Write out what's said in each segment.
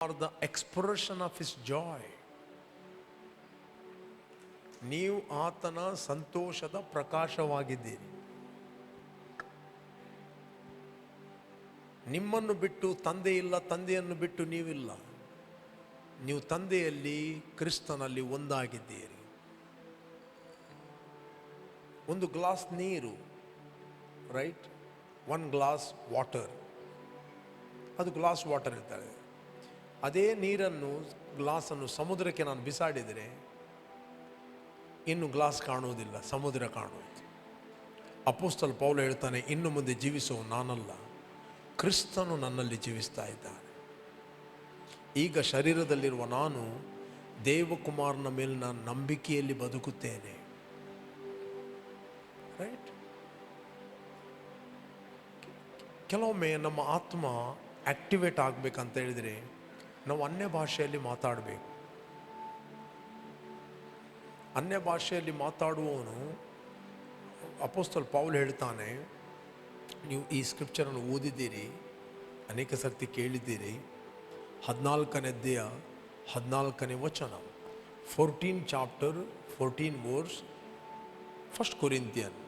Are the expression of his Joy. ನೀವು ಆತನ ಸಂತೋಷದ ಪ್ರಕಾಶವಾಗಿದ್ದೀರಿ. ನಿಮ್ಮನ್ನು ಬಿಟ್ಟು ತಂದೆ ಇಲ್ಲ, ತಂದೆಯನ್ನು ಬಿಟ್ಟು ನೀವಿಲ್ಲ. ನೀವು ತಂದೆಯಲ್ಲಿ, ಕ್ರಿಸ್ತನಲ್ಲಿ ಒಂದಾಗಿದ್ದೀರಿ. ಒಂದು ಗ್ಲಾಸ್ ನೀರು, ರೈಟ್, 1 ಗ್ಲಾಸ್ ವಾಟರ್, ಅದು ಗ್ಲಾಸ್ ವಾಟರ್ ಇರ್ತಾರೆ. ಅದೇ ನೀರನ್ನು, ಗ್ಲಾಸನ್ನು ಸಮುದ್ರಕ್ಕೆ ನಾನು ಬಿಸಾಡಿದರೆ ಇನ್ನು ಗ್ಲಾಸ್ ಕಾಣುವುದಿಲ್ಲ, ಸಮುದ್ರ ಕಾಣುವುದು. ಅಪೊಸ್ತಲ ಪೌಲ ಹೇಳ್ತಾನೆ, ಇನ್ನು ಮುಂದೆ ಜೀವಿಸುವ ನಾನಲ್ಲ, ಕ್ರಿಸ್ತನು ನನ್ನಲ್ಲಿ ಜೀವಿಸ್ತಾ ಇದ್ದಾನೆ. ಈಗ ಶರೀರದಲ್ಲಿರುವ ನಾನು ದೇವಕುಮಾರನ ಮೇಲಿನ ನಂಬಿಕೆಯಲ್ಲಿ ಬದುಕುತ್ತೇನೆ. ರೈಟ್. ಕೆಲವೊಮ್ಮೆ ನಮ್ಮ ಆತ್ಮ ಆಕ್ಟಿವೇಟ್ ಆಗಬೇಕಂತ ಹೇಳಿದರೆ ನಾವು ಅನ್ಯ ಭಾಷೆಯಲ್ಲಿ ಮಾತಾಡಬೇಕು. ಅನ್ಯ ಭಾಷೆಯಲ್ಲಿ ಮಾತಾಡುವವನು, ಅಪೊಸ್ತಲ ಪೌಲ ಹೇಳ್ತಾನೆ, ನೀವು ಈ ಸ್ಕ್ರಿಪ್ಚರನ್ನು ಓದಿದ್ದೀರಿ, ಅನೇಕ ಸರ್ತಿ ಕೇಳಿದ್ದೀರಿ. 14ನೇ ಅಧ್ಯಾಯ 14ನೇ ವಚನ, 14 ಚಾಪ್ಟರ್ 14 ವರ್ಸ್, 1 ಕೊರಿಂಥಿಯನ್.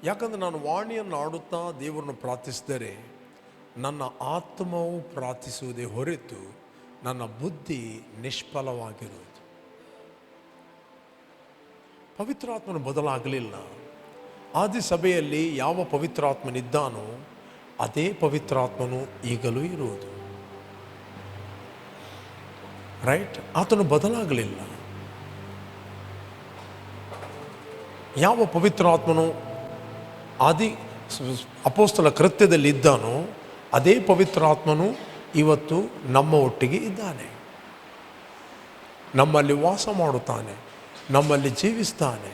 ಯಾಕಂದರೆ ನಾನು ವಾಣಿಯನ್ನು ಆಡುತ್ತಾ ದೇವರನ್ನು ಪ್ರಾರ್ಥಿಸಿದರೆ ನನ್ನ ಆತ್ಮವು ಪ್ರಾರ್ಥಿಸುವುದೇ ಹೊರತು ನನ್ನ ಬುದ್ಧಿ ನಿಷ್ಫಲವಾಗಿರುವುದು. ಪವಿತ್ರಾತ್ಮನು ಬದಲಾಗಲಿಲ್ಲ. ಆದಿ ಸಭೆಯಲ್ಲಿ ಯಾವ ಪವಿತ್ರಾತ್ಮನಿದ್ದಾನೋ ಅದೇ ಪವಿತ್ರಾತ್ಮನು ಈಗಲೂ ಇರುವುದು. ರೈಟ್. ಆತನು ಬದಲಾಗಲಿಲ್ಲ. ಯಾವ ಪವಿತ್ರಾತ್ಮನು ಆದಿ ಅಪೊಸ್ತಲ ಕೃತ್ಯದಲ್ಲಿ ಇದ್ದಾನೋ ಅದೇ ಪವಿತ್ರಾತ್ಮನು ಇವತ್ತು ನಮ್ಮ ಒಟ್ಟಿಗೆ ಇದ್ದಾನೆ, ನಮ್ಮಲ್ಲಿ ವಾಸ ಮಾಡುತ್ತಾನೆ, ನಮ್ಮಲ್ಲಿ ಜೀವಿಸ್ತಾನೆ.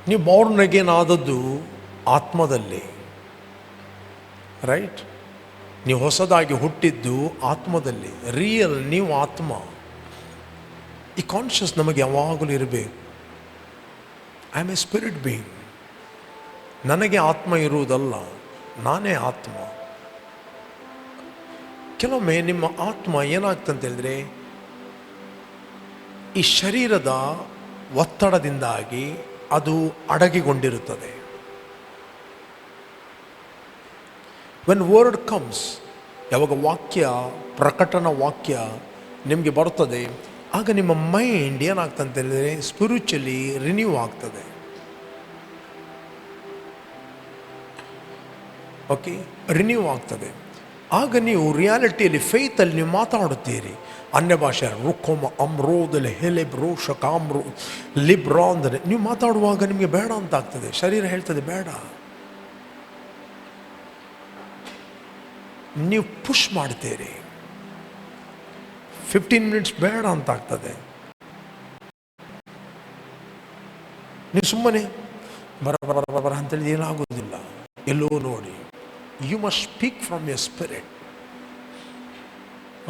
ನೀವು ಬಾರ್ನ್ ಅಗೇನ್ ಆದದ್ದು ಆತ್ಮದಲ್ಲಿ, ರೈಟ್. ನೀವು ಹೊಸದಾಗಿ ಹುಟ್ಟಿದ್ದು ಆತ್ಮದಲ್ಲಿ, ರಿಯಲ್ ನೀವು ಆತ್ಮ. ಈ ಕಾನ್ಷಿಯಸ್ ನಮಗೆ ಯಾವಾಗಲೂ ಇರಬೇಕು. I am A spirit being. ನನಗೆ ಆತ್ಮ ಇರುವುದಲ್ಲ, ನಾನೇ ಆತ್ಮ. ಕೆಲವೊಮ್ಮೆ ನಿಮ್ಮ ಆತ್ಮ ಏನಾಗ್ತಂತ ಹೇಳಿದ್ರೆ, ಈ ಶರೀರದ ಒತ್ತಡದಿಂದಾಗಿ ಅದು ಅಡಗಿಕೊಂಡಿರುತ್ತದೆ. ವೆನ್ ವರ್ಡ್ ಕಮ್ಸ್, ಯಾವಾಗ ವಾಕ್ಯ, ಪ್ರಕಟಣ ವಾಕ್ಯ ನಿಮಗೆ ಬರ್ತದೆ, ಆಗ ನಿಮ್ಮ ಮೈಂಡ್ ಏನಾಗ್ತಂತ ಹೇಳಿದರೆ ಸ್ಪಿರಿಚುಲಿ ರಿನ್ಯೂ ಆಗ್ತದೆ. ಓಕೆ, ರಿನ್ಯೂ ಆಗ್ತದೆ. ಆಗ ನೀವು ರಿಯಾಲಿಟಿಯಲ್ಲಿ, ಫೇತಲ್ಲಿ ನೀವು ಮಾತಾಡುತ್ತೀರಿ. ಅನ್ಯ ಭಾಷೆ ರುಕ್ಕೋಮ ಅಮ್ರೋದಲ್ಲಿ ಹೆಲೆಬ್ರೋ ಶಕಾಮ್ರೋ ಲಿಬ್ರಾ ಅಂದರೆ ನೀವು ಮಾತಾಡುವಾಗ ನಿಮಗೆ ಬೇಡ ಅಂತ ಆಗ್ತದೆ. ಶರೀರ ಹೇಳ್ತದೆ ಬೇಡ. ನೀವು ಪುಷ್ ಮಾಡ್ತೀರಿ. 15 ಮಿನಿಟ್ಸ್ ಬೇಡ ಅಂತ ಆಗ್ತದೆ. ನೀವು ಸುಮ್ಮನೆ ಬರ ಬರ ಬರ ಅಂತೇಳಿ ಏನಾಗೋದಿಲ್ಲ. ಎಲ್ಲೋ ನೋಡಿ, you must speak from your spirit.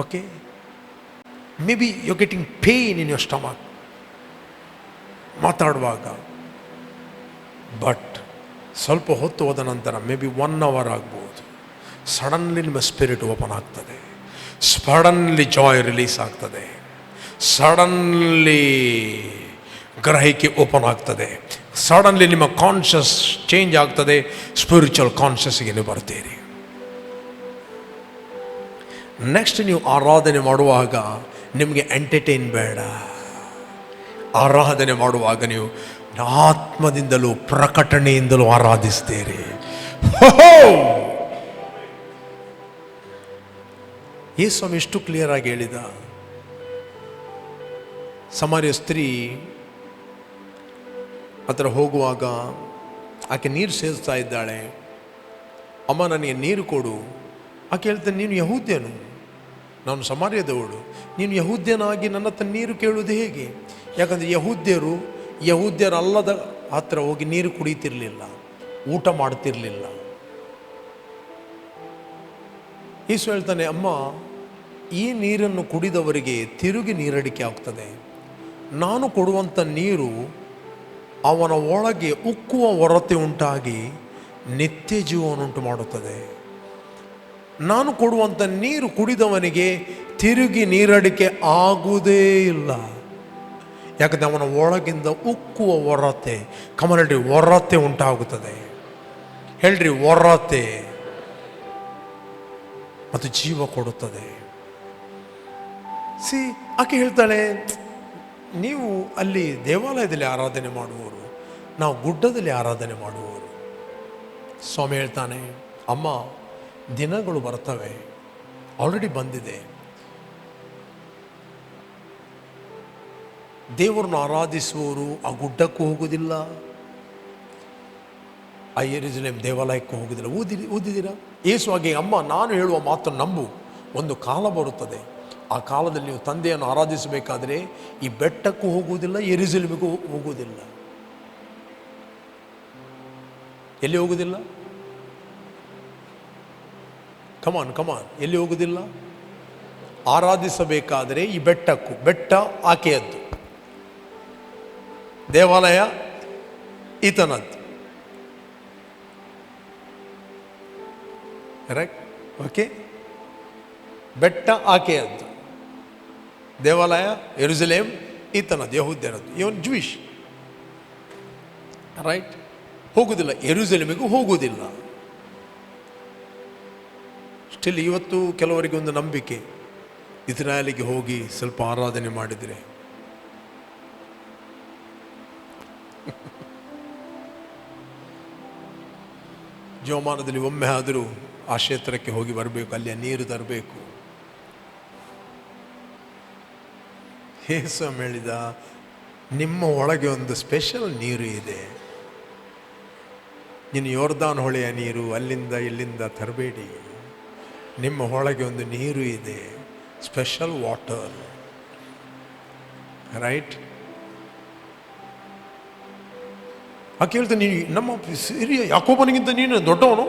Okay, maybe you getting pain in your stomach ಮಾತಾಡುವಾಗ, ಬಟ್ ಸ್ವಲ್ಪ ಹೊತ್ತು ಹೋದ ನಂತರ ಮೇ ಬಿ 1 hour ಆಗ್ಬೋದು, ಸಡನ್ಲಿ ನಿಮ್ಮ ಸ್ಪಿರಿಟ್ ಓಪನ್ ಆಗ್ತದೆ. ಸಡನ್ಲಿ ಜಾಯ್ ರಿಲೀಸ್ ಆಗ್ತದೆ. ಸಡನ್ಲಿ ಗ್ರಹಿಕೆ ಓಪನ್ ಆಗ್ತದೆ. ಸಡನ್ಲಿ ನಿಮ್ಮ ಕಾನ್ಷಿಯಸ್ ಚೇಂಜ್ ಆಗ್ತದೆ. ಸ್ಪಿರಿಚುವಲ್ ಕಾನ್ಷಿಯಸ್ಗೆ ನೀವು ಬರ್ತೀರಿ. ನೆಕ್ಸ್ಟ್ ನೀವು ಆರಾಧನೆ ಮಾಡುವಾಗ ನಿಮಗೆ ಎಂಟರ್ಟೈನ್ ಬೇಡ. ಆರಾಧನೆ ಮಾಡುವಾಗ ನೀವು ಆತ್ಮದಿಂದಲೂ ಪ್ರಕಟಣೆಯಿಂದಲೂ ಆರಾಧಿಸ್ತೀರಿ. ಯೇಸು ಎಷ್ಟು ಕ್ಲಿಯರ್ ಆಗಿ ಹೇಳಿದ. ಸಮಾರ್ಯ ಸ್ತ್ರೀ ಹತ್ರ ಹೋಗುವಾಗ ಆಕೆ ನೀರು ಸೇರಿಸ್ತಾ ಇದ್ದಾಳೆ. ಅಮ್ಮ ನನಗೆ ನೀರು ಕೊಡು. ಆಕೆ ಹೇಳ್ತಾನೆ, ನೀನು ಯಹೂದ್ಯನು, ನಾನು ಸಮಾರ್ಯದವಳು, ನೀನು ಯಹೂದ್ಯನಾಗಿ ನನ್ನ ಹತ್ರ ನೀರು ಕೇಳುವುದು ಹೇಗೆ? ಯಾಕಂದರೆ ಯಹೂದ್ಯರಲ್ಲದ ಹತ್ರ ಹೋಗಿ ನೀರು ಕುಡಿತಿರಲಿಲ್ಲ, ಊಟ ಮಾಡ್ತಿರಲಿಲ್ಲ. ಯೇಸು ಹೇಳ್ತಾನೆ, ಅಮ್ಮ ಈ ನೀರನ್ನು ಕುಡಿದವರಿಗೆ ತಿರುಗಿ ನೀರಡಿಕೆ ಆಗ್ತದೆ. ನಾನು ಕೊಡುವಂಥ ನೀರು ಅವನ ಒಳಗೆ ಉಕ್ಕುವ ಹೊರತೆ ಉಂಟಾಗಿ ನಿತ್ಯ ಜೀವವನ್ನುಂಟು ಮಾಡುತ್ತದೆ. ನಾನು ಕೊಡುವಂಥ ನೀರು ಕುಡಿದವನಿಗೆ ತಿರುಗಿ ನೀರಡಿಕೆ ಆಗುವುದೇ ಇಲ್ಲ. ಯಾಕಂದರೆ ಅವನ ಒಳಗಿಂದ ಉಕ್ಕುವ ಒರತೆ, ಕಮಲಡ್ರಿ, ಒರತೆ ಉಂಟಾಗುತ್ತದೆ. ಹೇಳ್ರಿ, ಒರತೆ, ಮತ್ತು ಜೀವ ಕೊಡುತ್ತದೆ. ಆಕೆ ಹೇಳ್ತಾಳೆ, ನೀವು ಅಲ್ಲಿ ದೇವಾಲಯದಲ್ಲಿ ಆರಾಧನೆ ಮಾಡುವವರು, ನಾವು ಗುಡ್ಡದಲ್ಲಿ ಆರಾಧನೆ ಮಾಡುವವರು. ಸ್ವಾಮಿ ಹೇಳ್ತಾನೆ, ಅಮ್ಮ, ದಿನಗಳು ಬರ್ತವೆ, ಆಲ್ರೆಡಿ ಬಂದಿದೆ. ದೇವರನ್ನು ಆರಾಧಿಸುವವರು ಆ ಗುಡ್ಡಕ್ಕೂ ಹೋಗುವುದಿಲ್ಲ, ಆ ಯೆರೂಸಲೇಮ್ ದೇವಾಲಯಕ್ಕೂ ಹೋಗುವುದಿಲ್ಲ. ಓದಿದ್ದೀರಾ? ಯೇಸು ಹಾಗೆ, ಅಮ್ಮ, ನಾನು ಹೇಳುವ ಮಾತನ್ನು ನಂಬು, ಒಂದು ಕಾಲ ಬರುತ್ತದೆ, ಆ ಕಾಲದಲ್ಲಿ ನೀವು ತಂದೆಯನ್ನು ಆರಾಧಿಸಬೇಕಾದ್ರೆ ಈ ಬೆಟ್ಟಕ್ಕೂ ಹೋಗುವುದಿಲ್ಲ, ಯೆರೂಸಲೇಮಿಗೂ ಹೋಗುವುದಿಲ್ಲ. ಎಲ್ಲಿ ಹೋಗುವುದಿಲ್ಲ? ಕಮಾನ್, ಎಲ್ಲಿ ಹೋಗುವುದಿಲ್ಲ? ಆರಾಧಿಸಬೇಕಾದರೆ ಈ ಬೆಟ್ಟಕ್ಕೂ, ಬೆಟ್ಟ ಆಕೆಯದ್ದು, ದೇವಾಲಯ ಈತನದ್ದು. ಕರೆಕ್ಟ್? ಓಕೆ. ಬೆಟ್ಟ ಆಕೆಯದ್ದು, ದೇವಾಲಯ ಯೆರೂಸಲೇಮ್ ಈತನದ್ದು, ಯೆಹೂದ್ಯರದ್ದು. ಇವನ್ ಜೂಯಿಷ್, ರೈಟ್? ಹೋಗುವುದಿಲ್ಲ, ಯೆರೂಸಲೇಮಿಗೂ ಹೋಗುವುದಿಲ್ಲ. ಸ್ಟಿಲ್ ಇವತ್ತು ಕೆಲವರಿಗೆ ಒಂದು ನಂಬಿಕೆ, ಇಸ್ರಾಯೇಲಿಗೆ ಹೋಗಿ ಸ್ವಲ್ಪ ಆರಾಧನೆ ಮಾಡಿದರೆ ಜೀವಮಾನದಲ್ಲಿ ಒಮ್ಮೆ ಆದರೂ ಆ ಕ್ಷೇತ್ರಕ್ಕೆ ಹೋಗಿ ಬರಬೇಕು, ಅಲ್ಲಿಯ ನೀರು ತರಬೇಕು. ಯೇಸು ಹೇಳಿದ, ನಿಮ್ಮ ಒಳಗೆ ಒಂದು ಸ್ಪೆಷಲ್ ನೀರು ಇದೆ. ನೀನು ಯೋರ್ದಾನ್ ಹೊಳೆಯ ನೀರು ಅಲ್ಲಿಂದ ಇಲ್ಲಿಂದ ತರಬೇಡಿ. ನಿಮ್ಮ ಒಳಗೆ ಒಂದು ನೀರು ಇದೆ, ಸ್ಪೆಷಲ್ ವಾಟರ್, ರೈಟ್? ಆಕೆ ಹೇಳ್ತಾನೆ, ನೀನು ನಮ್ಮ ಹಿರಿಯ ಯಾಕೋಬನಿಗಿಂತ ನೀನು ದೊಡ್ಡವನು.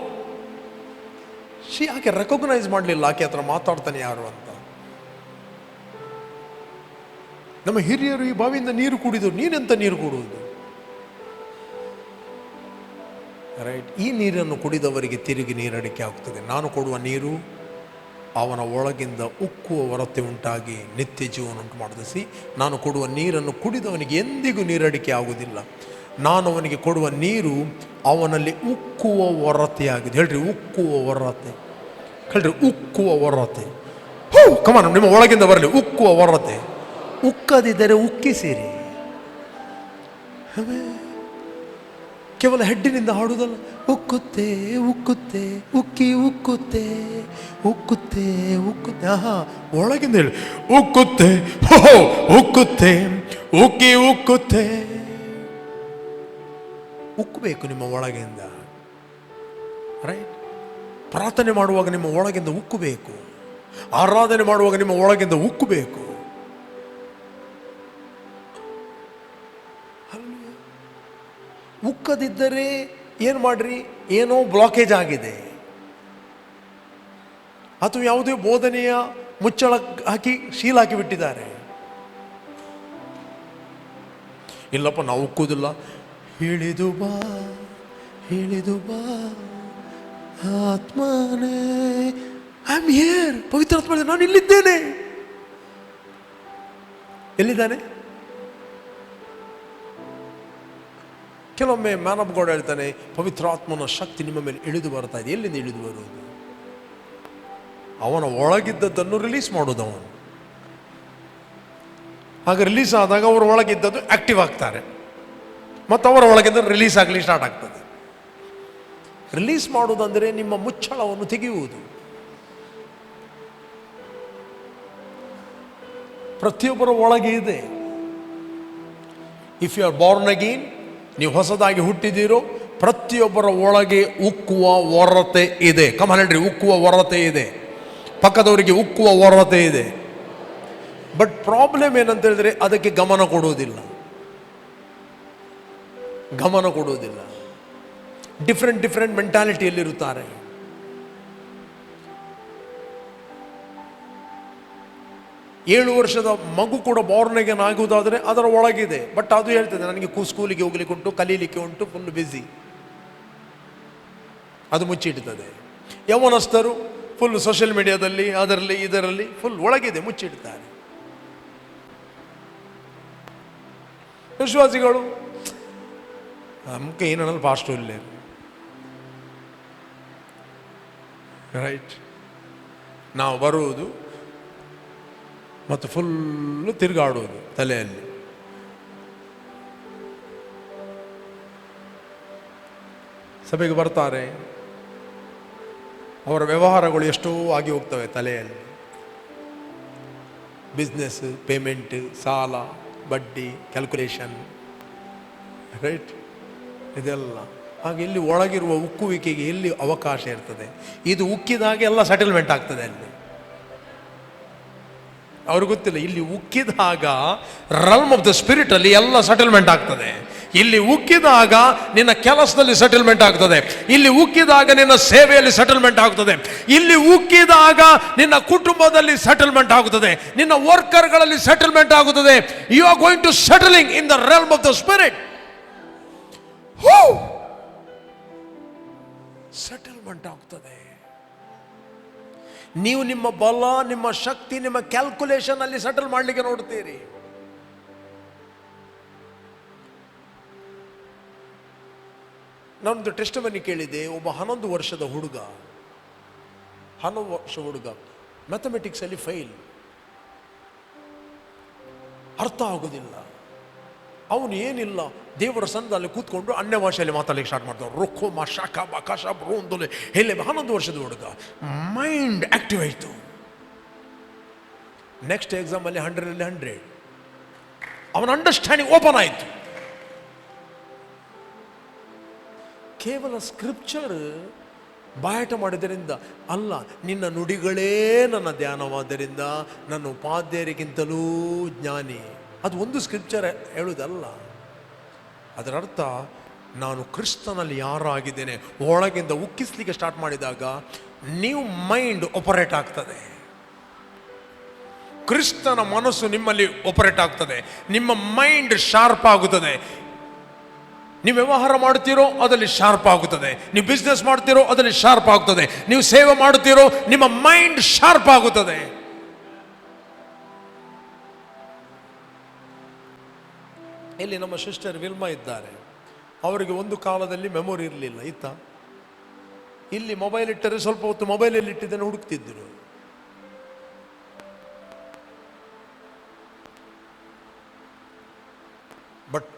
ಆಕೆ ರೆಕಗ್ನೈಸ್ ಮಾಡಲಿಲ್ಲ ಆಕೆ ಹತ್ರ ಮಾತಾಡ್ತಾನೆ ಯಾರು ಅಂತ. ನಮ್ಮ ಹಿರಿಯರು ಈ ಬಾವಿಯಿಂದ ನೀರು ಕುಡಿದರು, ನೀನೆಂತ ನೀರು ಕುಡುವುದು? ರೈಟ್? ಈ ನೀರನ್ನು ಕುಡಿದವರಿಗೆ ತಿರುಗಿ ನೀರಡಿಕೆ ಆಗ್ತದೆ. ನಾನು ಕೊಡುವ ನೀರು ಅವನ ಒಳಗಿಂದ ಉಕ್ಕುವ ಹೊರತೆ ಉಂಟಾಗಿ ನಿತ್ಯ ಜೀವನ ಉಂಟು ಮಾಡಿಸಿ, ನಾನು ಕೊಡುವ ನೀರನ್ನು ಕುಡಿದವನಿಗೆ ಎಂದಿಗೂ ನೀರಡಿಕೆ ಆಗುವುದಿಲ್ಲ. ನಾನು ಅವನಿಗೆ ಕೊಡುವ ನೀರು ಅವನಲ್ಲಿ ಉಕ್ಕುವ ಹೊರತೆಯಾಗಿದೆ. ಹೇಳ್ರಿ, ಉಕ್ಕುವ ಹೊರತೆ. ಹೇಳ್ರಿ, ಉಕ್ಕುವ ಹೊರತೆ. ಕಮಾನ್, ನಿಮ್ಮ ಒಳಗಿಂದ ಬರಲಿ ಉಕ್ಕುವ ಹೊರತೆ. ಉಕ್ಕದಿದ್ದರೆ ಉಕ್ಕಿಸಿರಿ. ಕೇವಲ ಹೆಡ್ಡಿನಿಂದ ಹಾಡುವುದಲ್ಲ, ಉಕ್ಕುತ್ತೆ ಉಕ್ಕುತ್ತೆ ಉಕ್ಕಿ ಉಕ್ಕುತ್ತೆ ಉಕ್ಕುತ್ತೆ ಉಕ್ಕುತ್ತೆ. ಒಳಗಿಂದ ಹೇಳಿ, ಉಕ್ಕುತ್ತೆ ಉಕ್ಕುತ್ತೆ ಉಕ್ಕಿ ಉಕ್ಕುತ್ತೆ. ಉಕ್ಕಬೇಕು ನಿಮ್ಮ ಒಳಗಿಂದ, ರೈಟ್? ಪ್ರಾರ್ಥನೆ ಮಾಡುವಾಗ ನಿಮ್ಮ ಒಳಗಿಂದ ಉಕ್ಕಬೇಕು, ಆರಾಧನೆ ಮಾಡುವಾಗ ನಿಮ್ಮ ಒಳಗಿಂದ ಉಕ್ಕಬೇಕು. ಉಕ್ಕದಿದ್ದರೆ ಏನು ಮಾಡ್ರಿ? ಏನೋ ಬ್ಲಾಕೇಜ್ ಆಗಿದೆ, ಅಥವಾ ಯಾವುದೇ ಬೋಧನೆಯ ಮುಚ್ಚಳ ಹಾಕಿ ಶೀಲ ಹಾಕಿ ಬಿಟ್ಟಿದ್ದಾರೆ. ಇಲ್ಲಪ್ಪ, ನಾವು ಉಕ್ಕುವುದಿಲ್ಲ. ಇಳಿದು ಬಾ ಇಳಿದು ಬಾ ಆತ್ಮನೇ, ಐ ಆಮ್ ಹಿಯರ್. ಪವಿತ್ರ ಆತ್ಮ, ನಾನು ಇಲ್ಲಿದ್ದೇನೆ. ಎಲ್ಲಿದ್ದಾನೆ? ಕೆಲವೊಮ್ಮೆ ಮ್ಯಾನ್ ಆಫ್ ಗಾಡ್ ಹೇಳ್ತಾನೆ, ಪವಿತ್ರ ಆತ್ಮನ ಶಕ್ತಿ ನಿಮ್ಮ ಮೇಲೆ ಇಳಿದು ಬರ್ತಾ ಇದೆ. ಎಲ್ಲಿಂದ ಇಳಿದು ಬರುವುದು? ಅವನ ಒಳಗಿದ್ದದ್ದನ್ನು ರಿಲೀಸ್ ಮಾಡೋದು ಅವನು. ಆಗ ರಿಲೀಸ್ ಆದಾಗ ಅವರ ಒಳಗಿದ್ದದ್ದು ಆಕ್ಟಿವ್ ಆಗ್ತಾರೆ, ಮತ್ತು ಅವರ ಒಳಗಿಂದ ರಿಲೀಸ್ ಆಗಲಿ ಸ್ಟಾರ್ಟ್ ಆಗ್ತದೆ. ರಿಲೀಸ್ ಮಾಡುವುದಂದರೆ ನಿಮ್ಮ ಮುಚ್ಚಳವನ್ನು ತೆಗೆಯುವುದು. ಪ್ರತಿಯೊಬ್ಬರ ಒಳಗೆ ಇದೆ. If you are born again, ನೀವು ಹೊಸದಾಗಿ ಹುಟ್ಟಿದ್ದೀರೋ, ಪ್ರತಿಯೊಬ್ಬರ ಒಳಗೆ ಉಕ್ಕುವ ಹೊರತೆ ಇದೆ. ಕಮಾನ್ ಹೇಳ್ರಿ, ಉಕ್ಕುವ ಹೊರತೆ ಇದೆ. ಪಕ್ಕದವರಿಗೆ ಉಕ್ಕುವ ಹೊರತೆ ಇದೆ. ಬಟ್ ಪ್ರಾಬ್ಲಮ್ ಏನಂತ ಹೇಳಿದ್ರೆ, ಅದಕ್ಕೆ ಗಮನ ಕೊಡುವುದಿಲ್ಲ. ಡಿಫ್ರೆಂಟ್ ಮೆಂಟಾಲಿಟಿಯಲ್ಲಿರುತ್ತಾರೆ. ಏಳು ವರ್ಷದ ಮಗು ಕೂಡ ಬಾರ್ನ್ ಆಗುವುದಾದರೆ ಅದರ ಒಳಗಿದೆ. ಬಟ್ ಅದು ಹೇಳ್ತದೆ, ನನಗೆ ಸ್ಕೂಲಿಗೆ ಹೋಗ್ಲಿಕ್ಕೆ ಉಂಟು, ಕಲೀಲಿಕ್ಕೆ ಉಂಟು, ಫುಲ್ ಬ್ಯುಸಿ. ಅದು ಮುಚ್ಚಿಡ್ತದೆ. ಯೌವನಸ್ಥರು ಫುಲ್ ಸೋಷಿಯಲ್ ಮೀಡಿಯಾದಲ್ಲಿ ಅದರಲ್ಲಿ ಇದರಲ್ಲಿ ಫುಲ್ ಒಳಗಿದೆ, ಮುಚ್ಚಿಡ್ತಾರೆ. ವಿಶ್ವಾಸಿಗಳು ನಮ್ಗೆ ಏನಲ್ಲ ಫಾಸ್ಟು ಇಲ್ಲೇ ರೈಟ್, ನಾವು ಬರುವುದು ಮತ್ತು ಫುಲ್ಲು ತಿರುಗಾಡುವುದು ತಲೆಯಲ್ಲಿ. ಸಭೆಗೆ ಬರ್ತಾರೆ, ಅವರ ವ್ಯವಹಾರಗಳು ಎಷ್ಟೋ ಆಗಿ ಹೋಗ್ತವೆ ತಲೆಯಲ್ಲಿ. ಬಿಸ್ನೆಸ್, ಪೇಮೆಂಟ್, ಸಾಲ, ಬಡ್ಡಿ, ಕ್ಯಾಲ್ಕುಲೇಷನ್, ರೈಟ್, ಇದೆಲ್ಲ. ಹಾಗೆ ಇಲ್ಲಿ ಒಳಗಿರುವ ಉಕ್ಕುವಿಕೆಗೆ ಎಲ್ಲಿ ಅವಕಾಶ ಇರ್ತದೆ? ಇದು ಉಕ್ಕಿದಾಗ ಎಲ್ಲ ಸೆಟಲ್ಮೆಂಟ್ ಆಗ್ತದೆ ಅಲ್ಲಿ. ಅವ್ರಿಗೆ ಗೊತ್ತಿಲ್ಲ, ಇಲ್ಲಿ ಉಕ್ಕಿದಾಗ ರಲ್ಮ್ ಆಫ್ ದ ಸ್ಪಿರಿಟ್ ಅಲ್ಲಿ ಎಲ್ಲ ಸೆಟಲ್ಮೆಂಟ್ ಆಗ್ತದೆ. ಇಲ್ಲಿ ಉಕ್ಕಿದಾಗ ನಿನ್ನ ಕೆಲಸದಲ್ಲಿ ಸೆಟಲ್ಮೆಂಟ್ ಆಗ್ತದೆ, ಇಲ್ಲಿ ಉಕ್ಕಿದಾಗ ನಿನ್ನ ಸೇವೆಯಲ್ಲಿ ಸೆಟಲ್ಮೆಂಟ್ ಆಗ್ತದೆ, ಇಲ್ಲಿ ಉಕ್ಕಿದಾಗ ನಿನ್ನ ಕುಟುಂಬದಲ್ಲಿ ಸೆಟಲ್ಮೆಂಟ್ ಆಗುತ್ತದೆ, ನಿನ್ನ ವರ್ಕರ್ಗಳಲ್ಲಿ ಸೆಟಲ್ಮೆಂಟ್ ಆಗುತ್ತದೆ. You are going to settling in the realm of the spirit. Settlement ಆಗ್ತದೆ. ನೀವು ನಿಮ್ಮ ಬಲ, ನಿಮ್ಮ ಶಕ್ತಿ, ನಿಮ್ಮ ಕ್ಯಾಲ್ಕುಲೇಷನ್ ಅಲ್ಲಿ ಸೆಟಲ್ ಮಾಡಲಿಕ್ಕೆ ನೋಡ್ತೀರಿ. ನಾನೊಂದು ಟೆಸ್ಟಿಮನಿ ಕೇಳಿದೆ. ಒಬ್ಬ 11 ವರ್ಷದ ಹುಡುಗ, 11 ವರ್ಷ ಹುಡುಗ, ಮ್ಯಾಥಮೆಟಿಕ್ಸ್ ಅಲ್ಲಿ ಫೈಲ್, ಅರ್ಥ ಆಗೋದಿಲ್ಲ. ಅವನು ಏನಿಲ್ಲ, ದೇವರ ಸಂದಲ್ಲಿ ಕೂತ್ಕೊಂಡು ಅನ್ಯ ಭಾಷೆಯಲ್ಲಿ ಮಾತಾಡಲಿಕ್ಕೆ ಸ್ಟಾರ್ಟ್ ಮಾಡ್ತಾರೆ. ರೊಕ್ಕೋ ಮಾ ಶಾಖ ಬಾಕಾಶ ಬ್ರೋಂದೊಲೆ ಹೇಳಿ. 11 ವರ್ಷದ ಹುಡುಗ, ಮೈಂಡ್ ಆಕ್ಟಿವ್ ಆಯಿತು. ನೆಕ್ಸ್ಟ್ ಎಕ್ಸಾಮ್ ಅಲ್ಲಿ 100ರಲ್ಲಿ 100. ಅವನ ಅಂಡರ್ಸ್ಟ್ಯಾಂಡಿಂಗ್ ಓಪನ್ ಆಯಿತು. ಕೇವಲ ಸ್ಕ್ರಿಪ್ಚರ್ ಬಾಯಾಟ ಮಾಡಿದ್ದರಿಂದ ಅಲ್ಲ, ನಿನ್ನ ನುಡಿಗಳೇ ನನ್ನ ಧ್ಯಾನವಾದ್ದರಿಂದ ನನ್ನ ಉಪಾಧ್ಯಾಯರಿಗಿಂತಲೂ ಜ್ಞಾನಿ. ಅದು ಒಂದು ಸ್ಕ್ರಿಪ್ಚರ್ ಹೇಳುವುದಲ್ಲ. ಅದರ ಅರ್ಥ ನಾನು ಕ್ರಿಸ್ತನಲ್ಲಿ ಯಾರಾಗಿದ್ದೇನೆ ಒಳಗಿಂದ ಉಕ್ಕಿಸ್ಲಿಕ್ಕೆ ಸ್ಟಾರ್ಟ್ ಮಾಡಿದಾಗ ನೀವು ಮೈಂಡ್ ಆಪರೇಟ್ ಆಗ್ತದೆ. ಕ್ರಿಸ್ತನ ಮನಸ್ಸು ನಿಮ್ಮಲ್ಲಿ ಆಪರೇಟ್ ಆಗ್ತದೆ, ನಿಮ್ಮ ಮೈಂಡ್ ಶಾರ್ಪ್ ಆಗುತ್ತದೆ. ನೀವು ವ್ಯವಹಾರ ಮಾಡ್ತೀರೋ ಅದರಲ್ಲಿ ಶಾರ್ಪ್ ಆಗುತ್ತದೆ, ನೀವು ಬಿಸ್ನೆಸ್ ಮಾಡ್ತೀರೋ ಅದರಲ್ಲಿ ಶಾರ್ಪ್ ಆಗುತ್ತದೆ, ನೀವು ಸೇವೆ ಮಾಡುತ್ತೀರೋ ನಿಮ್ಮ ಮೈಂಡ್ ಶಾರ್ಪ್ ಆಗುತ್ತದೆ. ಇಲ್ಲಿ ನಮ್ಮ ಸಿಸ್ಟರ್ ವಿಲ್ಮಾ ಇದ್ದಾರೆ. ಅವರಿಗೆ ಒಂದು ಕಾಲದಲ್ಲಿ ಮೆಮೊರಿ ಇರಲಿಲ್ಲ, ಇತ್ತ ಇಲ್ಲಿ ಮೊಬೈಲ್ ಇಟ್ಟರೆ ಸ್ವಲ್ಪ ಹೊತ್ತು ಮೊಬೈಲಲ್ಲಿ ಇಟ್ಟಿದ್ದನ್ನು ಹುಡುಕ್ತಿದ್ದರು. ಬಟ್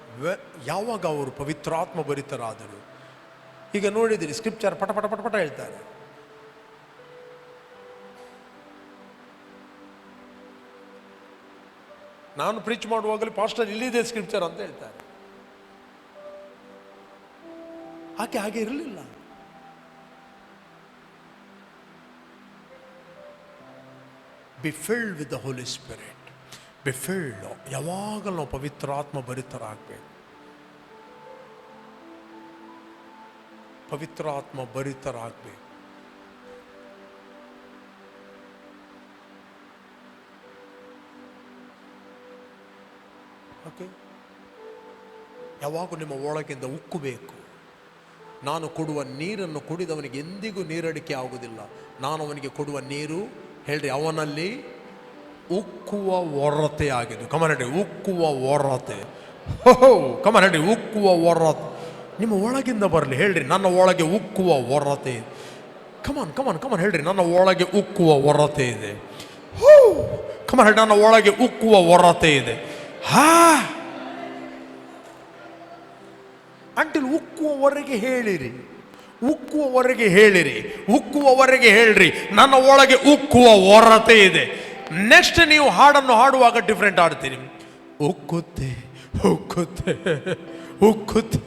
ಯಾವಾಗ ಅವರು ಪವಿತ್ರಾತ್ಮ ಭರಿತರಾದರು, ಈಗ ನೋಡಿದಿರಿ ಸ್ಕ್ರಿಪ್ಚರ್ ಪಟ ಪಟ ಪಟ ಪಟ ಹೇಳ್ತಾರೆ. ನಾನು ಪ್ರೀಚ್ ಮಾಡುವಾಗಲೇ ಪಾಸ್ಟರ್ ಇಲ್ಲಿದೆ ಸ್ಕ್ರಿಪ್ಚರ್ ಅಂತ ಹೇಳ್ತಾರೆ. ಹಾಗೆ ಇರಲಿಲ್ಲ. Be filled with the holy spirit. Be filled. ಯಾವಾಗಲೂ ನಾವು ಪವಿತ್ರಾತ್ಮ ಭರಿತರಾಗಬೇಕು. ಪವಿತ್ರಾತ್ಮ ಭರಿತರಾಗಬೇಕು. ಓಕೆ, ಯಾವಾಗೂ ನಿಮ್ಮ ಒಳಗಿಂದ ಉಕ್ಕಬೇಕು. ನಾನು ಕೊಡುವ ನೀರನ್ನು ಕುಡಿದವನಿಗೆ ಎಂದಿಗೂ ನೀರಡಿಕೆ ಆಗುವುದಿಲ್ಲ. ನಾನು ಅವನಿಗೆ ಕೊಡುವ ನೀರು ಹೇಳ್ರಿ, ಅವನಲ್ಲಿ ಉಕ್ಕುವ ಒರತೆ ಆಗಿದೆ. ಕಮನಡಿ, ಉಕ್ಕುವ ಒರತೆ. ಕಮನಡಿ, ಉಕ್ಕುವ ಒರತೆ ನಿಮ್ಮ ಒಳಗಿಂದ ಬರಲಿ. ಹೇಳ್ರಿ, ನನ್ನ ಒಳಗೆ ಉಕ್ಕುವ ಒರತೆ. ಕಮನ್ ಕಮನ್ ಕಮನ್ ಹೇಳ್ರಿ, ನನ್ನ ಒಳಗೆ ಉಕ್ಕುವ ಒರತೆ ಇದೆ. ಕಮನ್ ಹೇಳ್ರಿ, ನನ್ನ ಒಳಗೆ ಉಕ್ಕುವ ಒರತೆ ಇದೆ. ಅಂಟಿಲ್ ಉಕ್ಕುವವರೆಗೆ ಹೇಳಿರಿ, ಉಕ್ಕುವವರೆಗೆ ಹೇಳಿರಿ, ಉಕ್ಕುವವರೆಗೆ ಹೇಳ್ರಿ, ನನ್ನ ಒಳಗೆ ಉಕ್ಕುವ ಹೊರತೆ ಇದೆ. ನೆಕ್ಸ್ಟ್ ನೀವು ಹಾಡನ್ನು ಹಾಡುವಾಗ ಡಿಫ್ರೆಂಟ್ ಹಾಡ್ತೀರಿ. ಉಕ್ಕುತ್ತೆ ಉಕ್ಕುತ್ತೆ ಉಕ್ಕುತ್ತೆ.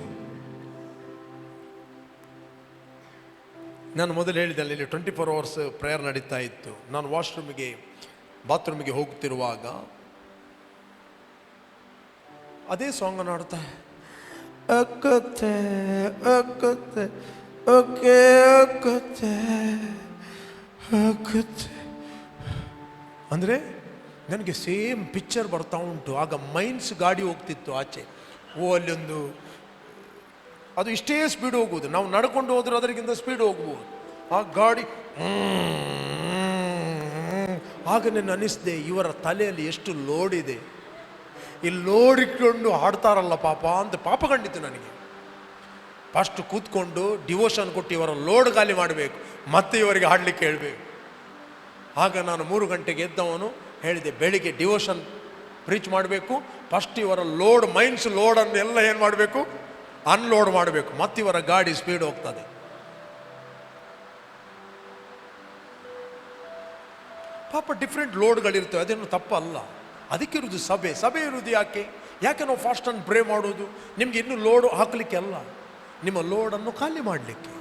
ನಾನು ಮೊದಲು ಹೇಳಿದಲ್ಲಿ ಇಲ್ಲಿ 24 hours ಪ್ರೇಯರ್ ನಡೀತಾ ಇತ್ತು. ನಾನು ಬಾತ್ರೂಮಿಗೆ ಹೋಗ್ತಿರುವಾಗ ಅದೇ ಸಾಂಗನ್ನು ಹಾಡ್ತಾ ಅಕ್ಕತ್ತೆ ಅಕ್ಕತ್ತೆ ಓಕೆ ಅಕ್ಕತ್ತೆ ಅಕ್ಕತ್ತೆ ಅಂದರೆ ನನಗೆ ಸೇಮ್ ಪಿಕ್ಚರ್ ಬರ್ತಾ ಉಂಟು. ಆಗ ಮೈನ್ಸ್ ಗಾಡಿ ಹೋಗ್ತಿತ್ತು ಆಚೆ. ಅಲ್ಲೊಂದು ಅದು ಇಷ್ಟೇ ಸ್ಪೀಡ್ ಹೋಗುವುದು. ನಾವು ನಡ್ಕೊಂಡು ಹೋದ್ರೆ ಅದರಿಗಿಂತ ಸ್ಪೀಡ್ ಹೋಗ್ಬೋದು. ಆ ಗಾಡಿ ಆಗ ನನ್ನ ಅನಿಸ್ದೆ, ಇವರ ತಲೆಯಲ್ಲಿ ಎಷ್ಟು ಲೋಡ್ ಇದೆ, ಈ ಲೋಡ್ ಇಟ್ಕೊಂಡು ಹಾಡ್ತಾರಲ್ಲ ಪಾಪ ಅಂತ ಪಾಪ ಕಂಡಿತು ನನಗೆ. ಫಸ್ಟ್ ಕೂತ್ಕೊಂಡು ಡಿವೋಷನ್ ಕೊಟ್ಟು ಇವರ ಲೋಡ್ ಖಾಲಿ ಮಾಡಬೇಕು, ಮತ್ತೆ ಇವರಿಗೆ ಹಾಡಲಿಕ್ಕೆ ಹೇಳಬೇಕು. ಆಗ ನಾನು 3 ಗಂಟೆಗೆ ಎದ್ದವನು ಹೇಳಿದೆ, ಬೆಳಿಗ್ಗೆ ಡಿವೋಷನ್ ಪ್ರೀಚ್ ಮಾಡಬೇಕು, ಫಸ್ಟ್ ಇವರ ಲೋಡ್, ಮೈನ್ಸ್ ಲೋಡನ್ನು ಎಲ್ಲ ಏನು ಮಾಡಬೇಕು, ಅನ್ಲೋಡ್ ಮಾಡಬೇಕು, ಮತ್ತೆ ಇವರ ಗಾಡಿ ಸ್ಪೀಡ್ ಹೋಗ್ತದೆ. ಪಾಪ ಡಿಫ್ರೆಂಟ್ ಲೋಡ್ಗಳಿರ್ತವೆ, ಅದೇನು ತಪ್ಪಲ್ಲ. ಅದಕ್ಕಿರುವುದು ಸಭೆ ಇರುವುದು ಯಾಕೆ ನಾವು ಫಾಸ್ಟ್ ಆ್ಯಂಡ್ ಪ್ರೇ ಮಾಡೋದು? ನಿಮ್ಗೆ ಇನ್ನೂ ಲೋಡ್ ಹಾಕಲಿಕ್ಕೆ ಅಲ್ಲ, ನಿಮ್ಮ ಲೋಡನ್ನು ಖಾಲಿ ಮಾಡಲಿಕ್ಕೆ,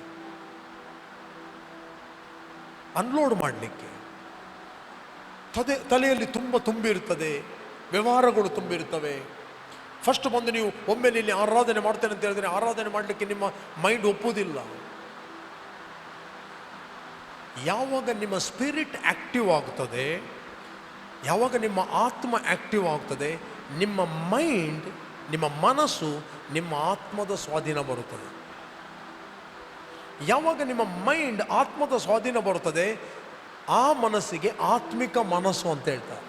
ಅನ್ಲೋಡ್ ಮಾಡಲಿಕ್ಕೆ. ತಲೆಯಲ್ಲಿ ತುಂಬಿರ್ತದೆ, ವ್ಯವಹಾರಗಳು ತುಂಬಿರ್ತವೆ. ಫಸ್ಟ್ ಬಂದು ನೀವು ಒಮ್ಮೆ ಇಲ್ಲಿ ಆರಾಧನೆ ಮಾಡ್ತೇನೆ ಅಂತ ಹೇಳಿದ್ರೆ ಆರಾಧನೆ ಮಾಡಲಿಕ್ಕೆ ನಿಮ್ಮ ಮೈಂಡ್ ಒಪ್ಪುವುದಿಲ್ಲ. ಯಾವಾಗ ನಿಮ್ಮ ಸ್ಪಿರಿಟ್ ಆಕ್ಟಿವ್ ಆಗ್ತದೆ, ಯಾವಾಗ ನಿಮ್ಮ ಆತ್ಮ ಆಕ್ಟಿವ್ ಆಗ್ತದೆ, ನಿಮ್ಮ ಮೈಂಡ್, ನಿಮ್ಮ ಮನಸ್ಸು, ನಿಮ್ಮ ಆತ್ಮದ ಸ್ವಾಧೀನ ಬರುತ್ತದೆ. ಯಾವಾಗ ನಿಮ್ಮ ಮೈಂಡ್ ಆತ್ಮದ ಸ್ವಾಧೀನ ಬರುತ್ತದೆ, ಆ ಮನಸ್ಸಿಗೆ ಆತ್ಮಿಕ ಮನಸ್ಸು ಅಂತ ಹೇಳ್ತಾರೆ.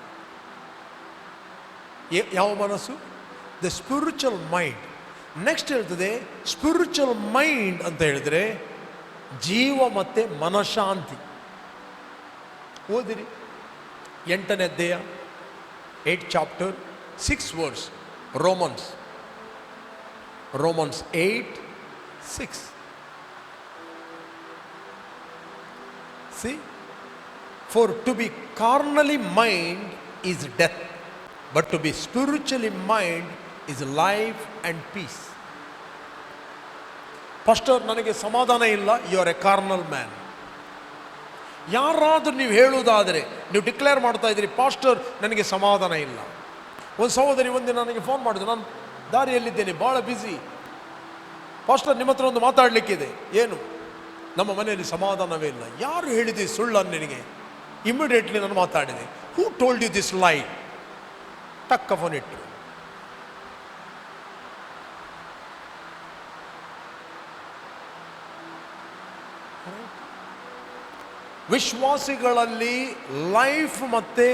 ಯಾವ ಮನಸ್ಸು? The spiritual mind. ನೆಕ್ಸ್ಟ್ ಹೇಳ್ತದೆ, ಸ್ಪಿರಿಚುವಲ್ ಮೈಂಡ್ ಅಂತ ಹೇಳಿದ್ರೆ ಜೀವ ಮತ್ತು ಮನಃಶಾಂತಿ. ಓದಿರಿ 8ನೇ ಅಧ್ಯಾಯ 8th chapter 6 verse, Romans 8:6. See, for to be carnally mind is death, but to be spiritually mind is life and peace. Pastor, ನನಗೆ ಸಮಾಧಾನ ಇಲ್ಲ, you are a carnal man. ಯಾರಾದರೂ ನೀವು ಹೇಳುವುದಾದರೆ, ನೀವು ಡಿಕ್ಲೇರ್ ಮಾಡ್ತಾ ಇದ್ದೀರಿ, ಪಾಸ್ಟರ್ ನನಗೆ ಸಮಾಧಾನ ಇಲ್ಲ. ಒಂದು ಸಹೋದರಿ ಒಂದಿನ ನನಗೆ ಫೋನ್ ಮಾಡಿದ್ರು, ನಾನು ದಾರಿಯಲ್ಲಿದ್ದೇನೆ, ಭಾಳ ಬ್ಯುಸಿ, ಪಾಸ್ಟರ್ ನಿಮ್ಮ ಹತ್ರ ಒಂದು ಮಾತಾಡಲಿಕ್ಕಿದೆ. ಏನು? ನಮ್ಮ ಮನೆಯಲ್ಲಿ ಸಮಾಧಾನವೇ ಇಲ್ಲ. ಯಾರು ಹೇಳಿದೆ ಸುಳ್ಳನ್ನು ನಿನಗೆ? ಇಮಿಡಿಯೇಟ್ಲಿ ನಾನು ಮಾತಾಡಿದೆ. ಹೂ ಟೋಲ್ಡ್ ಯು ದಿಸ್ ಲೈ? ಟಕ್ಕ ಫೋನ್ ಇಟ್ಟು. ವಿಶ್ವಾಸಿಗಳಲ್ಲಿ ಲೈಫ್ ಮತ್ತೆ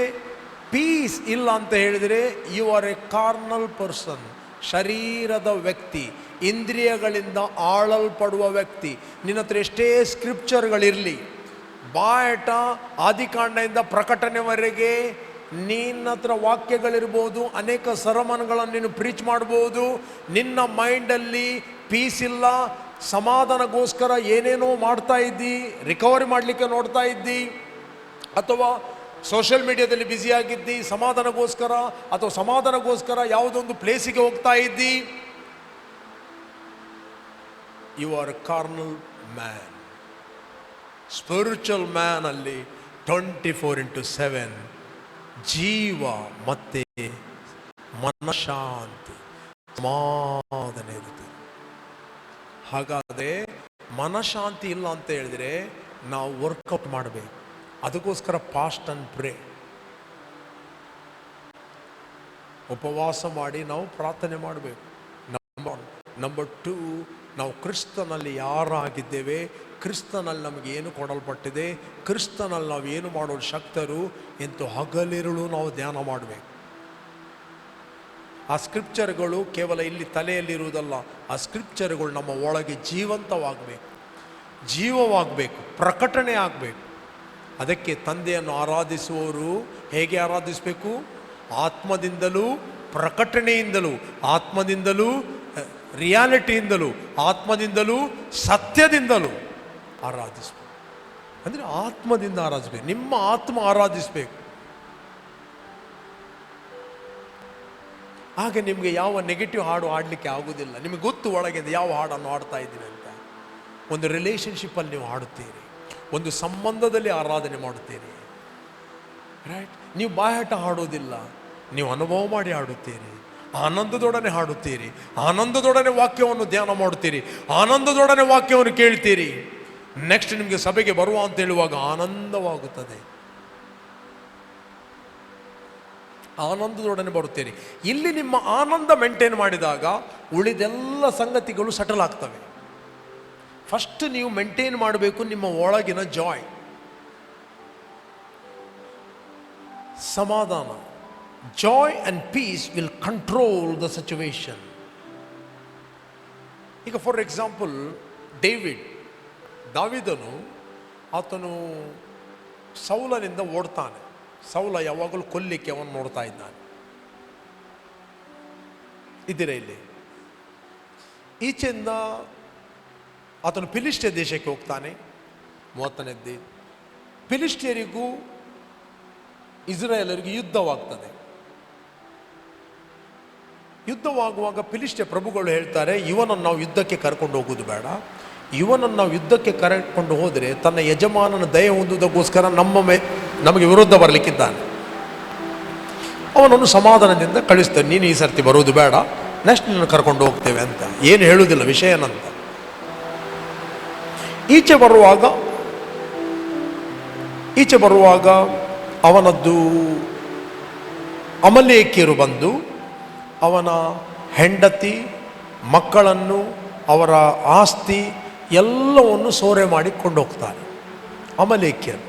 ಪೀಸ್ ಇಲ್ಲ ಅಂತ ಹೇಳಿದರೆ you are a carnal person. ಶರೀರದ ವ್ಯಕ್ತಿ, ಇಂದ್ರಿಯಗಳಿಂದ ಆಳಲ್ಪಡುವ ವ್ಯಕ್ತಿ. ನಿನ್ನ ಹತ್ರ ಎಷ್ಟೇ ಸ್ಕ್ರಿಪ್ಚರ್ಗಳಿರಲಿ, ಬಾಯಟ ಆದಿಕಾಂಡದಿಂದ ಪ್ರಕಟಣೆವರೆಗೆ ನಿನ್ನ ಹತ್ರ ವಾಕ್ಯಗಳಿರ್ಬೋದು, ಅನೇಕ ಸರಮನ್ಗಳನ್ನು ನೀನು ಪ್ರೀಚ್ ಮಾಡ್ಬೋದು, ನಿನ್ನ ಮೈಂಡಲ್ಲಿ ಪೀಸ್ ಇಲ್ಲ. ಸಮಾಧಾನಗೋಸ್ಕರ ಏನೇನೋ ಮಾಡ್ತಾ ಇದ್ದಿ, ರಿಕವರಿ ಮಾಡಲಿಕ್ಕೆ ನೋಡ್ತಾ ಇದ್ದಿ, ಅಥವಾ ಸೋಷಿಯಲ್ ಮೀಡಿಯಾದಲ್ಲಿ ಬ್ಯುಸಿಯಾಗಿದ್ದಿ ಸಮಾಧಾನಗೋಸ್ಕರ ಯಾವುದೊಂದು ಪ್ಲೇಸಿಗೆ ಹೋಗ್ತಾ ಇದ್ದಿ. You are carnal man. Spiritual man ಅಲ್ಲಿ 24/7 ಜೀವ ಮತ್ತೆ ಮನಃಶಾಂತಿ, ಸಮಾಧಾನ ಇರುತ್ತೆ. ಹಾಗಾದರೆ ಮನಃಶಾಂತಿ ಇಲ್ಲ ಅಂತ ಹೇಳಿದ್ರೆ ನಾವು ವರ್ಕೌಟ್ ಮಾಡಬೇಕು. ಅದಕ್ಕೋಸ್ಕರ ಫಾಸ್ಟ್ ಆ್ಯಂಡ್ ಪ್ರೇ, ಉಪವಾಸ ಮಾಡಿ ನಾವು ಪ್ರಾರ್ಥನೆ ಮಾಡಬೇಕು. ನಂಬರ್ 2, ನಾವು ಕ್ರಿಸ್ತನಲ್ಲಿ ಯಾರಾಗಿದ್ದೇವೆ, ಕ್ರಿಸ್ತನಲ್ಲಿ ನಮಗೆ ಏನು ಕೊಡಲ್ಪಟ್ಟಿದೆ, ಕ್ರಿಸ್ತನಲ್ಲಿ ನಾವು ಏನು ಮಾಡೋದು ಶಕ್ತರು ಎಂದು ಹಗಲಿರುಳು ನಾವು ಧ್ಯಾನ ಮಾಡಬೇಕು. ಆ ಸ್ಕ್ರಿಪ್ಚರ್ಗಳು ಕೇವಲ ಇಲ್ಲಿ ತಲೆಯಲ್ಲಿರುವುದಲ್ಲ, ಆ ಸ್ಕ್ರಿಪ್ಚರ್ಗಳು ನಮ್ಮ ಒಳಗೆ ಜೀವವಾಗಬೇಕು, ಪ್ರಕಟಣೆ ಆಗಬೇಕು. ಅದಕ್ಕೆ ತಂದೆಯನ್ನು ಆರಾಧಿಸುವವರು ಹೇಗೆ ಆರಾಧಿಸಬೇಕು? ಆತ್ಮದಿಂದಲೂ ಪ್ರಕಟಣೆಯಿಂದಲೂ, ಆತ್ಮದಿಂದಲೂ ರಿಯಾಲಿಟಿಯಿಂದಲೂ, ಆತ್ಮದಿಂದಲೂ ಸತ್ಯದಿಂದಲೂ ಆರಾಧಿಸಬೇಕು. ಅಂದರೆ ಆತ್ಮದಿಂದ ಆರಾಧಿಸಬೇಕು, ನಿಮ್ಮ ಆತ್ಮ ಆರಾಧಿಸಬೇಕು. ಆಗ ನಿಮಗೆ ಯಾವ ನೆಗೆಟಿವ್ ಹಾಡು ಹಾಡಲಿಕ್ಕೆ ಆಗೋದಿಲ್ಲ. ನಿಮಗೆ ಗೊತ್ತು ಒಳಗಿಂದ ಯಾವ ಹಾಡನ್ನು ಹಾಡ್ತಾ ಇದ್ದೀನಿ ಅಂತ. ಒಂದು ರಿಲೇಷನ್ಶಿಪ್ಪಲ್ಲಿ ನೀವು ಹಾಡುತ್ತೀರಿ, ಒಂದು ಸಂಬಂಧದಲ್ಲಿ ಆರಾಧನೆ ಮಾಡುತ್ತೀರಿ, ರೈಟ್? ನೀವು ಬಾಯಾಟ ಹಾಡೋದಿಲ್ಲ, ನೀವು ಅನುಭವ ಮಾಡಿ ಹಾಡುತ್ತೀರಿ, ಆನಂದದೊಡನೆ ಹಾಡುತ್ತೀರಿ, ಆನಂದದೊಡನೆ ವಾಕ್ಯವನ್ನು ಧ್ಯಾನ ಮಾಡುತ್ತೀರಿ, ಆನಂದದೊಡನೆ ವಾಕ್ಯವನ್ನು ಕೇಳ್ತೀರಿ. ನೆಕ್ಸ್ಟ್ ನಿಮಗೆ ಸಭೆಗೆ ಬರುವ ಅಂತ ಹೇಳುವಾಗ ಆನಂದವಾಗುತ್ತದೆ, ಆನಂದದೊಡನೆ ಬರುತ್ತೀರಿ. ಇಲ್ಲಿ ನಿಮ್ಮ ಆನಂದ ಮೇಂಟೈನ್ ಮಾಡಿದಾಗ ಉಳಿದೆಲ್ಲ ಸಂಗತಿಗಳು ಸೆಟಲ್ ಆಗ್ತವೆ. ಫಸ್ಟ್ ನೀವು ಮೇಂಟೈನ್ ಮಾಡಬೇಕು ನಿಮ್ಮ ಒಳಗಿನ ಜಾಯ್, ಸಮಾಧಾನ. Joy and peace will control the situation. ಈಗ ಫಾರ್ ಎಕ್ಸಾಂಪಲ್ ದಾವಿದನು ಆತನು ಸೌಲನಿಂದ ಓಡ್ತಾನೆ. ಸೌಲ ಯಾವಾಗಲೂ ಕೊಲ್ಲಿಕ್ಕೆ ಅವನು ನೋಡ್ತಾ ಇದ್ದಾನೆ. ಇದ್ದೀರಾ ಇಲ್ಲಿ? ಈಚೆಯಿಂದ ಆತನು ಫಿಲಿಸ್ಟಿಯ ದೇಶಕ್ಕೆ ಹೋಗ್ತಾನೆ. 30ನೇದ್ದು, ಫಿಲಿಸ್ಟಿಯರಿಗೂ ಇಸ್ರಾಯೇಲರಿಗೂ ಯುದ್ಧವಾಗ್ತದೆ. ಯುದ್ಧವಾಗುವಾಗ ಫಿಲಿಸ್ಟಿಯ ಪ್ರಭುಗಳು ಹೇಳ್ತಾರೆ, ಇವನನ್ನು ನಾವು ಯುದ್ಧಕ್ಕೆ ಕರ್ಕೊಂಡು ಹೋಗೋದು ಬೇಡ, ಇವನನ್ನು ನಾವು ಯುದ್ಧಕ್ಕೆ ಕರ್ಕೊಂಡು ಹೋದರೆ ತನ್ನ ಯಜಮಾನನ ದಯೆ ಹೊಂದುವುದಕ್ಕೋಸ್ಕರ ನಮಗೆ ವಿರುದ್ಧ ಬರಲಿಕ್ಕಿದ್ದಾನೆ. ಅವನನ್ನು ಸಮಾಧಾನದಿಂದ ಕಳಿಸ್ತಾನೆ, ನೀನು ಈ ಸರ್ತಿ ಬರೋದು ಬೇಡ, ನೆಕ್ಸ್ಟ್ ನಿನ್ನ ಕರ್ಕೊಂಡು ಹೋಗ್ತೇವೆ ಅಂತ. ಏನು ಹೇಳುವುದಿಲ್ಲ ವಿಷಯನಂತ. ಈಚೆ ಬರುವಾಗ ಅವನದ್ದು ಅಮಲೇಕ್ಯರು ಬಂದು ಅವನ ಹೆಂಡತಿ, ಮಕ್ಕಳನ್ನು, ಅವರ ಆಸ್ತಿ ಎಲ್ಲವನ್ನು ಸೂರೆ ಮಾಡಿ ಕೊಂಡೋಗ್ತಾರೆ ಅಮಲೇಕ್ಯರು.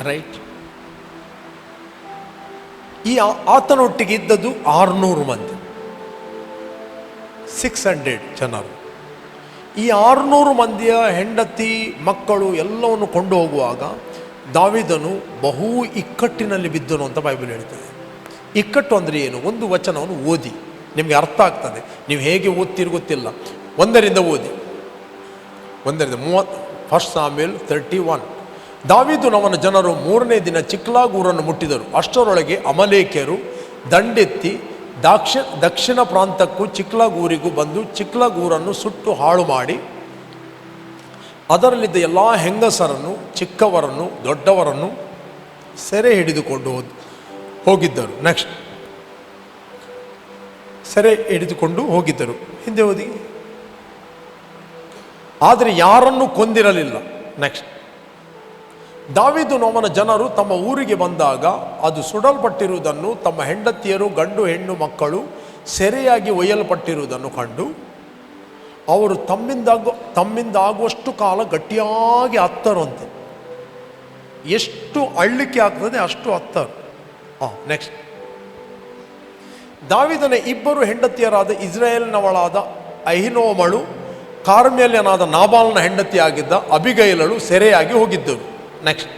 ರೈಟ್? ಈ ಆತನೊಟ್ಟಿಗೆ ಇದ್ದದ್ದು 600 ಮಂದಿ, 600 ಜನರು. ಈ 600 ಮಂದಿಯ ಹೆಂಡತಿ, ಮಕ್ಕಳು ಎಲ್ಲವನ್ನು ಕೊಂಡು ಹೋಗುವಾಗ ದಾವೀದನು ಬಹು ಇಕ್ಕಟ್ಟಿನಲ್ಲಿ ಬಿದ್ದನು ಅಂತ ಬೈಬಲ್ ಹೇಳ್ತದೆ. ಇಕ್ಕಟ್ಟು ಅಂದರೆ ಏನು? ಒಂದು ವಚನವನ್ನು ಓದಿ, ನಿಮಗೆ ಅರ್ಥ ಆಗ್ತದೆ. ನೀವು ಹೇಗೆ ಓದ್ತೀರಿ ಗೊತ್ತಿಲ್ಲ. 1ರಿಂದ ಓದಿ. 1 ಸಾಮ್ಯುಯೇಲ್ 31. ದಾವೀದನು ಅವನ ಜನರು 3ನೇ ದಿನ ಚಿಕ್ಲಾಗ್ ಊರನ್ನು ಮುಟ್ಟಿದರು. ಅಷ್ಟರೊಳಗೆ ಅಮಲೇಕ್ಯರು ದಂಡೆತ್ತಿ ದಕ್ಷಿಣ ಪ್ರಾಂತಕ್ಕೂ ಚಿಕ್ಲಾಗ್ ಊರಿಗೂ ಬಂದು ಚಿಕ್ಲಾಗ್ ಊರನ್ನು ಸುಟ್ಟು ಹಾಳು ಮಾಡಿ ಅದರಲ್ಲಿದ್ದ ಎಲ್ಲ ಹೆಂಗಸರನ್ನು, ಚಿಕ್ಕವರನ್ನು, ದೊಡ್ಡವರನ್ನು ಸೆರೆ ಹಿಡಿದುಕೊಂಡು ಹೋಗಿದ್ದರು. ನೆಕ್ಸ್ಟ್, ಸೆರೆ ಹಿಡಿದುಕೊಂಡು ಹೋಗಿದ್ದರು. ಹಿಂದೆ ಓದಿ. ಆದರೆ ಯಾರನ್ನು ಕೊಂದಿರಲಿಲ್ಲ. ನೆಕ್ಸ್ಟ್, ದಾವೀದನು ಅವನ ಜನರು ತಮ್ಮ ಊರಿಗೆ ಬಂದಾಗ ಅದು ಸುಡಲ್ಪಟ್ಟಿರುವುದನ್ನು, ತಮ್ಮ ಹೆಂಡತಿಯರು, ಗಂಡು ಹೆಣ್ಣು ಮಕ್ಕಳು ಸೆರೆಯಾಗಿ ಒಯ್ಯಲ್ಪಟ್ಟಿರುವುದನ್ನು ಕಂಡು ಅವರು ತಮ್ಮಿಂದ ಆಗುವಷ್ಟು ಕಾಲ ಗಟ್ಟಿಯಾಗಿ ಅತ್ತರಂತೆ. ಎಷ್ಟು ಅಳ್ಳಿಕೆ ಆಗ್ತದೆ ಅಷ್ಟು ಅತ್ತರು. ನೆಕ್ಸ್ಟ್, ದಾವೀದನ 2 ಹೆಂಡತಿಯರಾದ ಇಸ್ರಾಯೇಲ್ನವಳಾದ ಅಹಿನೋಮಳು, ಕಾರ್ಮೆಲ್ಯನಾದ ನಾಬಾಲನ ಹೆಂಡತಿಯಾಗಿದ್ದ ಅಬಿಗೈಲಳು ಸೆರೆಯಾಗಿ ಹೋಗಿದ್ದರು. ನೆಕ್ಸ್ಟ್,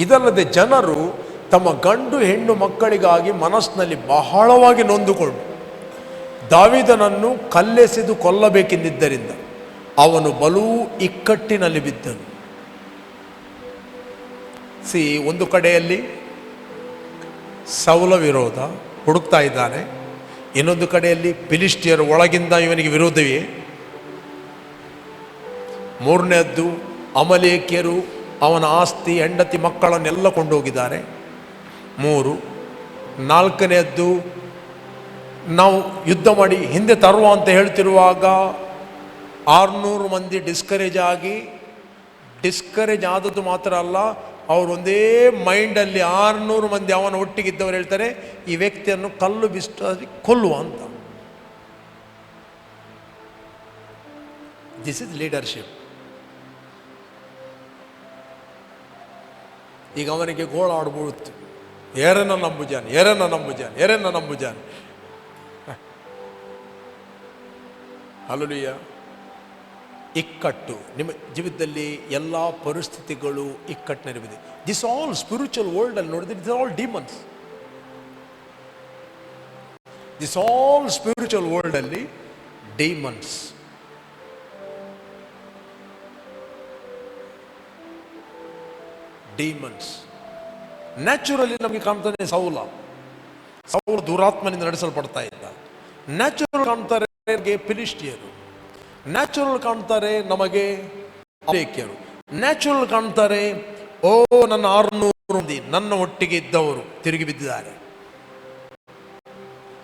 ಇದಲ್ಲದೆ ಜನರು ತಮ್ಮ ಗಂಡು ಹೆಣ್ಣು ಮಕ್ಕಳಿಗಾಗಿ ಮನಸ್ಸಿನಲ್ಲಿ ಬಹಳವಾಗಿ ನೊಂದುಕೊಂಡು ದಾವೀದನನ್ನು ಕಲ್ಲೆಸೆದು ಕೊಲ್ಲಬೇಕೆಂದಿದ್ದರಿಂದ ಅವನು ಬಲೂ ಇಕ್ಕಟ್ಟಿನಲ್ಲಿ ಬಿದ್ದನು. ಒಂದು ಕಡೆಯಲ್ಲಿ ಸೌಲ ವಿರೋಧ ಹುಡುಕ್ತಾ ಇದ್ದಾನೆ, ಇನ್ನೊಂದು ಕಡೆಯಲ್ಲಿ ಫಿಲಿಸ್ಟಿಯರು ಒಳಗಿಂದ ಇವನಿಗೆ ವಿರೋಧವೇ. 3ನೇದ್ದು ಅಮಲೇಕ್ಯರು ಅವನ ಆಸ್ತಿ, ಹೆಂಡತಿ, ಮಕ್ಕಳನ್ನೆಲ್ಲ ಕೊಂಡೋಗಿದ್ದಾರೆ. 3. 4ನೇದ್ದು ನಾವು ಯುದ್ಧ ಮಾಡಿ ಹಿಂದೆ ತರುವ ಅಂತ ಹೇಳ್ತಿರುವಾಗ 600 ಮಂದಿ ಡಿಸ್ಕರೇಜ್ ಆದದ್ದು ಮಾತ್ರ ಅಲ್ಲ, ಅವರು ಒಂದೇ ಮೈಂಡಲ್ಲಿ 600 ಮಂದಿ ಅವನ ಒಟ್ಟಿಗಿದ್ದವರು ಹೇಳ್ತಾರೆ, ಈ ವ್ಯಕ್ತಿಯನ್ನು ಕಲ್ಲು ಬಿಸಿ ಕೊಲ್ಲುವ ಅಂತ. This is leadership. ಈಗ ಅವನಿಗೆ ಗೋಳಾಡ್ಬಿಡುತ್ತೆ, ಏರನ್ನ ನಂಬುಜಾನ್. ಹಲ್ಲೆಲೂಯಾ. ಇಕ್ಕಟ್ಟು ನಿಮ್ಮ ಜೀವಿತದಲ್ಲಿ ಎಲ್ಲ ಪರಿಸ್ಥಿತಿಗಳು ಇಕ್ಕಟ್ಟಿನಲ್ಲಿದೆ. ದಿಸ್ ಆಲ್ ಸ್ಪಿರಿಚುವಲ್ ವರ್ಲ್ಡ್ ಅಲ್ಲಿ ನೋಡಿದ್ರೆ this all demons. This all spiritual world ಅಲ್ಲಿ ಡಿಮನ್ಸ್. ನ್ಯಾಚುರಲಿ ನಮಗೆ ಕಾಣ್ತಾನೆ ಸೌಲ ದುರಾತ್ಮನಿಂದ ನಡೆಸಲ್ಪಡ್ತಾ ಇದ್ದ. ನ್ಯಾಚುರಲ್ ಕಾಣ್ತಾರೆ ಫಿಲಿಸ್ಟಿಯರು, ನ್ಯಾಚುರಲ್ ಕಾಣ್ತಾರೆ ನಮಗೆ ಅಮಲೇಕ್ಯರು, ನ್ಯಾಚುರಲ್ ಕಾಣ್ತಾರೆ ನನ್ನ 600 ಮಂದಿ ನನ್ನ ಒಟ್ಟಿಗೆ ಇದ್ದವರು ತಿರುಗಿ ಬಿದ್ದಿದ್ದಾರೆ.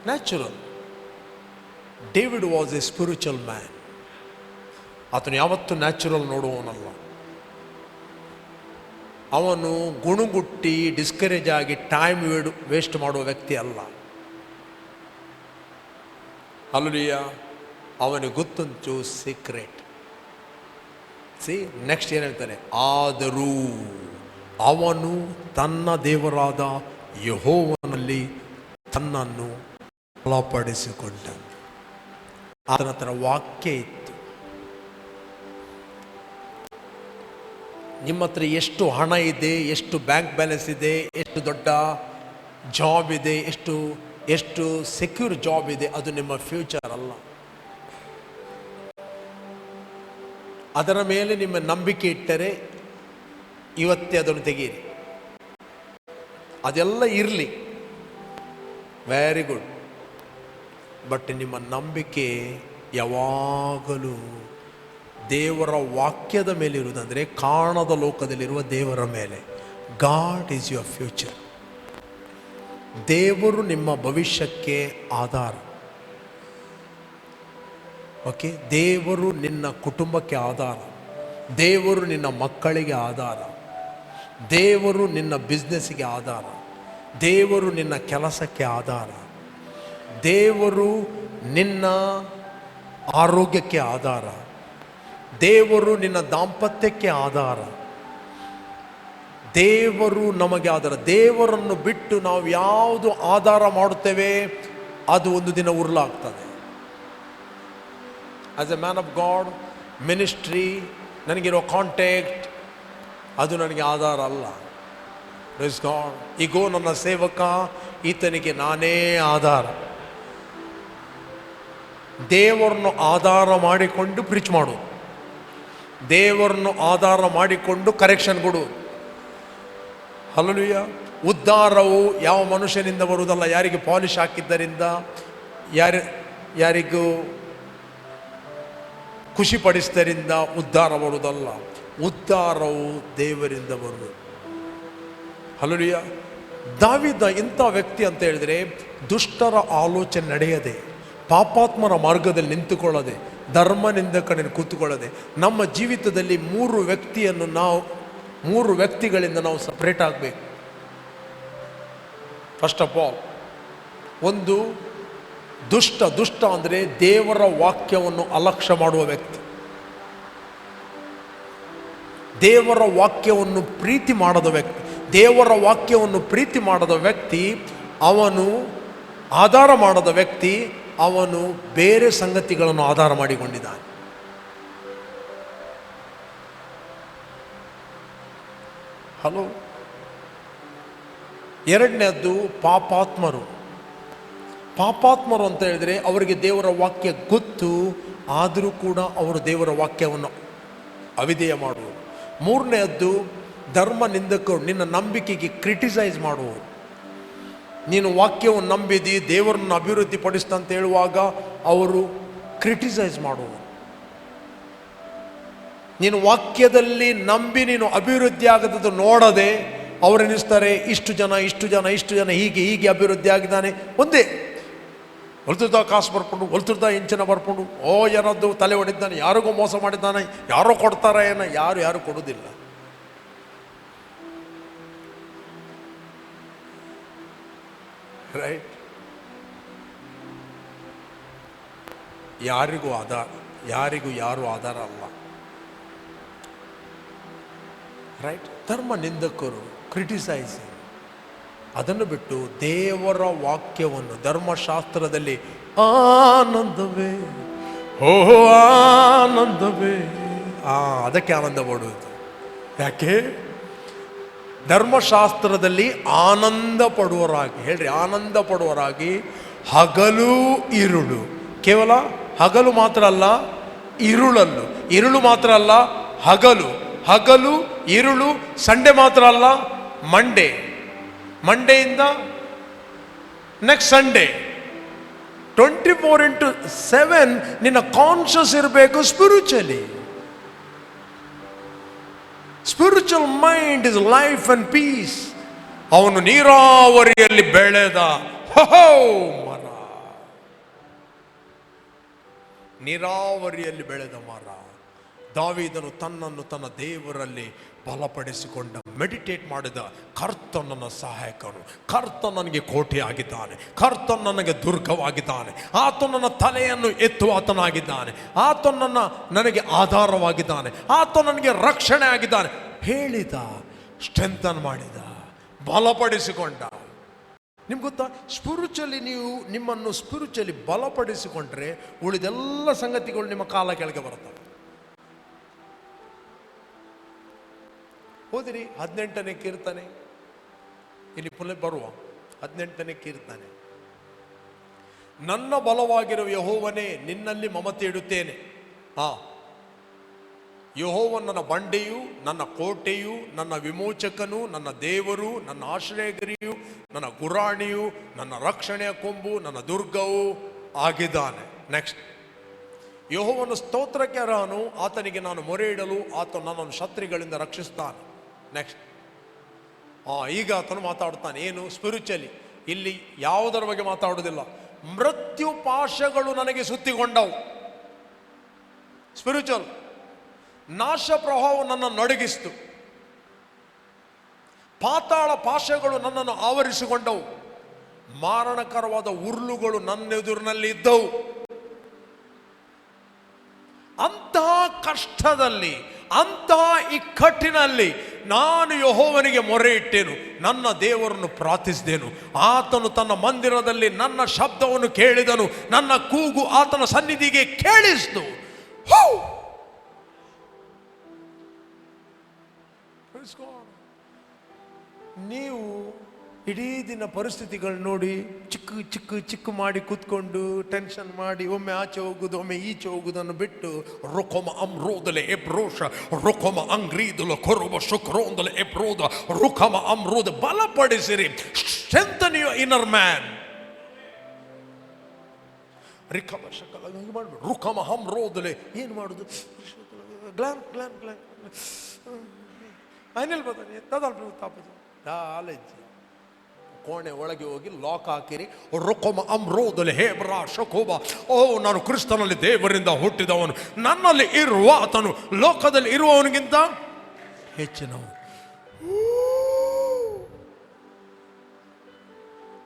Natural. David was A spiritual man. ಆತನು ಯಾವತ್ತೂ ನ್ಯಾಚುರಲ್ ನೋಡುವವನಲ್ಲ. ಅವನು ಗುಣಗುಟ್ಟಿ ಡಿಸ್ಕರೇಜ್ ಆಗಿ ಟೈಮ್ ವೇಸ್ಟ್ ಮಾಡುವ ವ್ಯಕ್ತಿ ಅಲ್ಲ. ಹಲ್ಲೆಲೂಯಾ. ಅವನಿಗೆ ಗೊತ್ತುಂಟು ಸೀಕ್ರೆಟ್. ನೆಕ್ಸ್ಟ್ ಏನು ಹೇಳ್ತಾನೆ? ಆದರೂ ಅವನು ತನ್ನ ದೇವರಾದ ಯೆಹೋವನಲ್ಲಿ ತನ್ನನ್ನು ಬಲಪಡಿಸಿಕೊಂಡನು. ಆತನ ಹತ್ರ ವಾಕ್ಯ ಇತ್ತು. ನಿಮ್ಮ ಹತ್ರ ಎಷ್ಟು ಹಣ ಇದೆ, ಎಷ್ಟು ಬ್ಯಾಂಕ್ ಬ್ಯಾಲೆನ್ಸ್ ಇದೆ, ಎಷ್ಟು ದೊಡ್ಡ ಜಾಬ್ ಇದೆ, ಎಷ್ಟು ಸೆಕ್ಯೂರ್ ಜಾಬ್ ಇದೆ, ಅದು ನಿಮ್ಮ ಫ್ಯೂಚರ್ ಅಲ್ಲ. ಅದರ ಮೇಲೆ ನಿಮ್ಮ ನಂಬಿಕೆ ಇಟ್ಟರೆ ಇವತ್ತೇ ಅದನ್ನು ತೆಗೀರಿ. ಅದೆಲ್ಲ ಇರಲಿ, ವೆರಿ ಗುಡ್. ಬಟ್ ನಿಮ್ಮ ನಂಬಿಕೆ ಯಾವಾಗಲೂ ದೇವರ ವಾಕ್ಯದ ಮೇಲೆ ಇರುವುದಂದರೆ ಕಾಣದ ಲೋಕದಲ್ಲಿರುವ ದೇವರ ಮೇಲೆ. God is your future. ದೇವರು ನಿಮ್ಮ ಭವಿಷ್ಯಕ್ಕೆ ಆಧಾರ. ಓಕೆ, ದೇವರು ನಿನ್ನ ಕುಟುಂಬಕ್ಕೆ ಆಧಾರ, ದೇವರು ನಿನ್ನ ಮಕ್ಕಳಿಗೆ ಆಧಾರ, ದೇವರು ನಿನ್ನ ಬಿಸ್ನೆಸ್ಗೆ ಆಧಾರ, ದೇವರು ನಿನ್ನ ಕೆಲಸಕ್ಕೆ ಆಧಾರ, ದೇವರು ನಿನ್ನ ಆರೋಗ್ಯಕ್ಕೆ ಆಧಾರ, ದೇವರು ನಿನ್ನ ದಾಂಪತ್ಯಕ್ಕೆ ಆಧಾರ, ದೇವರು ನಮಗೆ ಆಧಾರ. ದೇವರನ್ನು ಬಿಟ್ಟು ನಾವು ಯಾವುದು ಆಧಾರ ಮಾಡುತ್ತೇವೆ ಅದು ಒಂದು ದಿನ ಉರುಳಾಗ್ತದೆ. As a man of God, ministry, ನನಗಿರೋ ಕಾಂಟ್ಯಾಕ್ಟ್ ಅದು ನನಗೆ ಆಧಾರ ಅಲ್ಲ. Praise God. ಈಗೋ ನನ್ನ ಸೇವಕ, ಈತನಿಗೆ ನಾನೇ ಆಧಾರ. ದೇವರನ್ನು ಆಧಾರ ಮಾಡಿಕೊಂಡು ಪ್ರೀಚ್ ಮಾಡು, ದೇವರನ್ನು ಆಧಾರ ಮಾಡಿಕೊಂಡು ಕರೆಕ್ಷನ್ ಕೊಡು. ಹಲ್ಲೆಲೂಯಾ. ಉದ್ಧಾರವು ಯಾವ ಮನುಷ್ಯನಿಂದ ಬರುವುದಲ್ಲ, ಯಾರಿಗೆ ಪಾಲಿಶ್ ಹಾಕಿದ್ದರಿಂದ, ಯಾರಿಗೂ ಖುಷಿ ಪಡಿಸಿದ್ದರಿಂದ ಉದ್ಧಾರ ಬರುವುದಲ್ಲ. ಉದ್ಧಾರವು ದೇವರಿಂದ ಬರುವುದು. ಹಲ್ಲೆಲೂಯಾ. ದಾವೀದ ಇಂಥ ವ್ಯಕ್ತಿ ಅಂತ ಹೇಳಿದರೆ, ದುಷ್ಟರ ಆಲೋಚನೆ ನಡೆಯದೆ, ಪಾಪಾತ್ಮರ ಮಾರ್ಗದಲ್ಲಿ ನಿಂತುಕೊಳ್ಳದೆ, ಧರ್ಮನಿಂದಕನಿಂದ ಕೂತುಕೊಳ್ಳದೆ. ನಮ್ಮ ಜೀವಿತದಲ್ಲಿ ಮೂರು ವ್ಯಕ್ತಿಗಳಿಂದ ನಾವು ಸಪ್ರೇಟ್ ಆಗಬೇಕು. ಫಸ್ಟ್ ಆಫ್ ಆಲ್, ಒಂದು ದುಷ್ಟ ಅಂದರೆ ದೇವರ ವಾಕ್ಯವನ್ನು ಅಲಕ್ಷ್ಯ ಮಾಡುವ ವ್ಯಕ್ತಿ. ದೇವರ ವಾಕ್ಯವನ್ನು ಪ್ರೀತಿ ಮಾಡದ ವ್ಯಕ್ತಿ, ದೇವರ ವಾಕ್ಯವನ್ನು ಪ್ರೀತಿ ಮಾಡದ ವ್ಯಕ್ತಿ, ಅವನು ಆಧಾರ ಮಾಡದ ವ್ಯಕ್ತಿ, ಅವನು ಬೇರೆ ಸಂಗತಿಗಳನ್ನು ಆಧಾರ ಮಾಡಿಕೊಂಡಿದ್ದಾನೆ. ಹಲೋ. ಎರಡನೇದ್ದು ಪಾಪಾತ್ಮರು ಅಂತ ಹೇಳಿದರೆ, ಅವರಿಗೆ ದೇವರ ವಾಕ್ಯ ಗೊತ್ತು, ಆದರೂ ಕೂಡ ಅವರು ದೇವರ ವಾಕ್ಯವನ್ನು ಅವಿಧೇಯ ಮಾಡುವರು. ಮೂರನೇದ್ದು ಧರ್ಮ ನಿಂದಕರು, ನಿನ್ನ ನಂಬಿಕೆಗೆ ಕ್ರಿಟಿಸೈಸ್ ಮಾಡುವರು. ನೀನು ವಾಕ್ಯವನ್ನು ನಂಬಿದಿ, ದೇವರನ್ನು ಅಭಿವೃದ್ಧಿ ಪಡಿಸ್ತಾ ಅಂತ ಹೇಳುವಾಗ ಅವರು ಕ್ರಿಟಿಸೈಸ್ ಮಾಡುವರು. ನೀನು ವಾಕ್ಯದಲ್ಲಿ ನಂಬಿ ನೀನು ಅಭಿವೃದ್ಧಿ ಆಗದದ್ದು ನೋಡದೆ ಅವರೆನಿಸ್ತಾರೆ, ಇಷ್ಟು ಜನ ಹೀಗೆ ಅಭಿವೃದ್ಧಿ ಆಗಿದ್ದಾನೆ. ಒಂದೇ ಹೊಲ್ತುರ್ದ ಕಾಸು ಬರ್ಕೊಂಡು, ಹೊಲ್ತುರ್ದ ಇಂಚನ ಬರ್ಕೊಂಡು, ಯಾರದ್ದು ತಲೆ ಹೊಡಿದ್ದಾನೆ, ಯಾರಿಗೂ ಮೋಸ ಮಾಡಿದ್ದಾನೆ, ಯಾರೋ ಕೊಡ್ತಾರ ಏನೋ, ಯಾರು ಕೊಡೋದಿಲ್ಲ. ರೈಟ್. ಯಾರಿಗೂ ಯಾರು ಆಧಾರ ಅಲ್ಲ. ರೈಟ್. ಧರ್ಮ ನಿಂದಕರು, ಕ್ರಿಟಿಸೈಸಿಂಗ್, ಅದನ್ನು ಬಿಟ್ಟು ದೇವರ ವಾಕ್ಯವನ್ನು, ಧರ್ಮಶಾಸ್ತ್ರದಲ್ಲಿ ಆನಂದವೇ, ಆನಂದವೇ, ಅದಕ್ಕೆ ಆನಂದ ಪಡುವುದು. ಯಾಕೆ? ಧರ್ಮಶಾಸ್ತ್ರದಲ್ಲಿ ಆನಂದ ಪಡುವರಾಗಿ, ಹೇಳ್ರಿ, ಆನಂದ ಪಡುವರಾಗಿ ಹಗಲು ಇರುಳು, ಕೇವಲ ಹಗಲು ಮಾತ್ರ ಅಲ್ಲ, ಇರುಳು ಮಾತ್ರ ಅಲ್ಲ, ಹಗಲು ಇರುಳು, ಸಂಡೇ ಮಾತ್ರ ಅಲ್ಲ, ಮಂಡೆಯಿಂದ ನೆಕ್ಸ್ಟ್ ಸಂಡೇ, 24/7 ನಿನ್ನ ಕಾನ್ಷಿಯಸ್ ಇರಬೇಕು. Spiritual mind is life and peace. ಅವನು ನೀರಾವರಿಯಲ್ಲಿ ಬೆಳೆದ ಮರ, ನೀರಾವರಿಯಲ್ಲಿ ಬೆಳೆದ ಮರ, ದಾವೀದನು ತನ್ನನ್ನು ತನ್ನ ದೇವರಲ್ಲಿ ಬಲಪಡಿಸಿಕೊಂಡ, ಮೆಡಿಟೇಟ್ ಮಾಡಿದ. ಕರ್ತನು ನನ್ನ ಸಹಾಯಕನು, ಕರ್ತನು ನನಗೆ ಕೋಟೆ ಆಗಿದ್ದಾನೆ, ಕರ್ತನು ನನಗೆ ದುರ್ಗವಾಗಿದ್ದಾನೆ, ಆತನು ನನ್ನ ತಲೆಯನ್ನು ಎತ್ತುವ ಆತನಾಗಿದ್ದಾನೆ, ಆತನು ನನಗೆ ಆಧಾರವಾಗಿದ್ದಾನೆ, ಆತನು ನನಗೆ ರಕ್ಷಣೆ ಆಗಿದ್ದಾನೆ ಹೇಳಿದ. ಸ್ಟ್ರೆಂಥನ್ ಮಾಡಿದ, ಬಲಪಡಿಸಿಕೊಂಡ. ನಿಮ್ಗೆ ಗೊತ್ತಾ, ಸ್ಪಿರಿಚುವಲಿ ನೀವು ನಿಮ್ಮನ್ನು ಸ್ಪಿರಿಚುವಲಿ ಬಲಪಡಿಸಿಕೊಂಡ್ರೆ ಉಳಿದೆಲ್ಲ ಸಂಗತಿಗಳು ನಿಮ್ಮ ಕಾಲ ಕೆಳಗೆ ಬರ್ತವೆ. ಓದಿರಿ 18ನೇ ಕೀರ್ತನೆ, ಇಲ್ಲಿ ಪುನಃ ಬರುವ 18ನೇ ಕೀರ್ತನೆ. ನನ್ನ ಬಲವಾಗಿರುವ ಯೆಹೋವನೇ, ನಿನ್ನಲ್ಲಿ ಮಮತೆ ಇಡುತ್ತೇನೆ. ಯೆಹೋವನು ನನ್ನ ಬಂಡೆಯು, ನನ್ನ ಕೋಟೆಯು, ನನ್ನ ವಿಮೋಚಕನು, ನನ್ನ ದೇವರು, ನನ್ನ ಆಶ್ರಯಗಿರಿಯು, ನನ್ನ ಗುರಾಣಿಯು, ನನ್ನ ರಕ್ಷಣೆಯ ಕೊಂಬು, ನನ್ನ ದುರ್ಗವು ಆಗಿದ್ದಾನೆ. ನೆಕ್ಸ್ಟ್, ಯೆಹೋವನು ಸ್ತೋತ್ರಕ್ಕೆ ಅರ್ಹನು, ಆತನಿಗೆ ನಾನು ಮೊರೆ ಇಡಲು ಆತ ನನ್ನನ್ನು ಶತ್ರುಗಳಿಂದ ರಕ್ಷಿಸ್ತಾನೆ. ನೆಕ್ಸ್ಟ್, ಈಗ ಆತನು ಮಾತಾಡ್ತಾನೆ. ಏನು? ಸ್ಪಿರಿಚುವಲಿ. ಇಲ್ಲಿ ಯಾವುದರ ಬಗ್ಗೆ ಮಾತಾಡೋದಿಲ್ಲ. ಮೃತ್ಯು ಪಾಶಗಳು ನನಗೆ ಸುತ್ತಿಕೊಂಡವು. ಸ್ಪಿರಿಚುವಲ್. ನಾಶ ಪ್ರವಾಹವು ನನ್ನನ್ನು ನಡುಗಿಸ್ತು, ಪಾತಾಳ ಪಾಶಗಳು ನನ್ನನ್ನು ಆವರಿಸಿಕೊಂಡವು, ಮಾರಣಕರವಾದ ಉರುಳುಗಳು ನನ್ನ ಎದುರಿನಲ್ಲಿ ಇದ್ದವು. ಅಂತಹ ಕಷ್ಟದಲ್ಲಿ, ಅಂತಹ ಇಕ್ಕಟ್ಟಿನಲ್ಲಿ ನಾನು ಯೆಹೋವನಿಗೆ ಮೊರೆ ಇಟ್ಟೆನು, ನನ್ನ ದೇವರನ್ನು ಪ್ರಾರ್ಥಿಸಿದೆನು. ಆತನು ತನ್ನ ಮಂದಿರದಲ್ಲಿ ನನ್ನ ಶಬ್ದವನ್ನು ಕೇಳಿದನು, ನನ್ನ ಕೂಗು ಆತನ ಸನ್ನಿಧಿಗೆ ಕೇಳಿಸಿತು. ನೀವು ಇಡೀ ದಿನ ಪರಿಸ್ಥಿತಿಗಳು ನೋಡಿ ಚಿಕ್ಕ ಚಿಕ್ಕ ಚಿಕ್ಕ ಮಾಡಿ ಕೂತ್ಕೊಂಡು ಟೆನ್ಷನ್ ಮಾಡಿ ಒಮ್ಮೆ ಆಚೆ ಹೋಗುದು ಒಮ್ಮೆ ಈಚೆ ಹೋಗುವುದನ್ನು ಬಿಟ್ಟು ರುಕೊಮ ಅಮ್ರೋದಲೆ ಎಬ್ರೋಷ ರುಕೊಮ ಅಂಗ್ರೀದಲ ಕೊರಬ ಶುಕ್ರೋದಲೆ ಎಬ್ರೋದ ರುಕಮ ಅಮ್ರೋದ. ಬಲಪಡಿಸಿರಿ. Strengthen your inner man. ರಿಕಮ ಶಕಲ ಹೀಗೆ ಮಾಡ್ಬಿಡು. ರುಕಮ ಹಮ್ರೋದಲೆ. ಏನು ಮಾಡುದು? ಗ್ಲಾನ್ ಗ್ಲಾನ್ ಗ್ಲಾನ್ ಐನಲ್ಲಿ ಬರ್ತಾನೆ ತದಲ್ರಿ ತಾಪದು ಕಾಲೇಜ್ ಕೋಣೆ ಒಳಗೆ ಹೋಗಿ ಲಾಕ್ ಹಾಕಿರಿ. ರೊಕೊಮ ಅಮ್ರೋದಲೆ ಹೇಬ್ರಾ ಶಕೋಬ. ಓ, ನಾನು ಕ್ರಿಸ್ತನಲ್ಲಿ ದೇವರಿಂದ ಹುಟ್ಟಿದವನು, ನನ್ನಲ್ಲಿ ಇರುವ ಆತನು ಲೋಕದಲ್ಲಿ ಇರುವವನಿಗಿಂತ ಹೆಚ್ಚಿನವನು.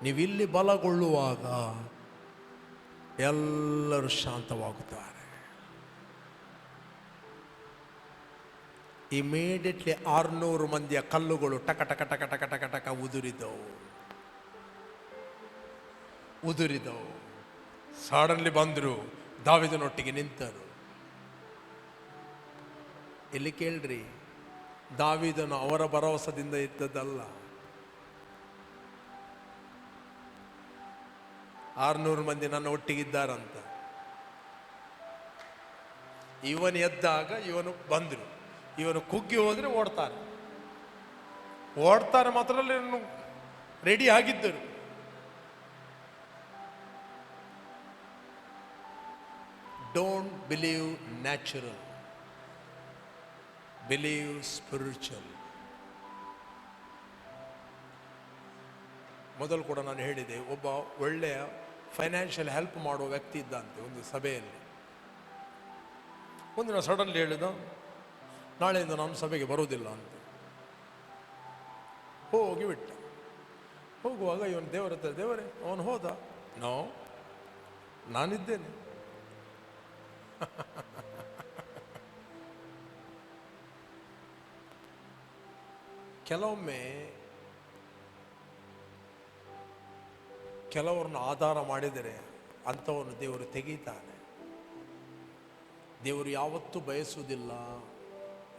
ನೀವಿಲ್ಲಿ ಬಲಗೊಳ್ಳುವಾಗ ಎಲ್ಲರೂ ಶಾಂತವಾಗುತ್ತಾರೆ. ಇಮಿಡಿಯೇಟ್ಲಿ 600 ಮಂದಿಯ ಕಲ್ಲುಗಳು ಟಕ ಟಕ ಟಕ ಟಕ ಟಕ ಟಕ ಉದುರಿದವು. ಸಡನ್ಲಿ ಬಂದರು, ದಾವೀದನೊಟ್ಟಿಗೆ ನಿಂತರು. ಇಲ್ಲಿ ಕೇಳ್ರಿ, ದಾವೀದನು ಅವರ ಭರವಸದಿಂದ ಇದ್ದದ್ದಲ್ಲ. 600 ಮಂದಿ ನನ್ನ ಒಟ್ಟಿಗಿದ್ದಾರಂತ. ಇವನು ಎದ್ದಾಗ ಇವನು ಬಂದರು. ಇವನು ಕುಗ್ಗಿ ಹೋದ್ರೆ ಓಡ್ತಾರೆ ಮಾತ್ರ ರೆಡಿ ಆಗಿದ್ದರು. Don't believe natural, believe spiritual. ಮೊದಲು ಕೂಡ ನಾನು ಹೇಳಿದೆ, ಒಬ್ಬ ಒಳ್ಳೆಯ ಫೈನಾನ್ಷಿಯಲ್ ಹೆಲ್ಪ್ ಮಾಡುವ ವ್ಯಕ್ತಿ ಇದ್ದಂತೆ ಒಂದು ಸಭೆಯಲ್ಲಿ. ಒಂದಿನ ಸಡನ್ಲಿ ಹೇಳಿದ, ನಾಳೆಯಿಂದ ನಾನು ಸಭೆಗೆ ಬರುವುದಿಲ್ಲ ಅಂತ. ಹೋಗಿ ಬಿಟ್ಟ. ಹೋಗುವಾಗ ಇವನು ದೇವರ ಹತ್ರ, ದೇವರೇ ಅವನು ಹೋದ, ನಾನಿದ್ದೇನೆ. ಕೆಲವರನ್ನು ಆಧಾರ ಮಾಡಿದರೆ ಅಂಥವನ್ನು ದೇವರು ತೆಗೀತಾನೆ. ದೇವರು ಯಾವತ್ತೂ ಬಯಸುವುದಿಲ್ಲ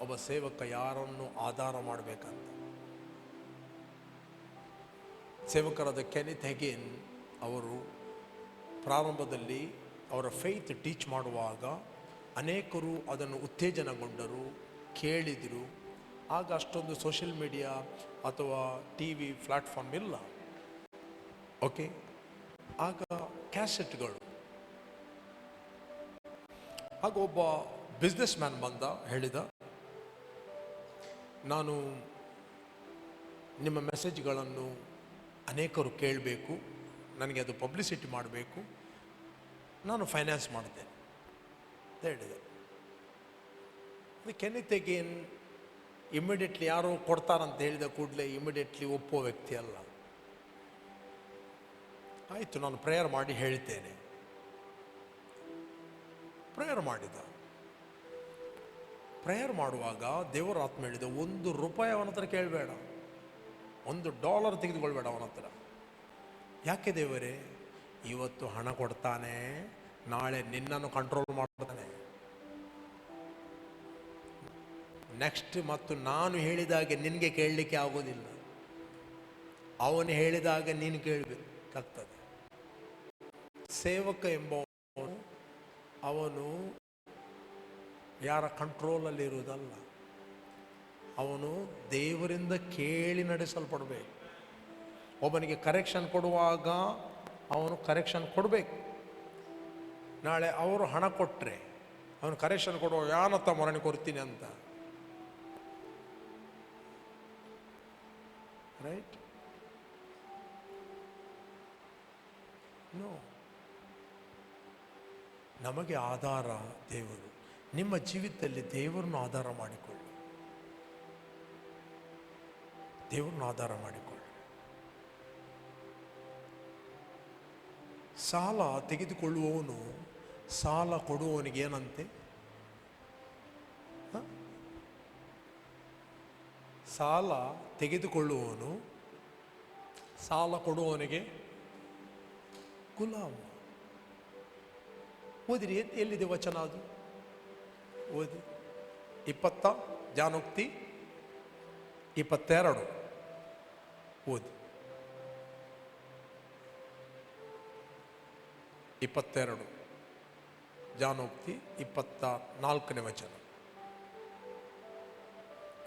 ಒಬ್ಬ ಸೇವಕ ಯಾರನ್ನು ಆಧಾರ ಮಾಡಬೇಕಂತ. ಸೇವಕರಾದ ಕೆನಿತ್ ಹೆಗಿನ್ ಅವರು ಪ್ರಾರಂಭದಲ್ಲಿ ಅವರ ಫೇತ್ ಟೀಚ್ ಮಾಡುವಾಗ ಅನೇಕರು ಅದನ್ನು ಉತ್ತೇಜನಗೊಂಡರು, ಕೇಳಿದರು. ಆಗ ಅಷ್ಟೊಂದು ಸೋಷಿಯಲ್ ಮೀಡಿಯಾ ಅಥವಾ TV ಪ್ಲ್ಯಾಟ್ಫಾರ್ಮ್ ಇಲ್ಲ. ಓಕೆ, ಆಗ ಕ್ಯಾಸೆಟ್ಗಳು. ಆಗ ಒಬ್ಬ ಬಿಸ್ನೆಸ್ ಮ್ಯಾನ್ ಬಂದ, ಹೇಳಿದ, ನಾನು ನಿಮ್ಮ ಮೆಸೇಜ್ಗಳನ್ನು ಅನೇಕರು ಕೇಳಬೇಕು, ನನಗೆ ಅದು ಪಬ್ಲಿಸಿಟಿ ಮಾಡಬೇಕು, ನಾನು ಫೈನಾನ್ಸ್ ಮಾಡ್ತೇನೆ ಅಂತ ಹೇಳಿದೆ. ಅದು ಕೆನಿತ್ ಅಗೇನ್ ಇಮಿಡಿಯೇಟ್ಲಿ ಯಾರೋ ಕೊಡ್ತಾರಂತ ಹೇಳಿದ ಕೂಡಲೇ ಇಮಿಡಿಯೇಟ್ಲಿ ಒಪ್ಪೋ ವ್ಯಕ್ತಿ ಅಲ್ಲ. ಆಯಿತು, ನಾನು ಪ್ರೇಯರ್ ಮಾಡಿ ಹೇಳ್ತೇನೆ. ಪ್ರೇಯರ್ ಮಾಡಿದ. ಪ್ರೇಯರ್ ಮಾಡುವಾಗ ದೇವರ ಆತ್ಮ ಹೇಳಿದ, ₹1 ಅವನ ಹತ್ರ ಕೇಳಬೇಡ, $1 ತೆಗೆದುಕೊಳ್ಬೇಡ ಅವನ ಹತ್ರ. ಯಾಕೆ ದೇವರೇ? ಇವತ್ತು ಹಣ ಕೊಡ್ತಾನೆ, ನಾಳೆ ನಿನ್ನನ್ನು ಕಂಟ್ರೋಲ್ ಮಾಡ್ತಾನೆ. ನೆಕ್ಸ್ಟ್ ಮತ್ತು ನಾನು ಹೇಳಿದಾಗೆ ನಿನಗೆ ಕೇಳಲಿಕ್ಕೆ ಆಗೋದಿಲ್ಲ, ಅವನು ಹೇಳಿದಾಗ ನೀನು ಕೇಳಬೇಕಾಗ್ತದೆ. ಸೇವಕ ಎಂಬವನು ಅವನು ಯಾರ ಕಂಟ್ರೋಲಲ್ಲಿರುವುದಲ್ಲ, ಅವನು ದೇವರಿಂದ ಕೇಳಿ ನಡೆಸಲ್ಪಡಬೇಕು. ಒಬ್ಬನಿಗೆ ಕರೆಕ್ಷನ್ ಕೊಡುವಾಗ ಅವನು ಕರೆಕ್ಷನ್ ಕೊಡಬೇಕು. ನಾಳೆ ಅವರು ಹಣ ಕೊಟ್ಟರೆ ಅವನು ಕರೆಕ್ಷನ್ ಕೊಡುವಾಗ ಯಾನತ್ತ ಮರಣಿ ಕೊಡ್ತೀನಿ ಅಂತ, ರೈಟ್? ನೋ. ನಮಗೆ ಆಧಾರ ದೇವರು. ನಿಮ್ಮ ಜೀವಿತದಲ್ಲಿ ದೇವರನ್ನು ಆಧಾರ ಮಾಡಿಕೊಳ್ಳಿ, ದೇವರನ್ನು ಆಧಾರ ಮಾಡಿಕೊಳ್ಳಿ. ಸಾಲ ತೆಗೆದುಕೊಳ್ಳುವವನು ಸಾಲ ಕೊಡುವವನಿಗೆ ಏನಂತೆ? ಸಾಲ ತೆಗೆದುಕೊಳ್ಳುವವನು ಸಾಲ ಕೊಡುವವನಿಗೆ ಗುಲಾಮ. ಓದಿರಿ, ಎಲ್ಲಿದೆ ವಚನ ಅದು? ಓದಿ. 20 ಜಾನೋಕ್ತಿ 22 ಓದಿ. 22 ಜಾನೋಕ್ತಿ 24ನೇ ವಚನ.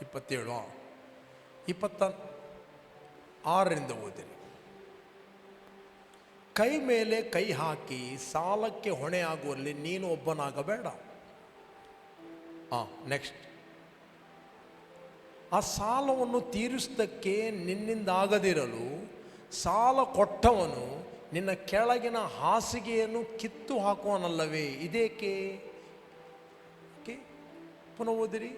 27 26ರಿಂದ ಓದಿರಿ. ಕೈ ಮೇಲೆ ಕೈ ಹಾಕಿ ಸಾಲಕ್ಕೆ ಹೊಣೆಯಾಗುವಲ್ಲಿ ನೀನು ಒಬ್ಬನಾಗಬೇಡ. ನೆಕ್ಸ್ಟ್, ಆ ಸಾಲವನ್ನು ತೀರಿಸುವುದಕ್ಕೆ ನಿನ್ನಿಂದ ಆಗದಿರಲು ಸಾಲ ಕೊಟ್ಟವನು ನಿನ್ನ ಕೆಳಗಿನ ಹಾಸಿಗೆಯನ್ನು ಕಿತ್ತು ಹಾಕುವನಲ್ಲವೇ? ಇದೇಕೆ? ಪುನಃ ಓದಿರಿ.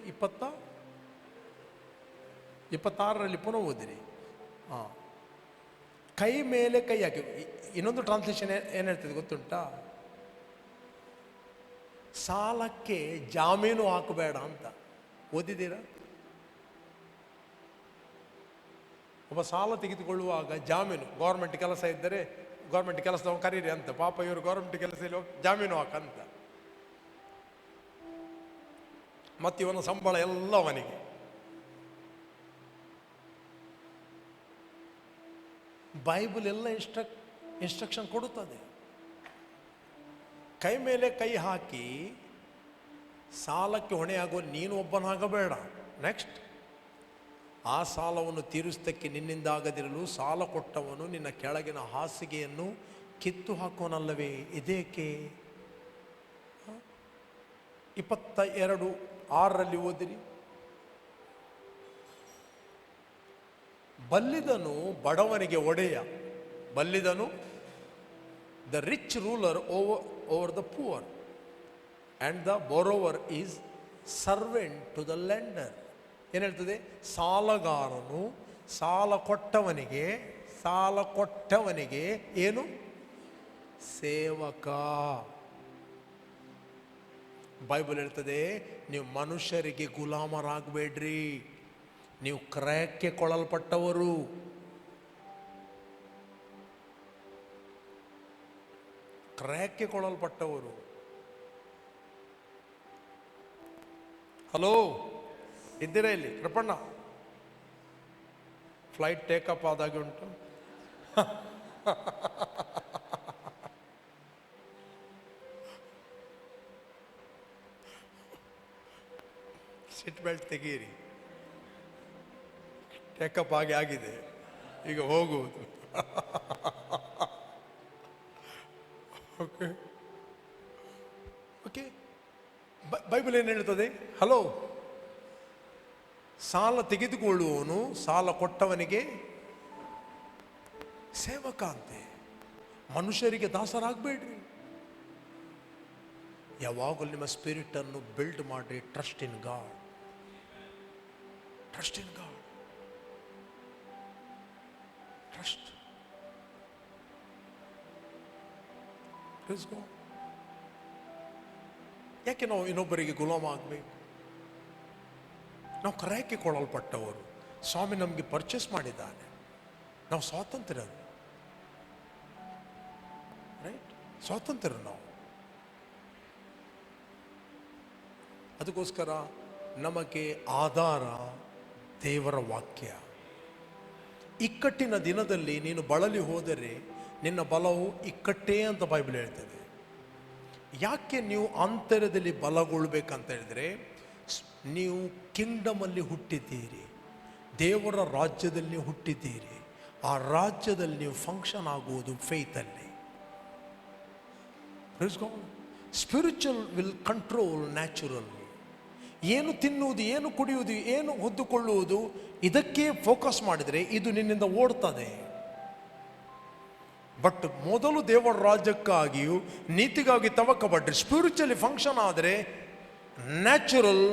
26ರಲ್ಲಿ ಪುನಃ ಓದಿರಿ. ಕೈ ಮೇಲೆ ಕೈ ಹಾಕಿ. ಇನ್ನೊಂದು ಟ್ರಾನ್ಸ್ಲೇಷನ್ ಏನು ಹೇಳ್ತದೆ ಗೊತ್ತುಂಟಾ? ಸಾಲಕ್ಕೆ ಜಾಮೀನು ಹಾಕಬೇಡ ಅಂತ. ಓದಿದ್ದೀರಾ? ಒಬ್ಬ ಸಾಲ ತೆಗೆದುಕೊಳ್ಳುವಾಗ ಜಾಮೀನು, ಗೌರ್ಮೆಂಟ್ ಕೆಲಸ ಇದ್ದರೆ ಗೌರ್ಮೆಂಟ್ ಕೆಲಸದವ ಕರೀರಿ ಅಂತ, ಪಾಪ ಇವರು ಗೌರ್ಮೆಂಟ್ ಕೆಲಸ ಇಲ್ಲ, ಜಾಮೀನು ಹಾಕಂತ. ಮತ್ತು ಇವನ ಸಂಬಳ ಎಲ್ಲ ಅವನಿಗೆ. ಬೈಬಲ್ ಎಲ್ಲ ಇನ್ಸ್ಟ್ರಕ್ಷನ್ ಕೊಡುತ್ತದೆ. ಕೈ ಮೇಲೆ ಕೈ ಹಾಕಿ ಸಾಲಕ್ಕೆ ಹೊಣೆಯಾಗುವ ನೀನು ಒಬ್ಬನಾಗಬೇಡ. ನೆಕ್ಸ್ಟ್, ಆ ಸಾಲವನ್ನು ತೀರಿಸುವುದಕ್ಕೆ ನಿನ್ನಿಂದ ಆಗದಿರಲು ಸಾಲ ಕೊಟ್ಟವನು ನಿನ್ನ ಕೆಳಗಿನ ಹಾಸಿಗೆಯನ್ನು ಕಿತ್ತು ಹಾಕುವನಲ್ಲವೇ? ಇದೇಕೆ? 22:6ರಲ್ಲಿ ಓದಿರಿ. ಬಲ್ಲಿದನು ಬಡವನಿಗೆ ಒಡೆಯ. ಬಲ್ಲಿದನು, the rich ruler over the poor, and the borrower is servant to the lender. ಏನು ಹೇಳ್ತದೆ? ಸಾಲಗಾರನು ಸಾಲ ಕೊಟ್ಟವನಿಗೆ ಏನು? ಸೇವಕ. ಬೈಬಲ್ ಹೇಳ್ತದೆ, ನೀವು ಮನುಷ್ಯರಿಗೆ ಗುಲಾಮರಾಗಬೇಡ್ರಿ, ನೀವು ಕ್ರಯಕ್ಕೆ ಕೊಳಲ್ಪಟ್ಟವರು. ಕ್ರಯಕ್ಕೆ ಕೊಳಲ್ಪಟ್ಟವರು. ಹಲೋ, ಇದ್ದೀರಾ ಇಲ್ಲಿ? ಕೃಪಣ್ಣ, ಫ್ಲೈಟ್ ಟೇಕಪ್ ಆದಾಗೆ ಉಂಟು. ಸೀಟ್ ಬೆಲ್ಟ್ ತೆಗೀರಿ. ಟೇಕಪ್ ಆಗಿದೆ, ಈಗ ಹೋಗುವುದು. Okay okay. ಬೈಬಲ್ ಏನು ಹೇಳ್ತದೆ? ಹಲೋ, ಸಾಲ ತೆಗೆದುಕೊಳ್ಳುವವನು ಸಾಲ ಕೊಟ್ಟವನಿಗೆ ಸೇವಕ ಅಂತೆ. ಮನುಷ್ಯರಿಗೆ ದಾಸರಾಗಬೇಡ್ರಿ. ಯಾವಾಗಲೂ ನಿಮ್ಮ ಸ್ಪಿರಿಟನ್ನು ಬಿಲ್ಡ್ ಮಾಡಿ. Trust in god, trust in god, trust. ಯಾಕೆ ನಾವು ಇನ್ನೊಬ್ಬರಿಗೆ ಗುಲಾಮ ಆಗಬೇಕು? ನಾವು ಕರೆಯಕ್ಕೆ ಕೊಡಲ್ಪಟ್ಟವರು. ಸ್ವಾಮಿ ನಮಗೆ ಪರ್ಚೇಸ್ ಮಾಡಿದ್ದಾನೆ. ನಾವು ಸ್ವಾತಂತ್ರ್ಯ, ರೈಟ್? ಸ್ವಾತಂತ್ರ್ಯ ನಾವು. ಅದಕ್ಕೋಸ್ಕರ ನಮಗೆ ಆಧಾರ ದೇವರ ವಾಕ್ಯ. ಇಕ್ಕಟ್ಟಿನ ದಿನದಲ್ಲಿ ನೀನು ಬಳಲಿ ಹೋದರೆ ನಿನ್ನ ಬಲವು ಇಕ್ಕಟ್ಟೇ ಅಂತ ಬೈಬಲ್ ಹೇಳ್ತದೆ. ಯಾಕೆ ನೀವು ಆಂತರ್ಯದಲ್ಲಿ ಬಲಗೊಳ್ಬೇಕಂತ ಹೇಳಿದ್ರೆ, ನೀವು ಕಿಂಗ್ಡಮಲ್ಲಿ ಹುಟ್ಟಿದ್ದೀರಿ, ದೇವರ ರಾಜ್ಯದಲ್ಲಿ ಹುಟ್ಟಿದ್ದೀರಿ. ಆ ರಾಜ್ಯದಲ್ಲಿ ನೀವು ಫಂಕ್ಷನ್ ಆಗುವುದು ಫೇತಲ್ಲಿ. Spiritual will control natural. ಏನು ತಿನ್ನುವುದು, ಏನು ಕುಡಿಯುವುದು, ಏನು ಹೊದ್ದುಕೊಳ್ಳುವುದು, ಇದಕ್ಕೆ ಫೋಕಸ್ ಮಾಡಿದರೆ ಇದು ನಿನ್ನಿಂದ ಓಡ್ತದೆ. ಬಟ್ ಮೊದಲು ದೇವರ ರಾಜ್ಯಕ್ಕಾಗಿಯೂ ನೀತಿಗಾಗಿ ತವಕಪಟ್ಟರೆ, ಸ್ಪಿರಿಚುವಲಿ ಫಂಕ್ಷನ್ ಆದರೆ natural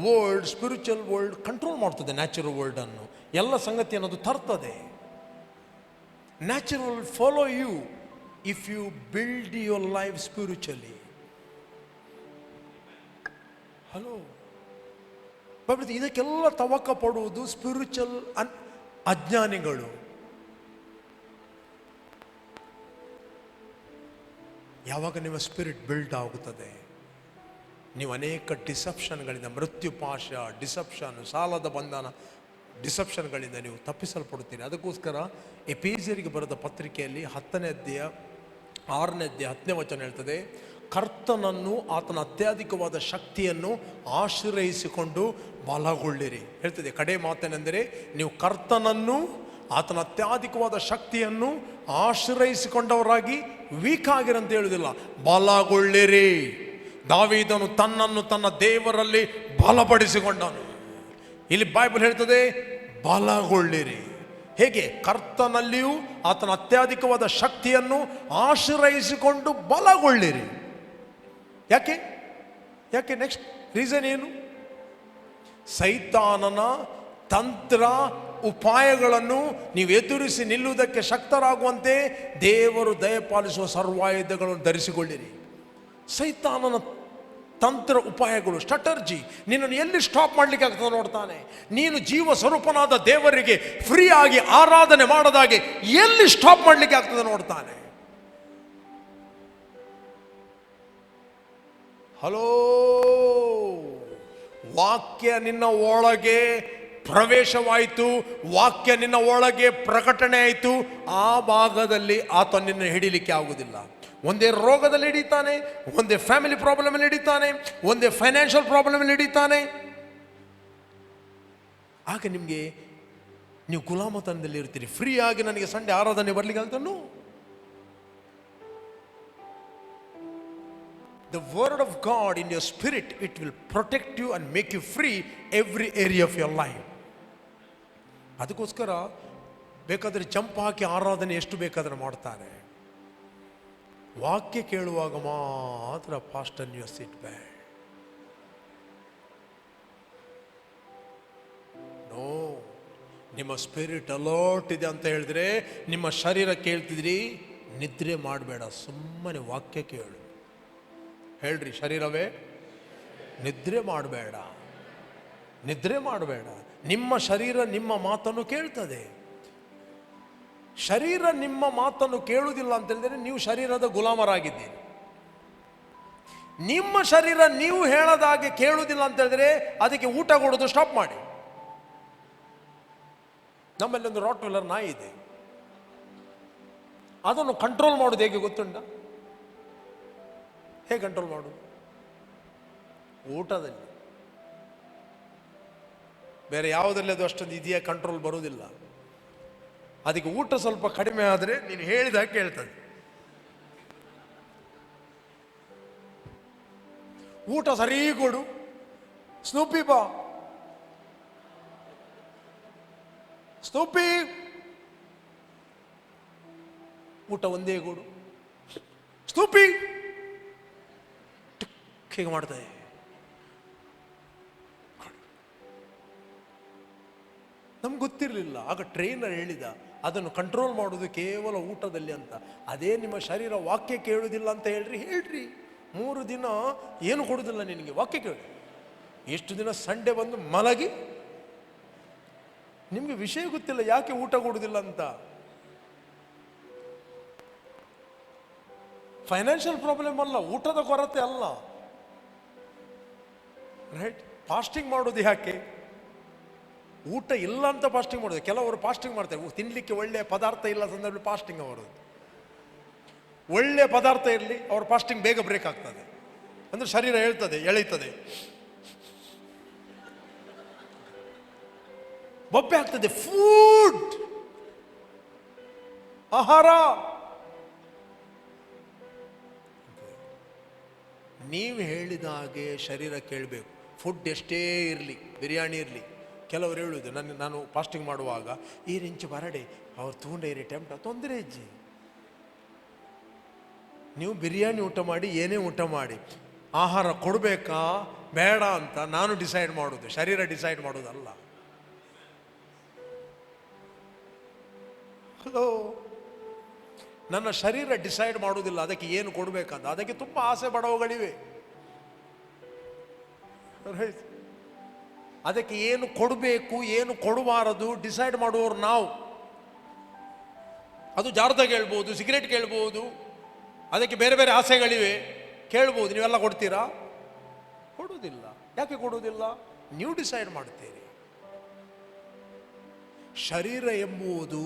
world, spiritual world control ಮಾಡ್ತದೆ. ನ್ಯಾಚುರಲ್ ವರ್ಲ್ಡ್ ಅನ್ನು, ಎಲ್ಲ ಸಂಗತಿ ಅನ್ನೋದು ತರ್ತದೆ. Natural follow you if you build your life spiritually. Hello, ಇದಕ್ಕೆಲ್ಲ ತವಕ ಪಡುವುದು ಸ್ಪಿರಿಚುವಲ್ ಅಜ್ಞಾನಿಗಳು. ಯಾವಾಗ ನಿಮ್ಮ ಸ್ಪಿರಿಟ್ ಬಿಲ್ಡ್ ಆಗುತ್ತದೆ, ನೀವು ಅನೇಕ ಡಿಸೆಪ್ಷನ್ಗಳಿಂದ, ಮೃತ್ಯುಪಾಶ, ಡಿಸೆಪ್ಷನ್, ಸಾಲದ ಬಂಧನ, ಡಿಸೆಪ್ಷನ್ಗಳಿಂದ ನೀವು ತಪ್ಪಿಸಲ್ಪಡುತ್ತೀರಿ. ಅದಕ್ಕೋಸ್ಕರ ಎಫೆಸಿಯರಿಗೆ ಬರೆದ ಪತ್ರಿಕೆಯಲ್ಲಿ 10ನೇ ಅಧ್ಯಾಯ 6ನೇ ಅಧ್ಯಾಯ 10ನೇ ವಚನ ಹೇಳ್ತದೆ, ಕರ್ತನನ್ನು, ಆತನ ಅತ್ಯಧಿಕವಾದ ಶಕ್ತಿಯನ್ನು ಆಶ್ರಯಿಸಿಕೊಂಡು ಬಲಗೊಳ್ಳಿರಿ ಹೇಳ್ತದೆ. ಕಡೆ ಮಾತೇನೆಂದರೆ, ನೀವು ಕರ್ತನನ್ನು, ಆತನ ಅತ್ಯಧಿಕವಾದ ಶಕ್ತಿಯನ್ನು ಆಶ್ರಯಿಸಿಕೊಂಡವರಾಗಿ ವೀಕ್ ಆಗಿರಂತ ಹೇಳುವುದಿಲ್ಲ, ಬಲಗೊಳ್ಳಿರಿ. ದಾವೀದನು ತನ್ನನ್ನು ತನ್ನ ದೇವರಲ್ಲಿ ಬಲಪಡಿಸಿಕೊಂಡನು. ಇಲ್ಲಿ ಬೈಬಲ್ ಹೇಳ್ತದೆ ಬಲಗೊಳ್ಳಿರಿ. ಹೇಗೆ? ಕರ್ತನಲ್ಲಿಯೂ ಆತನ ಅತ್ಯಧಿಕವಾದ ಶಕ್ತಿಯನ್ನು ಆಶ್ರಯಿಸಿಕೊಂಡು ಬಲಗೊಳ್ಳಿರಿ. ಯಾಕೆ? ನೆಕ್ಸ್ಟ್ ರೀಸನ್ ಏನು? ಸೈತಾನನ ತಂತ್ರ ಉಪಾಯಗಳನ್ನು ನೀವು ಎದುರಿಸಿ ನಿಲ್ಲುವುದಕ್ಕೆ ಶಕ್ತರಾಗುವಂತೆ ದೇವರು ದಯಪಾಲಿಸುವ ಸರ್ವಾಯುಧಗಳನ್ನು ಧರಿಸಿಕೊಳ್ಳಿರಿ. ಸೈತಾನನ ತಂತ್ರ ಉಪಾಯಗಳು, ಸ್ಟ್ರಾಟರ್ಜಿ, ನಿನ್ನನ್ನು ಎಲ್ಲಿ ಸ್ಟಾಪ್ ಮಾಡಲಿಕ್ಕೆ ಆಗ್ತದೆ ನೋಡ್ತಾನೆ. ನೀನು ಜೀವ ಸ್ವರೂಪನಾದ ದೇವರಿಗೆ ಫ್ರೀ ಆಗಿ ಆರಾಧನೆ ಮಾಡದಾಗೆ ಎಲ್ಲಿ ಸ್ಟಾಪ್ ಮಾಡಲಿಕ್ಕೆ ಆಗ್ತದೆ ನೋಡ್ತಾನೆ. ಹಲೋ, ವಾಕ್ಯ ನಿನ್ನ ಒಳಗೆ ಪ್ರವೇಶವಾಯಿತು, ವಾಕ್ಯ ನಿನ್ನ ಒಳಗೆ ಪ್ರಕಟಣೆ ಆಯಿತು. ಆ ಭಾಗದಲ್ಲಿ ಆತ ನಿನ್ನ ಹಿಡಿಲಿಕ್ಕೆ ಆಗುವುದಿಲ್ಲ. ಒಂದೇ ರೋಗದಲ್ಲಿ ಹಿಡಿತಾನೆ, ಒಂದೇ ಫ್ಯಾಮಿಲಿ ಪ್ರಾಬ್ಲಮ್ ಅಲ್ಲಿ ಹಿಡಿತಾನೆ, ಒಂದೇ ಫೈನಾನ್ಷಿಯಲ್ ಪ್ರಾಬ್ಲಮ್ ಅಲ್ಲಿ ಹಿಡಿತಾನೆ. ಆಗ ನಿಮಗೆ ನೀವು ಗುಲಾಮತನದಲ್ಲಿ ಇರ್ತೀರಿ. ಫ್ರೀ ಆಗಿ ನನಗೆ ಸಂಡೆ ಆರಾಧನೆ ಬರ್ಲಿಕ್ಕೆ ಆಗ್ತಾನು. The word of God in your spirit, it will protect you and make you free every area of your life. ಅದಕ್ಕೋಸ್ಕರ ಬೇಕಾದರೆ ಜಂಪ್ ಹಾಕಿ ಆರಾಧನೆ ಎಷ್ಟು ಬೇಕಾದ್ರೆ ಮಾಡ್ತಾರೆ. ವಾಕ್ಯ ಕೇಳುವಾಗ ಮಾತ್ರ pastor you sit back. No, ನಿಮ್ಮ ಸ್ಪಿರಿಟ್ ಅಲರ್ಟ್ ಇದೆ ಅಂತ ಹೇಳಿದ್ರೆ ನಿಮ್ಮ ಶರೀರ ಕೇಳ್ತಿದ್ರಿ, ನಿದ್ರೆ ಮಾಡಬೇಡ, ಸುಮ್ಮನೆ ವಾಕ್ಯ ಕೇಳು. ಹೇಳ್ರಿ ಶರೀರವೇ, ನಿದ್ರೆ ಮಾಡಬೇಡ, ನಿದ್ರೆ ಮಾಡಬೇಡ. ನಿಮ್ಮ ಶರೀರ ನಿಮ್ಮ ಮಾತನ್ನು ಕೇಳ್ತದೆ. ಶರೀರ ನಿಮ್ಮ ಮಾತನ್ನು ಕೇಳುವುದಿಲ್ಲ ಅಂತ ಹೇಳಿದ್ರೆ ನೀವು ಶರೀರದ ಗುಲಾಮರಾಗಿದ್ದೀರಿ. ನಿಮ್ಮ ಶರೀರ ನೀವು ಹೇಳದಾಗೆ ಕೇಳುವುದಿಲ್ಲ ಅಂತ ಹೇಳಿದ್ರೆ ಅದಕ್ಕೆ ಊಟ ಕೊಡೋದು ಸ್ಟಾಪ್ ಮಾಡಿ. ನಮ್ಮಲ್ಲಿ ಒಂದು ರಾಟ್ ವೀಲರ್ ನಾಯಿ ಇದೆ. ಅದನ್ನು ಕಂಟ್ರೋಲ್ ಮಾಡೋದು ಹೇಗೆ ಗೊತ್ತುಂಟ? ಹೇಗೆ ಕಂಟ್ರೋಲ್ ಮಾಡು? ಊಟದಲ್ಲಿ. ಬೇರೆ ಯಾವುದರಲ್ಲಿ ಅದು ಅಷ್ಟೊಂದು ಇದೆಯಾ ಕಂಟ್ರೋಲ್ ಬರುವುದಿಲ್ಲ. ಅದಕ್ಕೆ ಊಟ ಸ್ವಲ್ಪ ಕಡಿಮೆ ಆದರೆ ನೀನು ಹೇಳಿದಾಗ ಕೇಳ್ತದೆ. ಊಟ ಸರಿ ಕೊಡು, ಸ್ನೂಪಿ ಬಾ, ಸ್ನೂಪಿ, ಊಟ ಒಂದೇ ಕೊಡು, ಸ್ನೂಪಿ. ಹೀಗೆ ಮಾಡ್ತಾರೆ. ನಮ್ಗೆ ಗೊತ್ತಿರಲಿಲ್ಲ. ಆಗ ಟ್ರೈನರ್ ಹೇಳಿದ ಅದನ್ನು ಕಂಟ್ರೋಲ್ ಮಾಡೋದು ಕೇವಲ ಊಟದಲ್ಲಿ ಅಂತ. ಅದೇ ನಿಮ್ಮ ಶರೀರ ವಾಕ್ಯ ಕೇಳುವುದಿಲ್ಲ ಅಂತ ಹೇಳ್ರಿ 3 ದಿನ ಏನು ಕೊಡುವುದಿಲ್ಲ ನಿನಗೆ, ವಾಕ್ಯ ಕೇಳಿ. ಎಷ್ಟು ದಿನ ಸಂಡೇ ಬಂದು ಮಲಗಿ, ನಿಮಗೆ ವಿಷಯ ಗೊತ್ತಿಲ್ಲ ಯಾಕೆ ಊಟ ಕೊಡುವುದಿಲ್ಲ ಅಂತ. ಫೈನಾನ್ಷಿಯಲ್ ಪ್ರಾಬ್ಲಮ್ ಅಲ್ಲ, ಊಟದ ಕೊರತೆ ಅಲ್ಲ, ರೈಟ್? ಫಾಸ್ಟಿಂಗ್ ಮಾಡೋದು ಯಾಕೆ? ಊಟ ಇಲ್ಲ ಅಂತ ಫಾಸ್ಟಿಂಗ್ ಮಾಡೋದು. ಕೆಲವರು ಫಾಸ್ಟಿಂಗ್ ಮಾಡ್ತಾರೆ, ತಿನ್ನಲಿಕ್ಕೆ ಒಳ್ಳೆಯ ಪದಾರ್ಥ ಇಲ್ಲ ಸಂದರ್ಭದಲ್ಲಿ ಫಾಸ್ಟಿಂಗ್ ಅವರದು. ಒಳ್ಳೆಯ ಪದಾರ್ಥ ಇರಲಿ, ಅವ್ರ ಫಾಸ್ಟಿಂಗ್ ಬೇಗ ಬ್ರೇಕ್ ಆಗ್ತದೆ. ಅಂದರೆ ಶರೀರ ಎಳೆಯುತ್ತದೆ, ಬೊಬ್ಬೆ ಆಗ್ತದೆ. ಫುಡ್, ಆಹಾರ. ನೀವು ಹೇಳಿದ ಹಾಗೆ ಶರೀರ ಕೇಳಬೇಕು. ಫುಡ್ ಎಷ್ಟೇ ಇರಲಿ, ಬಿರಿಯಾನಿ ಇರಲಿ. ಕೆಲವರು ಹೇಳುವುದು, ನಾನು ಫಾಸ್ಟಿಂಗ್ ಮಾಡುವಾಗ ಈ ರೆಂಚು ಬರಡೆ ಅವ್ರು ತಗೊಂಡೇರಿ ಟೆಂಪ್ಟ ತೊಂದರೆ ಇಜ್ಜಿ. ನೀವು ಬಿರಿಯಾನಿ ಊಟ ಮಾಡಿ, ಏನೇ ಊಟ ಮಾಡಿ, ಆಹಾರ ಕೊಡಬೇಕಾ ಬೇಡ ಅಂತ ನಾನು ಡಿಸೈಡ್ ಮಾಡೋದು, ಶರೀರ ಡಿಸೈಡ್ ಮಾಡೋದಲ್ಲ. ಹಲೋ, ನನ್ನ ಶರೀರ ಡಿಸೈಡ್ ಮಾಡೋದಿಲ್ಲ ಅದಕ್ಕೆ ಏನು ಕೊಡಬೇಕಂತ. ಅದಕ್ಕೆ ತುಂಬ ಆಸೆ ಪಡೋಗಳಿವೆ. ಅದಕ್ಕೆ ಏನು ಕೊಡಬೇಕು, ಏನು ಕೊಡಬಾರದು ಡಿಸೈಡ್ ಮಾಡುವವರು ನಾವು. ಅದು ಜಾರ್ದ ಕೇಳ್ಬೋದು, ಸಿಗರೇಟ್ ಕೇಳ್ಬೋದು, ಅದಕ್ಕೆ ಬೇರೆ ಬೇರೆ ಆಸೆಗಳಿವೆ, ಕೇಳ್ಬೋದು. ನೀವೆಲ್ಲ ಕೊಡ್ತೀರಾ? ಕೊಡುವುದಿಲ್ಲ. ಯಾಕೆ ಕೊಡುವುದಿಲ್ಲ? ನೀವು ಡಿಸೈಡ್ ಮಾಡ್ತೀರಿ. ಶರೀರ ಎಂಬುದು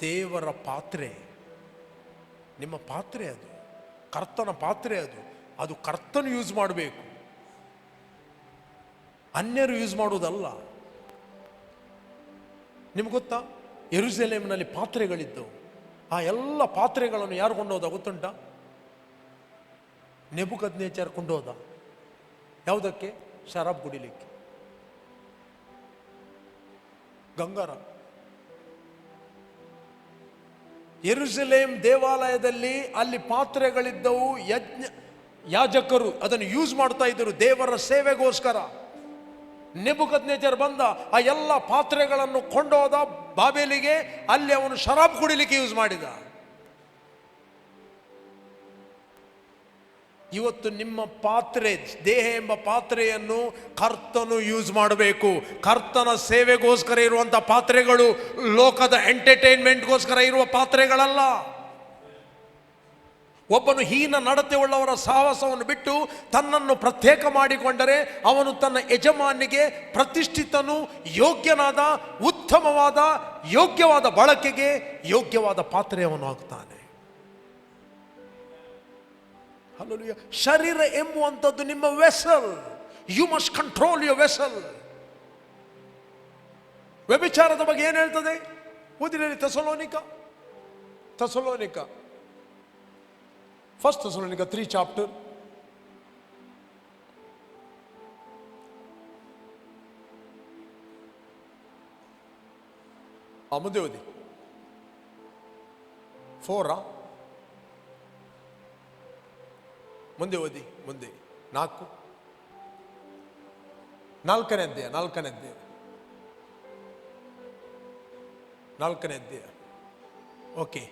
ದೇವರ ಪಾತ್ರೆ, ನಿಮ್ಮ ಪಾತ್ರೆ, ಅದು ಕರ್ತನ ಪಾತ್ರೆ. ಅದು ಕರ್ತನು ಯೂಸ್ ಮಾಡಬೇಕು, ಅನ್ಯರು ಯೂಸ್ ಮಾಡುವುದಲ್ಲ. ನಿಮ್ಗೆ ಗೊತ್ತಾ, ಯೆರೂಸಲೇಮಿನಲ್ಲಿ ಪಾತ್ರೆಗಳಿದ್ದವು. ಆ ಎಲ್ಲ ಪಾತ್ರೆಗಳನ್ನು ಯಾರು ಕೊಂಡೋದ ಗೊತ್ತುಂಟ? ನೆಬೂಕದ್ನೆಚ್ಚರ್ ಕೊಂಡೋದ. ಯಾವುದಕ್ಕೆ? ಶರಾಬ್ ಕುಡಿಲಿಕ್ಕೆ. ಗಂಗಾರ. ಯೆರೂಸಲೇಮ್ ದೇವಾಲಯದಲ್ಲಿ ಅಲ್ಲಿ ಪಾತ್ರೆಗಳಿದ್ದವು. ಯಾಜಕರು ಅದನ್ನು ಯೂಸ್ ಮಾಡ್ತಾ ಇದ್ದರು ದೇವರ ಸೇವೆಗೋಸ್ಕರ. ನೆಬೂಕದ್ನೆಚ್ಚರ್ ಬಂದ, ಆ ಎಲ್ಲ ಪಾತ್ರೆಗಳನ್ನು ಕೊಂಡೋದ ಬಾಬೆಲಿಗೆ. ಅಲ್ಲಿ ಅವನು ಶರಾಬ್ ಕುಡಿಲಿಕ್ಕೆ ಯೂಸ್ ಮಾಡಿದ. ಇವತ್ತು ನಿಮ್ಮ ಪಾತ್ರೆ, ದೇಹ ಎಂಬ ಪಾತ್ರೆಯನ್ನು ಕರ್ತನು ಯೂಸ್ ಮಾಡಬೇಕು. ಕರ್ತನ ಸೇವೆಗೋಸ್ಕರ ಇರುವಂಥ ಪಾತ್ರೆಗಳು ಲೋಕದ ಎಂಟರ್ಟೈನ್ಮೆಂಟ್ಗೋಸ್ಕರ ಇರುವ ಪಾತ್ರೆಗಳಲ್ಲ. ಒಬ್ಬನು ಹೀನ ನಡತೆ ಉಳ್ಳವರ ಸಹವಾಸವನ್ನು ಬಿಟ್ಟು ತನ್ನನ್ನು ಪ್ರತ್ಯೇಕ ಮಾಡಿಕೊಂಡರೆ ಅವನು ತನ್ನ ಯಜಮಾನಿಗೆ ಪ್ರತಿಷ್ಠಿತನು, ಯೋಗ್ಯನಾದ, ಉತ್ತಮವಾದ, ಯೋಗ್ಯವಾದ ಬಳಕೆಗೆ ಯೋಗ್ಯವಾದ ಪಾತ್ರೆಯವನು ಆಗ್ತಾನೆ. ಹಲ್ಲೆಲೂಯಾ. ಶರೀರ ಎಂಬುವಂಥದ್ದು ನಿಮ್ಮ vessel. You must control your vessel. ವ್ಯಭಿಚಾರದ ಬಗ್ಗೆ ಏನು ಹೇಳ್ತದೆ? ಓದಿರಿ ಥೆಸಲೋನಿಕ 1 Thessalonica 3 chapter. ಮುಂದೆ ಓದಿ. 4 ಮುಂದೆ ಓದಿ. ಮುಂದೆ 4ನೇ ಅಧ್ಯಾಯ. ಓಕೆ.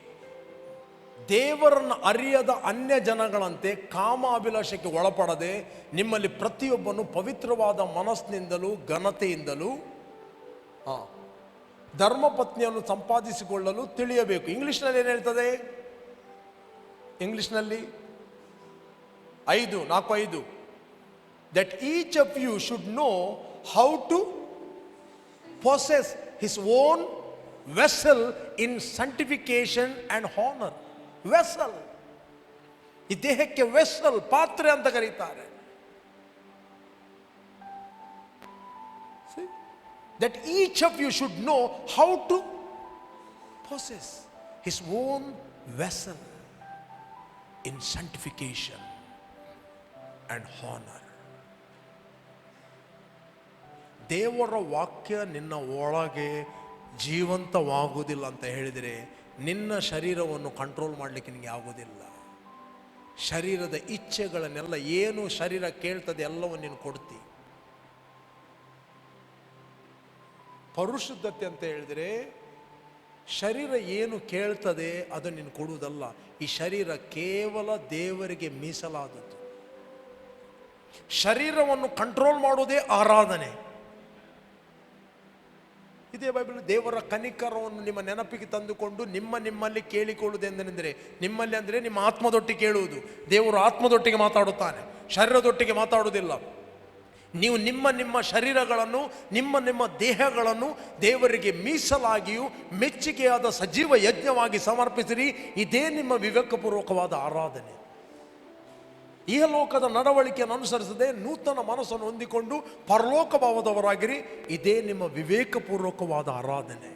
ದೇವರನ್ನು ಅರಿಯದ ಅನ್ಯ ಜನಗಳಂತೆ ಕಾಮಾಭಿಲಾಷಕ್ಕೆ ಒಳಪಡದೆ ನಿಮ್ಮಲ್ಲಿ ಪ್ರತಿಯೊಬ್ಬನು ಪವಿತ್ರವಾದ ಮನಸ್ಸಿನಿಂದಲೂ ಘನತೆಯಿಂದಲೂ ಧರ್ಮಪತ್ನಿಯನ್ನು ಸಂಪಾದಿಸಿಕೊಳ್ಳಲು ತಿಳಿಯಬೇಕು. ಇಂಗ್ಲಿಷ್ನಲ್ಲಿ ಏನು ಹೇಳ್ತದೆ? ಇಂಗ್ಲಿಷ್ನಲ್ಲಿ 4:5 that each of you should know how to possess his own vessel in sanctification and honour. Vessel, ಈ ದೇಹಕ್ಕೆ ವೆಸಲ್, ಪಾತ್ರೆ ಅಂತ ಕರೀತಾರೆ. That each of you should know how to possess his own vessel in sanctification and honour. ದೇವರ ವಾಕ್ಯ ನಿನ್ನ ಒಳಗೆ ಜೀವಂತವಾಗುವುದಿಲ್ಲ ಅಂತ ಹೇಳಿದರೆ ನಿನ್ನ ಶರೀರವನ್ನು ಕಂಟ್ರೋಲ್ ಮಾಡಲಿಕ್ಕೆ ನಿನಗೆ ಆಗೋದಿಲ್ಲ. ಶರೀರದ ಇಚ್ಛೆಗಳನ್ನೆಲ್ಲ ಏನು ಶರೀರ ಕೇಳ್ತದೆ ಎಲ್ಲವನ್ನು ನೀನು ಕೊಡ್ತಿ. ಪರಿಶುದ್ಧತೆ ಅಂತ ಹೇಳಿದ್ರೆ ಶರೀರ ಏನು ಕೇಳ್ತದೆ ಅದನ್ನು ನೀನು ಕೊಡುವುದಲ್ಲ. ಈ ಶರೀರ ಕೇವಲ ದೇವರಿಗೆ ಮೀಸಲಾದದ್ದು. ಶರೀರವನ್ನು ಕಂಟ್ರೋಲ್ ಮಾಡುವುದೇ ಆರಾಧನೆ. ಇದೇ ಬೈಬಲ್. ದೇವರ ಕನಿಕರವನ್ನು ನಿಮ್ಮ ನೆನಪಿಗೆ ತಂದುಕೊಂಡು ನಿಮ್ಮಲ್ಲಿ ಕೇಳಿಕೊಳ್ಳುವುದೆಂದೆಂದರೆ, ನಿಮ್ಮಲ್ಲಿ ಅಂದರೆ ನಿಮ್ಮ ಆತ್ಮದೊಟ್ಟಿಗೆ ಕೇಳುವುದು. ದೇವರು ಆತ್ಮದೊಟ್ಟಿಗೆ ಮಾತಾಡುತ್ತಾನೆ, ಶರೀರದೊಟ್ಟಿಗೆ ಮಾತಾಡುವುದಿಲ್ಲ. ನೀವು ನಿಮ್ಮ ಶರೀರಗಳನ್ನು ನಿಮ್ಮ ದೇಹಗಳನ್ನು ದೇವರಿಗೆ ಮೀಸಲಾಗಿಯೂ ಮೆಚ್ಚುಗೆಯಾದ ಸಜೀವ ಯಜ್ಞವಾಗಿ ಸಮರ್ಪಿಸಿರಿ. ಇದೇ ನಿಮ್ಮ ವಿವೇಕಪೂರ್ವಕವಾದ ಆರಾಧನೆ. ಇಹಲೋಕದ ನಡವಳಿಕೆಯನ್ನು ಅನುಸರಿಸದೆ ನೂತನ ಮನಸ್ಸನ್ನು ಹೊಂದಿಕೊಂಡು ಪರಲೋಕ ಭಾವದವರಾಗಿರಿ. ಇದೇ ನಿಮ್ಮ ವಿವೇಕಪೂರ್ವಕವಾದ ಆರಾಧನೆ.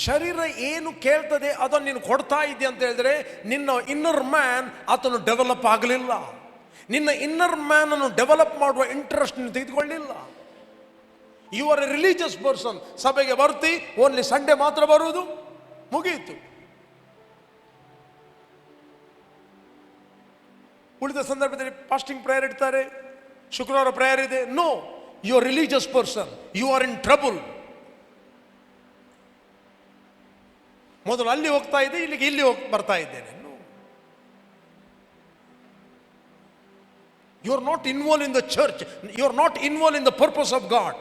ಶರೀರ ಏನು ಕೇಳ್ತದೆ ಅದನ್ನು ನೀನು ಕೊಡ್ತಾ ಇದ್ದೆ ಅಂತ ಹೇಳಿದ್ರೆ ನಿನ್ನ ಇನ್ನರ್ ಮ್ಯಾನ್ ಆತನು ಡೆವಲಪ್ ಆಗಲಿಲ್ಲ. ನಿನ್ನ ಇನ್ನರ್ ಮ್ಯಾನ್ ಅನ್ನು ಡೆವಲಪ್ ಮಾಡುವ ಇಂಟ್ರೆಸ್ಟ್ ನೀನು ತೆಗೆದುಕೊಳ್ಳಿಲ್ಲ. You are a religious person. ಸಭೆಗೆ ಬರ್ತಿ, ಓನ್ಲಿ ಸಂಡೇ ಮಾತ್ರ ಬರುವುದು, ಮುಗಿಯಿತು. ಉಳಿದ ಸಂದರ್ಭದಲ್ಲಿ ಫಾಸ್ಟಿಂಗ್ ಪ್ರೇಯರ್ ಇಡ್ತಾರೆ, ಶುಕ್ರವಾರ ಪ್ರೇಯರ್ ಇದೆ. No, you are religious person, you are in trouble. ಮೊದಲು ಅಲ್ಲಿ ಹೋಗ್ತಾ ಇದ್ದೆ, ಇಲ್ಲಿಗೆ ಇಲ್ಲಿ ಬರ್ತಾ ಇದ್ದೇನೆ. You are not involve in the church, you are not involve in the purpose of God.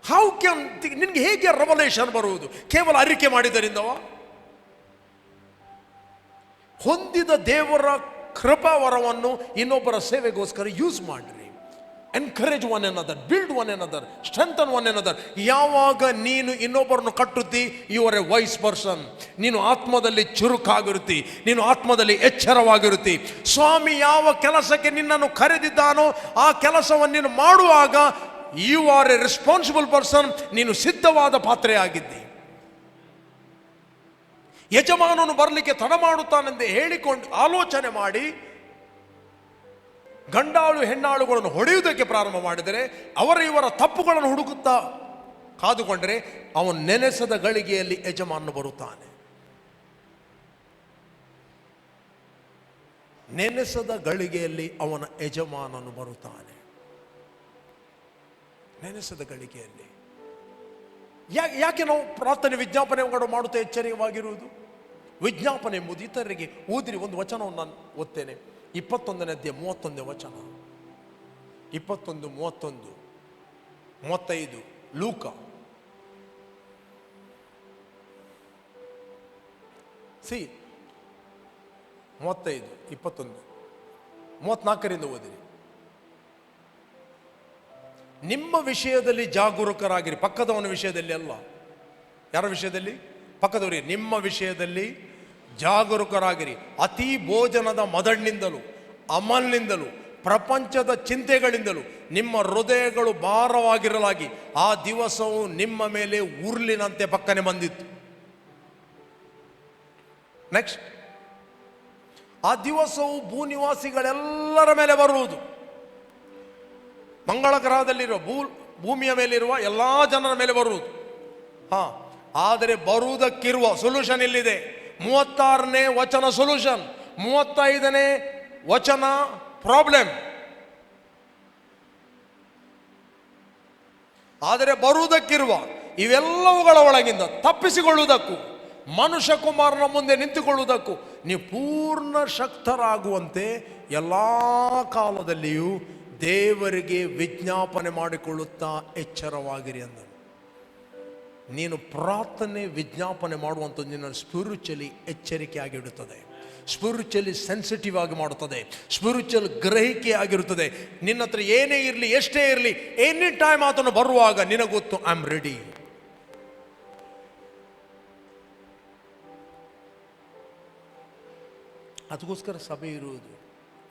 How can, ನಿನ್ಗೆ ಹೇಗೆ ರೆವಲೇಷನ್ ಬರುವುದು? ಕೇವಲ ಅರಿಕೆ ಮಾಡಿದರಿಂದವ? ಹೊಂದಿದ ದೇವರ ಕೃಪಾವರವನ್ನು ಇನ್ನೊಬ್ಬರ ಸೇವೆಗೋಸ್ಕರ ಯೂಸ್ ಮಾಡ್ರಿ. Encourage one another, build one another, strengthen one another. ಯಾವಾಗ ನೀನು ಇನ್ನೊಬ್ಬರನ್ನು ಕಟ್ಟುತ್ತಿ, you are a wise person. ನೀನು ಆತ್ಮದಲ್ಲಿ ಚುರುಕಾಗಿರುತ್ತಿ, ನೀನು ಆತ್ಮದಲ್ಲಿ ಎಚ್ಚರವಾಗಿರುತ್ತಿ. ಸ್ವಾಮಿ ಯಾವ ಕೆಲಸಕ್ಕೆ ನಿನ್ನನ್ನು ಕರೆದಿದ್ದಾನೋ ಆ ಕೆಲಸವನ್ನು ನೀನು ಮಾಡುವಾಗ you are a responsible person. ನೀನು ಸಿದ್ಧವಾದ ಪಾತ್ರೆಯಾಗಿದ್ದಿ. ಯಜಮಾನನು ಬರಲಿಕ್ಕೆ ತಡ ಮಾಡುತ್ತಾನೆಂದು ಹೇಳಿಕೊಂಡು ಆಲೋಚನೆ ಮಾಡಿ ಗಂಡಾಳು ಹೆಣ್ಣಾಳುಗಳನ್ನು ಹೊಡೆಯುವುದಕ್ಕೆ ಪ್ರಾರಂಭ ಮಾಡಿದರೆ, ಇವರ ತಪ್ಪುಗಳನ್ನು ಹುಡುಕುತ್ತಾ ಕಾದುಕೊಂಡರೆ, ಅವನು ನೆನೆಸದ ಗಳಿಗೆಯಲ್ಲಿ ಯಜಮಾನನು ಬರುತ್ತಾನೆ. ನೆನೆಸದ ಗಳಿಗೆಯಲ್ಲಿ ಅವನ ಯಜಮಾನನು ಬರುತ್ತಾನೆ. ನೆನೆಸದ ಗಳಿಗೆಯಲ್ಲಿ ಯಾಕೆ ನಾವು ಪ್ರಾರ್ಥನೆ ವಿಜ್ಞಾಪನೆಗಳು ಮಾಡುತ್ತಾ ಎಚ್ಚರಿಕೆವಾಗಿರುವುದು? ವಿಜ್ಞಾಪನೆ ಎಂಬುದು ಇತರರಿಗೆ ಓದಿರಿ. ಒಂದು ವಚನವನ್ನು ನಾನು ಓದ್ತೇನೆ. 21ನೇ ಅಧ್ಯಾಯ 31ನೇ ವಚನ. 21, 31, 35 ಲೂಕ. ಸಿ 35, 21, 34ರಿಂದ ಓದಿರಿ. ನಿಮ್ಮ ವಿಷಯದಲ್ಲಿ ಜಾಗರೂಕರಾಗಿರಿ. ಪಕ್ಕದವನ ವಿಷಯದಲ್ಲಿ ಅಲ್ಲ. ಯಾರ ವಿಷಯದಲ್ಲಿ? ಪಕ್ಕದವರಿಗೆ. ನಿಮ್ಮ ವಿಷಯದಲ್ಲಿ ಜಾಗರೂಕರಾಗಿರಿ. ಅತಿ ಭೋಜನದ ಮದಣ್ಣಿಂದಲೂ ಅಮಲ್ನಿಂದಲೂ ಪ್ರಪಂಚದ ಚಿಂತೆಗಳಿಂದಲೂ ನಿಮ್ಮ ಹೃದಯಗಳು ಭಾರವಾಗಿರಲಾಗಿ ಆ ದಿವಸವು ನಿಮ್ಮ ಮೇಲೆ ಉರುಳಿನಂತೆ ಪಕ್ಕನೆ ಬಂದಿತ್ತು. ನೆಕ್ಸ್ಟ್, ಆ ದಿವಸವು ಭೂನಿವಾಸಿಗಳೆಲ್ಲರ ಮೇಲೆ ಬರುವುದು. ಮಂಗಳ ಗ್ರಹದಲ್ಲಿರುವ ಭೂಮಿಯ ಮೇಲಿರುವ ಎಲ್ಲ ಜನರ ಮೇಲೆ ಬರುವುದು. ಆದರೆ ಬರುವುದಕ್ಕಿರುವ ಸೊಲ್ಯೂಷನ್ ಇಲ್ಲಿದೆ. 36ನೇ ವಚನ ಸೊಲ್ಯೂಷನ್, 35ನೇ ವಚನ ಪ್ರಾಬ್ಲಮ್. ಆದರೆ ಬರುವುದಕ್ಕಿರುವ ಇವೆಲ್ಲವುಗಳ ಒಳಗಿಂದ ತಪ್ಪಿಸಿಕೊಳ್ಳುವುದಕ್ಕೂ ಮನುಷ್ಯ ಕುಮಾರನ ಮುಂದೆ ನಿಂತುಕೊಳ್ಳುವುದಕ್ಕೂ ನೀವು ಪೂರ್ಣ ಶಕ್ತರಾಗುವಂತೆ ಎಲ್ಲ ಕಾಲದಲ್ಲಿಯೂ ದೇವರಿಗೆ ವಿಜ್ಞಾಪನೆ ಮಾಡಿಕೊಳ್ಳುತ್ತಾ ಎಚ್ಚರವಾಗಿರಿ ಅಂದನು. ನೀನು ಪ್ರಾರ್ಥನೆ ವಿಜ್ಞಾಪನೆ ಮಾಡುವಂಥದ್ದು ನಿನ್ನ ಸ್ಪಿರಿಚುವಲಿ ಎಚ್ಚರಿಕೆ ಆಗಿಡುತ್ತದೆ, ಸ್ಪಿರಿಚುವಲಿ ಸೆನ್ಸಿಟಿವ್ ಆಗಿ ಮಾಡುತ್ತದೆ, ಸ್ಪಿರಿಚುವಲ್ ಗ್ರಹಿಕೆ ಆಗಿರುತ್ತದೆ. ನಿನ್ನ ಹತ್ರ ಏನೇ ಇರಲಿ, ಎಷ್ಟೇ ಇರಲಿ, ಎನಿ ಟೈಮ್ ಆತನು ಬರುವಾಗ ನಿನಗೊತ್ತು, ಐ ಆಮ್ ರೆಡಿ. ಅದಕ್ಕೋಸ್ಕರ ಸಭೆ ಇರುವುದು,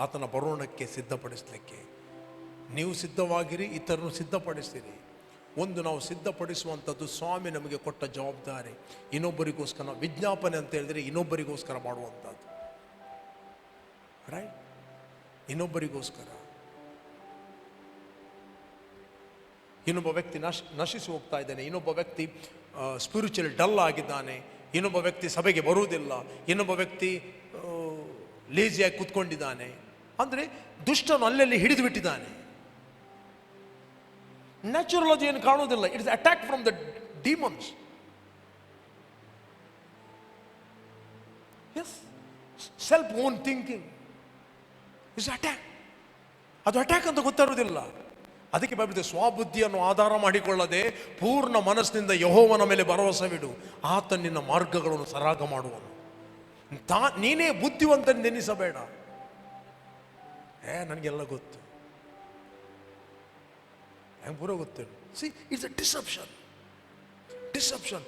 ಆತನ ಬರೋಣಕ್ಕೆ ಸಿದ್ಧಪಡಿಸಲಿಕ್ಕೆ. ನೀವು ಸಿದ್ಧವಾಗಿರಿ, ಇತರನ್ನು ಸಿದ್ಧಪಡಿಸಿರಿ. ಒಂದು ನಾವು ಸಿದ್ಧಪಡಿಸುವಂಥದ್ದು ಸ್ವಾಮಿ ನಮಗೆ ಕೊಟ್ಟ ಜವಾಬ್ದಾರಿ. ಇನ್ನೊಬ್ಬರಿಗೋಸ್ಕರ ವಿಜ್ಞಾಪನೆ ಅಂತ ಹೇಳಿದ್ರೆ ಇನ್ನೊಬ್ಬರಿಗೋಸ್ಕರ ಮಾಡುವಂಥದ್ದು, ರೈಟ್? ಇನ್ನೊಬ್ಬರಿಗೋಸ್ಕರ. ಇನ್ನೊಬ್ಬ ವ್ಯಕ್ತಿ ನಶಿಸಿ ಹೋಗ್ತಾ ಇದ್ದಾನೆ, ಇನ್ನೊಬ್ಬ ವ್ಯಕ್ತಿ ಸ್ಪಿರಿಚುವಲ್ ಡಲ್ ಆಗಿದ್ದಾನೆ, ಇನ್ನೊಬ್ಬ ವ್ಯಕ್ತಿ ಸಭೆಗೆ ಬರುವುದಿಲ್ಲ, ಇನ್ನೊಬ್ಬ ವ್ಯಕ್ತಿ ಲೇಜಿಯಾಗಿ ಕೂತ್ಕೊಂಡಿದ್ದಾನೆ. ಅಂದರೆ ದುಷ್ಟನು ಅಲ್ಲಲ್ಲಿ ಹಿಡಿದು ಬಿಟ್ಟಿದ್ದಾನೆ. ನ್ಯಾಚುರಲ್ ಅದು ಏನು ಕಾಣುವುದಿಲ್ಲ. It's attack from the demons. Yes, self own thinking is attack. ಅದು ಅಟ್ಯಾಕ್ ಅಂತ ಗೊತ್ತಿರುವುದಿಲ್ಲ. ಅದಕ್ಕೆ ಬೈಬಲ್ ಸ್ವಬುದ್ಧಿಯನ್ನು ಆಧಾರ ಮಾಡಿಕೊಳ್ಳದೆ ಪೂರ್ಣ ಮನಸ್ಸಿನಿಂದ ಯೆಹೋವನ ಮೇಲೆ ಭರವಸವಿಡು, ಆತ ನಿನ್ನ ಮಾರ್ಗಗಳನ್ನು ಸರಾಗ ಮಾಡುವನು. ನೀನೇ ಬುದ್ಧಿವಂತ ನೆನೆಸಬೇಡ. ನನಗೆಲ್ಲ ಗೊತ್ತು, ಹೆಂಗೆ ಪೂರ ಗೊತ್ತೇನು. See, it's a deception.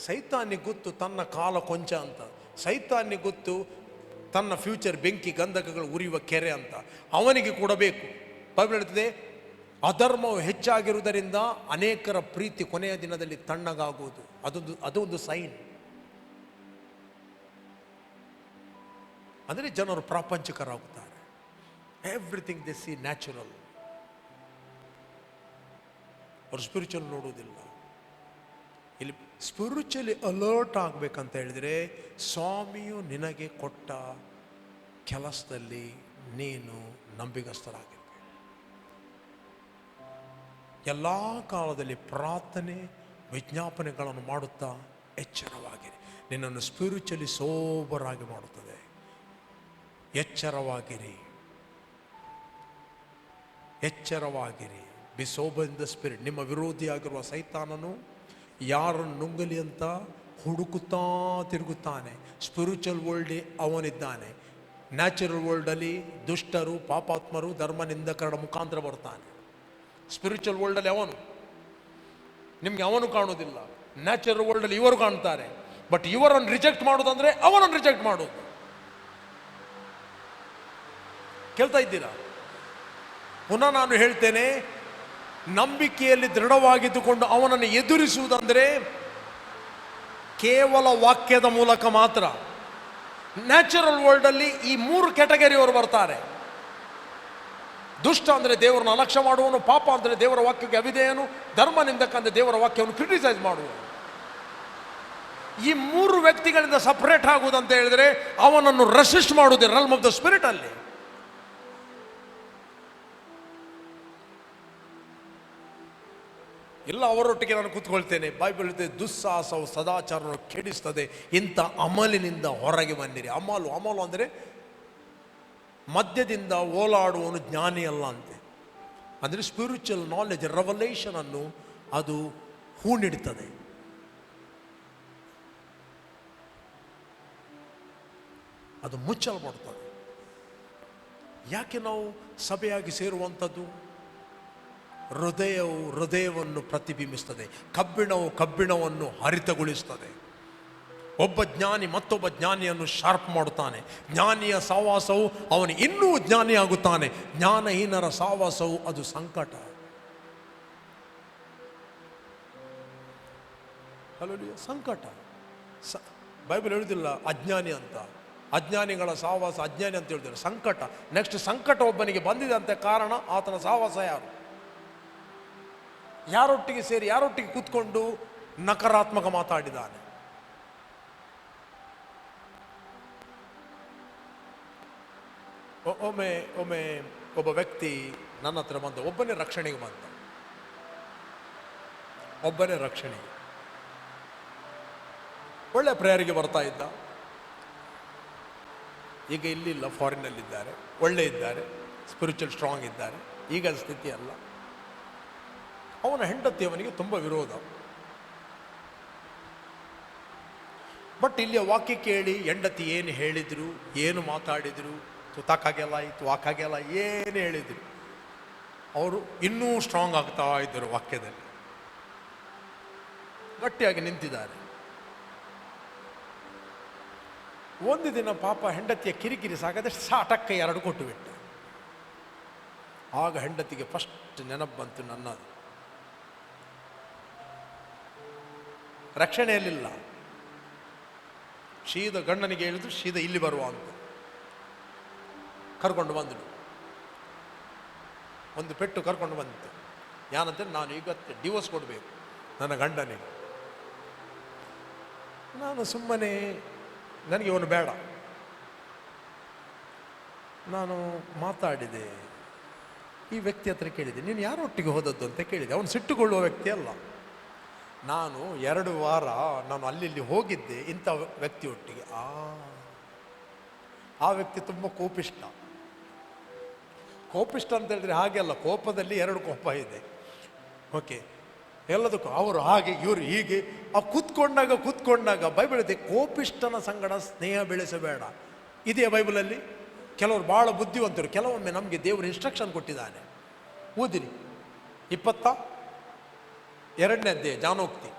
ಸೈತಾನಿಗೆ ಗೊತ್ತು ತನ್ನ ಕಾಲ ಕೊಂಚ ಅಂತ. ಸೈತಾನಿಗೆ ಗೊತ್ತು ತನ್ನ ಫ್ಯೂಚರ್ ಬೆಂಕಿ ಗಂಧಕಗಳು ಉರಿಯುವ ಕೆರೆ ಅಂತ. ಅವನಿಗೆ ಕೊಡಬೇಕು. ಬೈಬಲ್ ಹೇಳ್ತದೆ, ಅಧರ್ಮವು ಹೆಚ್ಚಾಗಿರುವುದರಿಂದ ಅನೇಕರ ಪ್ರೀತಿ ಕೊನೆಯ ದಿನದಲ್ಲಿ ತಣ್ಣಗಾಗುವುದು. ಅದೊಂದು ಸೈನ್. ಅಂದರೆ ಜನರು ಪ್ರಾಪಂಚಿಕರಾಗುತ್ತಾರೆ. Everything they see natural. ಅವರು ಸ್ಪಿರಿಚುವಲ್ ನೋಡುವುದಿಲ್ಲ. ಇಲ್ಲಿ ಸ್ಪಿರಿಚುವಲಿ ಅಲರ್ಟ್ ಆಗಬೇಕಂತ ಹೇಳಿದರೆ ಸ್ವಾಮಿಯು ನಿನಗೆ ಕೊಟ್ಟ ಕೆಲಸದಲ್ಲಿ ನೀನು ನಂಬಿಗಸ್ತರಾಗಿರಬೇಕು. ಎಲ್ಲ ಕಾಲದಲ್ಲಿ ಪ್ರಾರ್ಥನೆ ವಿಜ್ಞಾಪನೆಗಳನ್ನು ಮಾಡುತ್ತಾ ಎಚ್ಚರವಾಗಿರಿ. ನಿನ್ನನ್ನು ಸ್ಪಿರಿಚುವಲಿ ಸೋಬರಾಗಿ ಮಾಡುತ್ತದೆ. ಎಚ್ಚರವಾಗಿರಿ. Be sober in the spirit. ನಿಮ್ಮ ವಿರೋಧಿಯಾಗಿರುವ ಸೈತಾನನು ಯಾರನ್ನು ನುಂಗಲಿ ಅಂತ ಹುಡುಕುತ್ತಾ ತಿರುಗುತ್ತಾನೆ. ಸ್ಪಿರಿಚುವಲ್ ವರ್ಲ್ಡ್ ಅವನಿದ್ದಾನೆ. ನ್ಯಾಚುರಲ್ ವರ್ಲ್ಡಲ್ಲಿ ದುಷ್ಟರು, ಪಾಪಾತ್ಮರು, ಧರ್ಮ ನಿಂದಕರ ಮುಖಾಂತರ ಬರ್ತಾನೆ. ಸ್ಪಿರಿಚುವಲ್ ವರ್ಲ್ಡಲ್ಲಿ ನಿಮ್ಗೆ ಅವನು ಕಾಣುವುದಿಲ್ಲ. ನ್ಯಾಚುರಲ್ ವರ್ಲ್ಡಲ್ಲಿ ಇವರು ಕಾಣ್ತಾರೆ. ಬಟ್ ಇವರನ್ನು ರಿಜೆಕ್ಟ್ ಮಾಡೋದಂದ್ರೆ ಅವನನ್ನು ರಿಜೆಕ್ಟ್ ಮಾಡೋದು. ಕೇಳ್ತಾ ಇದ್ದೀರಾ? ಪುನಃ ನಾನು ಹೇಳ್ತೇನೆ, ನಂಬಿಕೆಯಲ್ಲಿ ದೃಢವಾಗಿದ್ದುಕೊಂಡು ಅವನನ್ನು ಎದುರಿಸುವುದಂದರೆ ಕೇವಲ ವಾಕ್ಯದ ಮೂಲಕ ಮಾತ್ರ. ನ್ಯಾಚುರಲ್ ವರ್ಲ್ಡಲ್ಲಿ ಈ 3 ಕ್ಯಾಟಗರಿಯವರು ಬರ್ತಾರೆ. ದುಷ್ಟ ಅಂದರೆ ದೇವರನ್ನು ಅಲಕ್ಷ್ಯ ಮಾಡುವನು, ಪಾಪ ಅಂದರೆ ದೇವರ ವಾಕ್ಯಕ್ಕೆ ಅವಿಧೇಯನು, ಧರ್ಮ ನಿಂದಕ ಅಂದರೆ ದೇವರ ವಾಕ್ಯವನ್ನು ಕ್ರಿಟಿಸೈಸ್ ಮಾಡುವನು. ಈ 3 ವ್ಯಕ್ತಿಗಳಿಂದ ಸಪರೇಟ್ ಆಗುವುದಂತ ಹೇಳಿದರೆ ಅವನನ್ನು ರೆಸಿಸ್ಟ್ ಮಾಡುವುದೇ ರೆಲ್ಮ್ ಆಫ್ ದ ಸ್ಪಿರಿಟ್ ಅಲ್ಲಿ. ಇಲ್ಲ, ಅವರೊಟ್ಟಿಗೆ ನಾನು ಕೂತ್ಕೊಳ್ತೇನೆ. ಬೈಬಲ್ ಹೇಳ್ತದೆ, ದುಸ್ಸಾಹಸವು ಸದಾಚಾರವನ್ನು ಕೆಡಿಸ್ತದೆ, ಇಂಥ ಅಮಲಿನಿಂದ ಹೊರಗೆ ಬನ್ನಿರಿ. ಅಮಲು ಅಂದರೆ ಮಧ್ಯದಿಂದ ಓಲಾಡುವನು ಜ್ಞಾನಿ ಅಲ್ಲ ಅಂತೆ. ಅಂದರೆ ಸ್ಪಿರಿಚುವಲ್ ನಾಲೆಜ್, ರೆವಲೇಷನ್ ಅನ್ನು ಅದು ಹೂಣಿಡ್ತದೆ. ಅದು ಮುಚ್ಚಲ್ಪಡ್ತದೆ. ಯಾಕೆ ನಾವು ಸಭೆಯಾಗಿ ಸೇರುವಂಥದ್ದು? ಹೃದಯವನ್ನು ಪ್ರತಿಬಿಂಬಿಸ್ತದೆ. ಕಬ್ಬಿಣವನ್ನು ಹರಿತಗೊಳಿಸ್ತದೆ. ಒಬ್ಬ ಜ್ಞಾನಿ ಮತ್ತೊಬ್ಬ ಜ್ಞಾನಿಯನ್ನು ಶಾರ್ಪ್ ಮಾಡುತ್ತಾನೆ. ಜ್ಞಾನಿಯ ಸಹವಾಸವು ಅವನು ಇನ್ನೂ ಜ್ಞಾನಿಯಾಗುತ್ತಾನೆ. ಜ್ಞಾನಹೀನರ ಸಹವಾಸವು ಅದು ಸಂಕಟ. ಸಂಕಟ. ಬೈಬಲ್ ಹೇಳುವುದಿಲ್ಲ ಅಜ್ಞಾನಿ ಅಂತ. ಅಜ್ಞಾನಿಗಳ ಸಹವಾಸ ಅಜ್ಞಾನಿ ಅಂತ ಹೇಳಿದ್ರು. ಸಂಕಟ. ನೆಕ್ಸ್ಟ್ ಸಂಕಟ ಒಬ್ಬನಿಗೆ ಬಂದಿದೆ ಅಂತ ಕಾರಣ ಆತನ ಸಹವಾಸ ಯಾರು? ಯಾರೊಟ್ಟಿಗೆ ಸೇರಿ ಯಾರೊಟ್ಟಿಗೆ ಕೂತ್ಕೊಂಡು ನಕಾರಾತ್ಮಕ ಮಾತಾಡಿದ್ದಾನೆ? ಒಮ್ಮೆ ಒಬ್ಬ ವ್ಯಕ್ತಿ ನನ್ನ ಹತ್ರ ಬಂದ. ಒಬ್ಬನೇ ರಕ್ಷಣೆಗೆ ಬಂದ. ಒಳ್ಳೆ ಪ್ರೇಯರಿಗೆ ಬರ್ತಾ ಇದ್ದ. ಈಗ ಇಲ್ಲಿಲ್ಲ, ಫಾರಿನಲ್ಲಿದ್ದಾರೆ. ಒಳ್ಳೆ ಇದ್ದಾರೆ, ಸ್ಪಿರಿಚುವಲ್ ಸ್ಟ್ರಾಂಗ್ ಇದ್ದಾರೆ. ಈಗ ಸ್ಥಿತಿ ಅಲ್ಲ. ಅವನ ಹೆಂಡತಿ ಅವನಿಗೆ ತುಂಬ ವಿರೋಧ. ಬಟ್ ಇಲ್ಲಿಯ ವಾಕ್ಯ ಕೇಳಿ ಹೆಂಡತಿ ಏನು ಹೇಳಿದ್ರು, ಏನು ಮಾತಾಡಿದ್ರು, ತುತಾಕಾಗೆಲ್ಲ ಆಯಿತು, ವಾಕಾಗೆಲ್ಲ ಏನು ಹೇಳಿದ್ರು, ಅವರು ಇನ್ನೂ ಸ್ಟ್ರಾಂಗ್ ಆಗ್ತಾ ಇದ್ದರು. ವಾಕ್ಯದಲ್ಲಿ ಗಟ್ಟಿಯಾಗಿ ನಿಂತಿದ್ದಾರೆ. ಒಂದು ದಿನ ಪಾಪ ಹೆಂಡತಿಯ ಕಿರಿಕಿರಿ ಸಾಗದೆ ಸಾಟಕ್ಕ 2 ಕೊಟ್ಟು ಬಿಟ್ಟ. ಆಗ ಹೆಂಡತಿಗೆ ಫಸ್ಟ್ ನೆನಪು ಬಂತು, ನನ್ನ ರಕ್ಷಣೆಯಲ್ಲಿಲ್ಲ. ಶೀದ ಗಂಡನಿಗೆ ಹೇಳಿದ್ರು, ಶೀದ ಇಲ್ಲಿ ಬರುವ ಅಂತ ಕರ್ಕೊಂಡು ಬಂದಳು. ಒಂದು ಪೆಟ್ಟು ಕರ್ಕೊಂಡು ಬಂದಿತ್ತು. ಏನಂತೇಳಿ, ನಾನು ಇವತ್ತು ಡಿವೋರ್ಸ್ ಕೊಡಬೇಕು ನನ್ನ ಗಂಡನಿಗೆ. ನಾನು ಸುಮ್ಮನೆ ನನಗೆ ಇವನು ಬೇಡ. ನಾನು ಮಾತಾಡಿದೆ, ಈ ವ್ಯಕ್ತಿ ಹತ್ರ ಕೇಳಿದೆ, ನೀನು ಯಾರೊಟ್ಟಿಗೆ ಹೋದದ್ದು ಅಂತ ಕೇಳಿದೆ. ಅವನು ಸಿಟ್ಟುಕೊಳ್ಳುವ ವ್ಯಕ್ತಿ ಅಲ್ಲ. ನಾನು 2 ವಾರ ನಾನು ಅಲ್ಲಿ ಹೋಗಿದ್ದೆ ಇಂಥ ವ್ಯಕ್ತಿಯೊಟ್ಟಿಗೆ. ಆ ವ್ಯಕ್ತಿ ತುಂಬ ಕೋಪಿಷ್ಟ. ಕೋಪಿಷ್ಟ ಅಂತ ಹೇಳಿದ್ರೆ ಹಾಗೆ ಅಲ್ಲ, ಕೋಪದಲ್ಲಿ 2 ಕೋಪ ಇದೆ. ಓಕೆ, ಎಲ್ಲದಕ್ಕೂ ಅವರು ಹಾಗೆ ಇವರು ಹೀಗೆ. ಕೂತ್ಕೊಂಡಾಗ ಬೈಬಲ್ ಇದೆ, ಕೋಪಿಷ್ಟನ ಸಂಗಡ ಸ್ನೇಹ ಬೆಳೆಸಬೇಡ. ಇದೆಯಾ ಬೈಬಲಲ್ಲಿ? ಕೆಲವರು ಭಾಳ ಬುದ್ಧಿವಂತರು. ಕೆಲವೊಮ್ಮೆ ನಮಗೆ ದೇವರು ಇನ್ಸ್ಟ್ರಕ್ಷನ್ ಕೊಟ್ಟಿದ್ದಾನೆ. ಓದಿರಿ 22ನೇ ಅಧ್ಯಾಯ, ಜ್ಞಾನೋಕ್ತಿ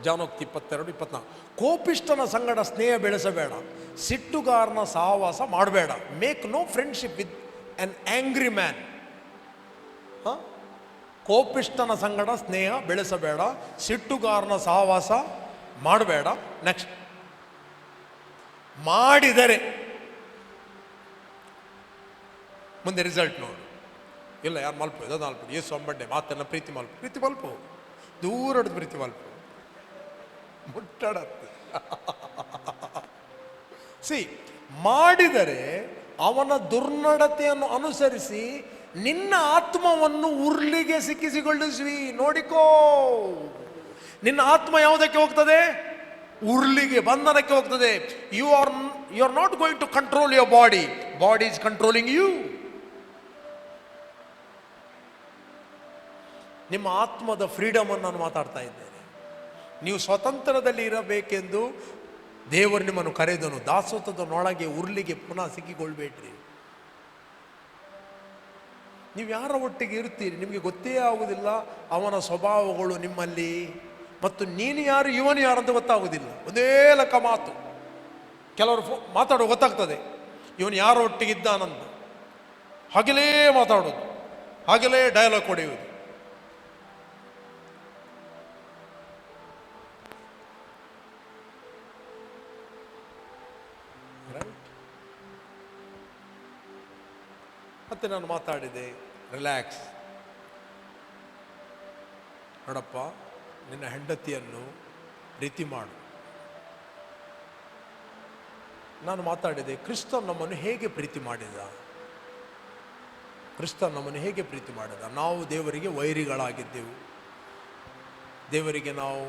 22-24. ಕೋಪಿಷ್ಟನ ಸಂಗಡ ಸ್ನೇಹ ಬೆಳೆಸಬೇಡ, ಸಿಟ್ಟುಗಾರನ ಸಹವಾಸ ಮಾಡಬೇಡ. Make no friendship with an angry man. ಕೋಪಿಷ್ಟನ ಸಂಗಡ ಸ್ನೇಹ ಬೆಳೆಸಬೇಡ, ಸಿಟ್ಟುಗಾರನ ಸಹವಾಸ ಮಾಡಬೇಡ. ನೆಕ್ಸ್ಟ್, ಮಾಡಿದರೆ ಮುಂದೆ ರಿಸಲ್ಟ್ ನೋಡು. ಇಲ್ಲ ಯಾರು ಮಲ್ಪು ಇದೋ ನಾಲ್ಕು ಏಸು ಅಂಬಡ್ಡೆ ಮಾತನ್ನ ಪ್ರೀತಿ ಮಲ್ಪು ದೂರಡ್ದು ಪ್ರೀತಿ ಮಲ್ಪು ಮುಟ್ಟಾಡತ್ತೆ. ಮಾಡಿದರೆ ಅವನ ದುರ್ನಡತೆಯನ್ನು ಅನುಸರಿಸಿ ನಿನ್ನ ಆತ್ಮವನ್ನು ಉರ್ಲಿಗೆ ಸಿಕ್ಕಿಸಿಕೊಳ್ಳಿಸುವಿ. ನೋಡಿಕೋ, ನಿನ್ನ ಆತ್ಮ ಯಾವುದಕ್ಕೆ ಹೋಗ್ತದೆ? ಉರ್ಲಿಗೆ, ಬಂಧನಕ್ಕೆ ಹೋಗ್ತದೆ. You are not going to control your body, body is controlling you. ನಿಮ್ಮ ಆತ್ಮದ ಫ್ರೀಡಮ್ ಅನ್ನು ನಾನು ಮಾತಾಡ್ತಾ ಇದ್ದೇನೆ. ನೀವು ಸ್ವತಂತ್ರದಲ್ಲಿ ಇರಬೇಕೆಂದು ದೇವರು ನಿಮ್ಮನ್ನು ಕರೆದನು. ದಾಸೋಹದನೊಳಗೆ ಉರ್ಲಿಗೆ ಪುನಃ ಸಿಕ್ಕಿಕೊಳ್ಬೇಡ್ರಿ. ನೀವು ಯಾರ ಒಟ್ಟಿಗೆ ಇರ್ತೀರಿ ನಿಮಗೆ ಗೊತ್ತೇ ಆಗುವುದಿಲ್ಲ. ಅವನ ಸ್ವಭಾವಗಳು ನಿಮ್ಮಲ್ಲಿ, ಮತ್ತು ನೀನು ಯಾರು ಇವನು ಯಾರು ಅಂತ ಗೊತ್ತಾಗುವುದಿಲ್ಲ. ಒಂದೇ ಲೆಕ್ಕ ಮಾತು. ಕೆಲವರು ಮಾತಾಡೋ ಗೊತ್ತಾಗ್ತದೆ ಇವನು ಯಾರ ಒಟ್ಟಿಗಿದ್ದಾನಂತ. ಹಾಗೆಲೇ ಮಾತಾಡೋದು, ಹಾಗೆಲೇ ಡಯಲಾಗ್ ಹೊಡೆಯುವುದು. ಮತ್ತೆ ನಾನು ಮಾತಾಡಿದೆ, ರಿಲ್ಯಾಕ್ಸ್. ನೋಡಪ್ಪ, ನಿನ್ನ ಹೆಂಡತಿಯನ್ನು ಪ್ರೀತಿ ಮಾಡು. ನಾನು ಮಾತಾಡಿದೆ, ಕ್ರಿಸ್ತನ್ ನಮ್ಮನ್ನು ಹೇಗೆ ಪ್ರೀತಿ ಮಾಡಿದ? ಕ್ರಿಸ್ತನ್ ನಮ್ಮನ್ನು ಹೇಗೆ ಪ್ರೀತಿ ಮಾಡಿದ? ನಾವು ದೇವರಿಗೆ ವೈರಿಗಳಾಗಿದ್ದೆವು, ದೇವರಿಗೆ ನಾವು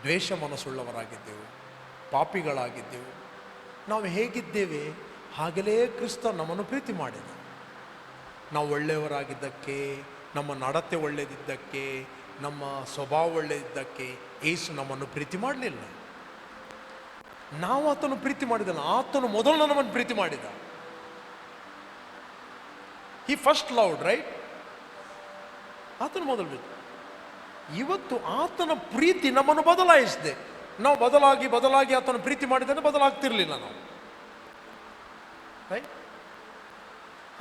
ದ್ವೇಷ ಮನಸ್ಸುಳ್ಳವರಾಗಿದ್ದೆವು, ಪಾಪಿಗಳಾಗಿದ್ದೆವು. ನಾವು ಹೇಗಿದ್ದೇವೆ ಹಾಗೆಯೇ ಕ್ರಿಸ್ತನ್ ನಮ್ಮನ್ನು ಪ್ರೀತಿ ಮಾಡಿದ. ನಾವು ಒಳ್ಳೆಯವರಾಗಿದ್ದಕ್ಕೆ, ನಮ್ಮ ನಡತೆ ಒಳ್ಳೆಯದಿದ್ದಕ್ಕೆ, ನಮ್ಮ ಸ್ವಭಾವ ಒಳ್ಳೆಯದಿದ್ದಕ್ಕೆ ಯೇಸು ನಮ್ಮನ್ನು ಪ್ರೀತಿ ಮಾಡಲಿಲ್ಲ. ನಾವು ಆತನು ಪ್ರೀತಿ ಮಾಡಿದಲ್ಲ, ಆತನು ಮೊದಲು ನಮ್ಮನ್ನು ಪ್ರೀತಿ ಮಾಡಿದ. ಹಿ ಫಸ್ಟ್ ಲವ್ಡ್, ರೈಟ್? ಆತನು ಮೊದಲು. ಇವತ್ತು ಆತನ ಪ್ರೀತಿ ನಮ್ಮನ್ನು ಬದಲಾಯಿಸಿದೆ. ನಾವು ಬದಲಾಗಿ ಆತನ ಪ್ರೀತಿ ಮಾಡಿದರೆ ಬದಲಾಗ್ತಿರ್ಲಿಲ್ಲ ನಾವು, ರೈಟ್?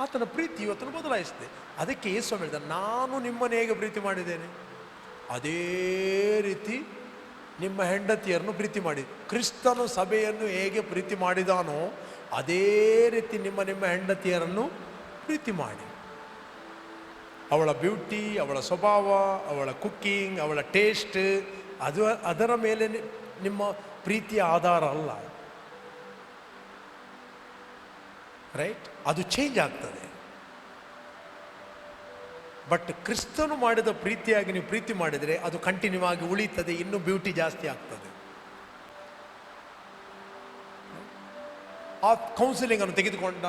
ಆತನ ಪ್ರೀತಿ ಇವತ್ತನ್ನು ಬದಲಾಯಿಸಿದೆ. ಅದಕ್ಕೆ ಯೇಸು ಹೇಳಿದ, ನಾನು ನಿಮ್ಮನ್ನು ಹೇಗೆ ಪ್ರೀತಿ ಮಾಡಿದ್ದೇನೆ ಅದೇ ರೀತಿ ನಿಮ್ಮ ಹೆಂಡತಿಯರನ್ನು ಪ್ರೀತಿ ಮಾಡಿ. ಕ್ರಿಸ್ತನು ಸಭೆಯನ್ನು ಹೇಗೆ ಪ್ರೀತಿ ಮಾಡಿದಾನೋ ಅದೇ ರೀತಿ ನಿಮ್ಮ ಹೆಂಡತಿಯರನ್ನು ಪ್ರೀತಿ ಮಾಡಿ. ಅವಳ ಬ್ಯೂಟಿ, ಅವಳ ಸ್ವಭಾವ, ಅವಳ ಕುಕ್ಕಿಂಗ್, ಅವಳ ಟೇಸ್ಟ್, ಅದರ ಮೇಲೆ ನಿಮ್ಮ ಪ್ರೀತಿಯ ಆಧಾರ ಅಲ್ಲ, ರೈಟ್? ಅದು ಚೇಂಜ್ ಆಗ್ತದೆ. ಬಟ್ ಕ್ರಿಸ್ತನು ಮಾಡಿದ ಪ್ರೀತಿಯಾಗಿ ನೀವು ಪ್ರೀತಿ ಮಾಡಿದರೆ ಅದು ಕಂಟಿನ್ಯೂ ಆಗಿ ಉಳಿತದೆ, ಇನ್ನೂ ಬ್ಯೂಟಿ ಜಾಸ್ತಿ ಆಗ್ತದೆ. ಆ ಕೌನ್ಸಿಲಿಂಗ್ ಅನ್ನು ತೆಗೆದುಕೊಂಡ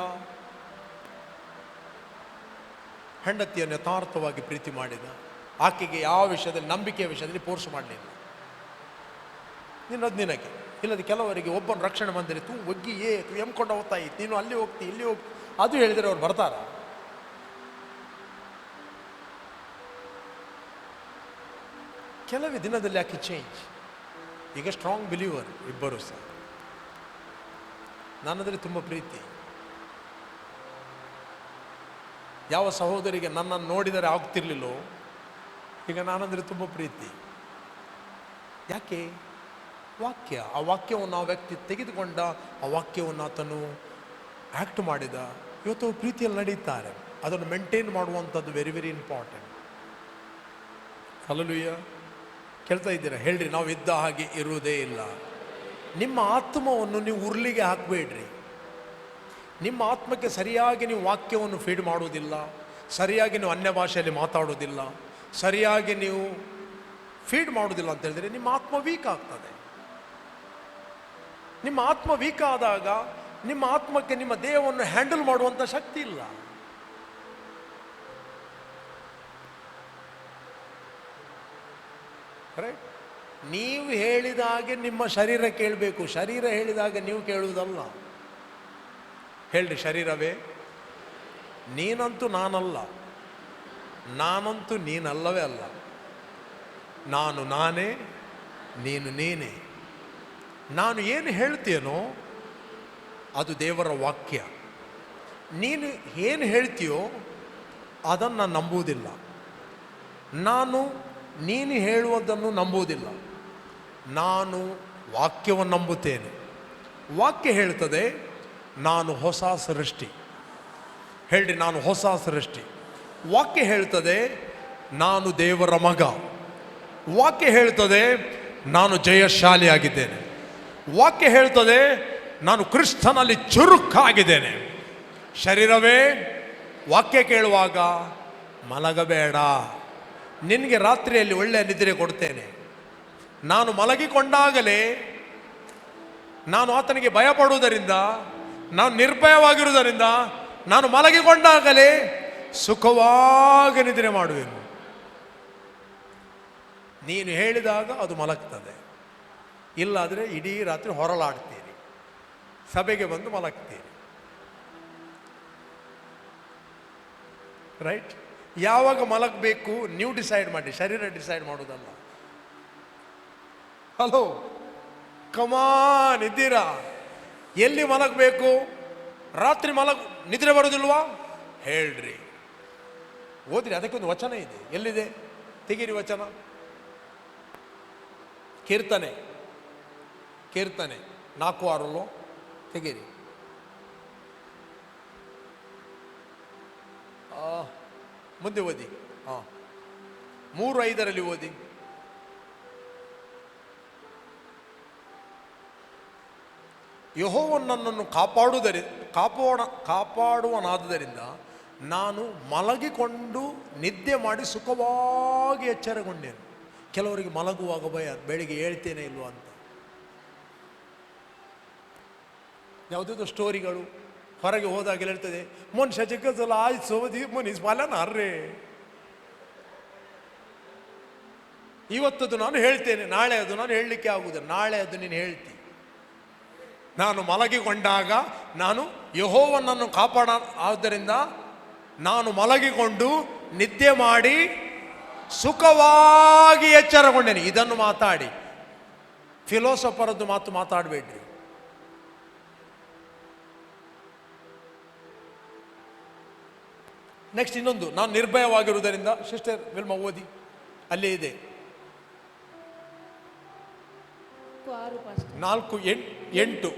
ಹೆಂಡತಿಯನ್ನು ಯಥಾರ್ಥವಾಗಿ ಪ್ರೀತಿ ಮಾಡಿದ. ಆಕೆಗೆ ಯಾವ ವಿಷಯದಲ್ಲಿ, ನಂಬಿಕೆಯ ವಿಷಯದಲ್ಲಿ ಫೋರ್ಸ್ ಮಾಡಲಿಲ್ಲ. ನಿನ್ನದು ನಿನಗೆ, ಇಲ್ಲದೆ ಕೆಲವರಿಗೆ ಒಬ್ಬನ ರಕ್ಷಣೆ ಬಂದರೆ ತೂ ಒಗ್ಗಿ ಎಂಕೊಂಡು ಹೋಗ್ತಾ ಇತ್ತು, ನೀನು ಅಲ್ಲಿ ಹೋಗ್ತಿ ಇಲ್ಲಿ ಹೋಗ್ತಿ ಅದು ಹೇಳಿದರೆ ಅವ್ರು ಬರ್ತಾರ? ಕೆಲವೇ ದಿನದಲ್ಲಿ ಆಕೆ ಚೇಂಜ್. ಈಗ ಸ್ಟ್ರಾಂಗ್ ಬಿಲೀವರ್ ಇಬ್ಬರು ಸಹ. ನನ್ನದಲ್ಲಿ ತುಂಬ ಪ್ರೀತಿ. ಯಾವ ಸಹೋದರಿಗೆ ನನ್ನನ್ನು ನೋಡಿದರೆ ಆಗ್ತಿರ್ಲಿಲ್ಲೋ, ಈಗ ನಾನಂದರೆ ತುಂಬ ಪ್ರೀತಿ. ಯಾಕೆ? ವಾಕ್ಯ. ಆ ವಾಕ್ಯವನ್ನು ಆ ವ್ಯಕ್ತಿ ತೆಗೆದುಕೊಂಡ, ಆ ವಾಕ್ಯವನ್ನು ಆತನು ಆ್ಯಕ್ಟ್ ಮಾಡಿದ. ಇವತ್ತು ಪ್ರೀತಿಯಲ್ಲಿ ನಡೀತಾರೆ. ಅದನ್ನು ಮೇಂಟೈನ್ ಮಾಡುವಂಥದ್ದು ವೆರಿ ವೆರಿ ಇಂಪಾರ್ಟೆಂಟ್. ಹಲ್ಲೆಲೂಯಾ. ಕೇಳ್ತಾ ಇದ್ದೀರಾ? ಹೇಳ್ರಿ, ನಾವು ಇದ್ದ ಹಾಗೆ ಇರುವುದೇ ಇಲ್ಲ. ನಿಮ್ಮ ಆತ್ಮವನ್ನು ನೀವು ಉರುಳಿಗೆ ಹಾಕಬೇಡ್ರಿ. ನಿಮ್ಮ ಆತ್ಮಕ್ಕೆ ಸರಿಯಾಗಿ ನೀವು ವಾಕ್ಯವನ್ನು ಫೀಡ್ ಮಾಡುವುದಿಲ್ಲ, ಸರಿಯಾಗಿ ನೀವು ಅನ್ಯ ಭಾಷೆಯಲ್ಲಿ ಮಾತಾಡೋದಿಲ್ಲ, ಸರಿಯಾಗಿ ನೀವು ಫೀಡ್ ಮಾಡೋದಿಲ್ಲ ಅಂತ ಹೇಳಿದರೆ ನಿಮ್ಮ ಆತ್ಮ ವೀಕ್ ಆಗ್ತದೆ. ನಿಮ್ಮ ಆತ್ಮ ವೀಕ್ ಆದಾಗ ನಿಮ್ಮ ಆತ್ಮಕ್ಕೆ ನಿಮ್ಮ ದೇಹವನ್ನು ಹ್ಯಾಂಡಲ್ ಮಾಡುವಂಥ ಶಕ್ತಿ ಇಲ್ಲ. ಕರೆಕ್ಟ್? ನೀವು ಹೇಳಿದಾಗೆ ನಿಮ್ಮ ಶರೀರ ಕೇಳಬೇಕು, ಶರೀರ ಹೇಳಿದಾಗ ನೀವು ಕೇಳುವುದಲ್ಲ. ಹೇಳ್ರಿ, ಶರೀರವೇ ನೀನಂತೂ ನಾನಲ್ಲ, ನಾನಂತೂ ನೀನಲ್ಲವೇ ಅಲ್ಲ. ನಾನು ನಾನೇ, ನೀನು ನೀನೇ. ನಾನು ಏನು ಹೇಳ್ತೀಯನೋ ಅದು ದೇವರ ವಾಕ್ಯ. ನೀನು ಏನು ಹೇಳ್ತೀಯೋ ಅದನ್ನು ನಾನು ನಂಬುವುದಿಲ್ಲ. ನಾನು ನೀನು ಹೇಳುವುದನ್ನು ನಂಬುವುದಿಲ್ಲ. ನಾನು ವಾಕ್ಯವನ್ನು ನಂಬುತ್ತೇನೆ. ವಾಕ್ಯ ಹೇಳ್ತದೆ ನಾನು ಹೊಸ ಸೃಷ್ಟಿ. ಹೇಳ್ರಿ, ನಾನು ಹೊಸ ಸೃಷ್ಟಿ. ವಾಕ್ಯ ಹೇಳ್ತದೆ ನಾನು ದೇವರ ಮಗ. ವಾಕ್ಯ ಹೇಳ್ತದೆ ನಾನು ಜಯಶಾಲಿಯಾಗಿದ್ದೇನೆ. ವಾಕ್ಯ ಹೇಳ್ತದೆ ನಾನು ಕ್ರಿಸ್ತನಲ್ಲಿ ಚುರುಕಾಗಿದ್ದೇನೆ. ಶರೀರವೇ, ವಾಕ್ಯ ಕೇಳುವಾಗ ಮಲಗಬೇಡ. ನಿನಗೆ ರಾತ್ರಿಯಲ್ಲಿ ಒಳ್ಳೆಯ ನಿದ್ರೆ ಕೊಡ್ತೇನೆ. ನಾನು ಮಲಗಿಕೊಂಡಾಗಲೇ ನಾನು ಆತನಿಗೆ ಭಯಪಡುವುದರಿಂದ, ನಾನು ನಿರ್ಭಯವಾಗಿರುವುದರಿಂದ, ನಾನು ಮಲಗಿಕೊಂಡಾಗಲೇ ಸುಖವಾಗಿ ನಿದ್ರೆ ಮಾಡುವೆನು. ನೀನು ಹೇಳಿದಾಗ ಅದು ಮಲಗ್ತದೆ, ಇಲ್ಲಾದರೆ ಇಡೀ ರಾತ್ರಿ ಹೊರಲಾಡ್ತೀರಿ, ಸಭೆಗೆ ಬಂದು ಮಲಗ್ತೀರಿ. ರೈಟ್? ಯಾವಾಗ ಮಲಗಬೇಕು ನೀವು ಡಿಸೈಡ್ ಮಾಡಿ, ಶರೀರ ಡಿಸೈಡ್ ಮಾಡೋದಲ್ಲ. ಹಲೋ, ಕಮಾನ್, ಇದ್ದೀರಾ? ಎಲ್ಲಿ ಮಲಗಬೇಕು? ರಾತ್ರಿ ನಿದ್ರೆ ಬರೋದಿಲ್ವಾ? ಹೇಳ್ರಿ, ಓದ್ರಿ. ಅದಕ್ಕೊಂದು ವಚನ ಇದೆ. ಎಲ್ಲಿದೆ? ತೆಗೀರಿ ವಚನ. ಕೀರ್ತನೆ 4:6 ತೆಗೀರಿ. ಮುಂದೆ ಓದಿ. 3:5 ಓದಿ. ಯೆಹೋವನು ನನ್ನನ್ನು ಕಾಪಾಡುವನಾದ್ದರಿಂದ ನಾನು ಮಲಗಿಕೊಂಡು ನಿದ್ದೆ ಮಾಡಿ ಸುಖವಾಗಿ ಎಚ್ಚರಗೊಂಡೇನು. ಕೆಲವರಿಗೆ ಮಲಗುವಾಗ ಭಯ, ಬೆಳಿಗ್ಗೆ ಹೇಳ್ತೇನೆ ಇಲ್ವ ಅಂತ. ಯಾವುದಾದ್ರು ಸ್ಟೋರಿಗಳು ಹೊರಗೆ ಹೋದಾಗ ಹೇಳ್ತದೆ, ಮನುಷ್ಯ ಚಿಕ್ಕಸಲ ಆಯ್ತು ಸೋದಿ ಮನೀಸ್ ಬಾಲನಾರ್ರೆ, ಇವತ್ತದು ನಾನು ಹೇಳ್ತೇನೆ, ನಾಳೆ ಅದು ನಾನು ಹೇಳಲಿಕ್ಕೆ ಆಗುವುದಿಲ್ಲ. ನಾಳೆ ಅದು ನೀನು ಹೇಳ್ತಿ. ನಾನು ಮಲಗಿಕೊಂಡಾಗ ನಾನು ಯೆಹೋವನನ್ನು ಆದ್ದರಿಂದ ನಾನು ಮಲಗಿಕೊಂಡು ನಿದ್ದೆ ಮಾಡಿ ಸುಖವಾಗಿ ಎಚ್ಚರಗೊಂಡೇನೆ. ಇದನ್ನು ಮಾತಾಡಿ, ಫಿಲೋಸಫರದ್ದು ಮಾತು ಮಾತಾಡಬೇಡ್ರಿ. ನೆಕ್ಸ್ಟ್ ಇನ್ನೊಂದು, ನಾನು ನಿರ್ಭಯವಾಗಿರುವುದರಿಂದ. ಸಿಸ್ಟರ್ ವಿಲ್ಮಾ ಓದಿ, ಅಲ್ಲೇ ಇದೆ. 4:8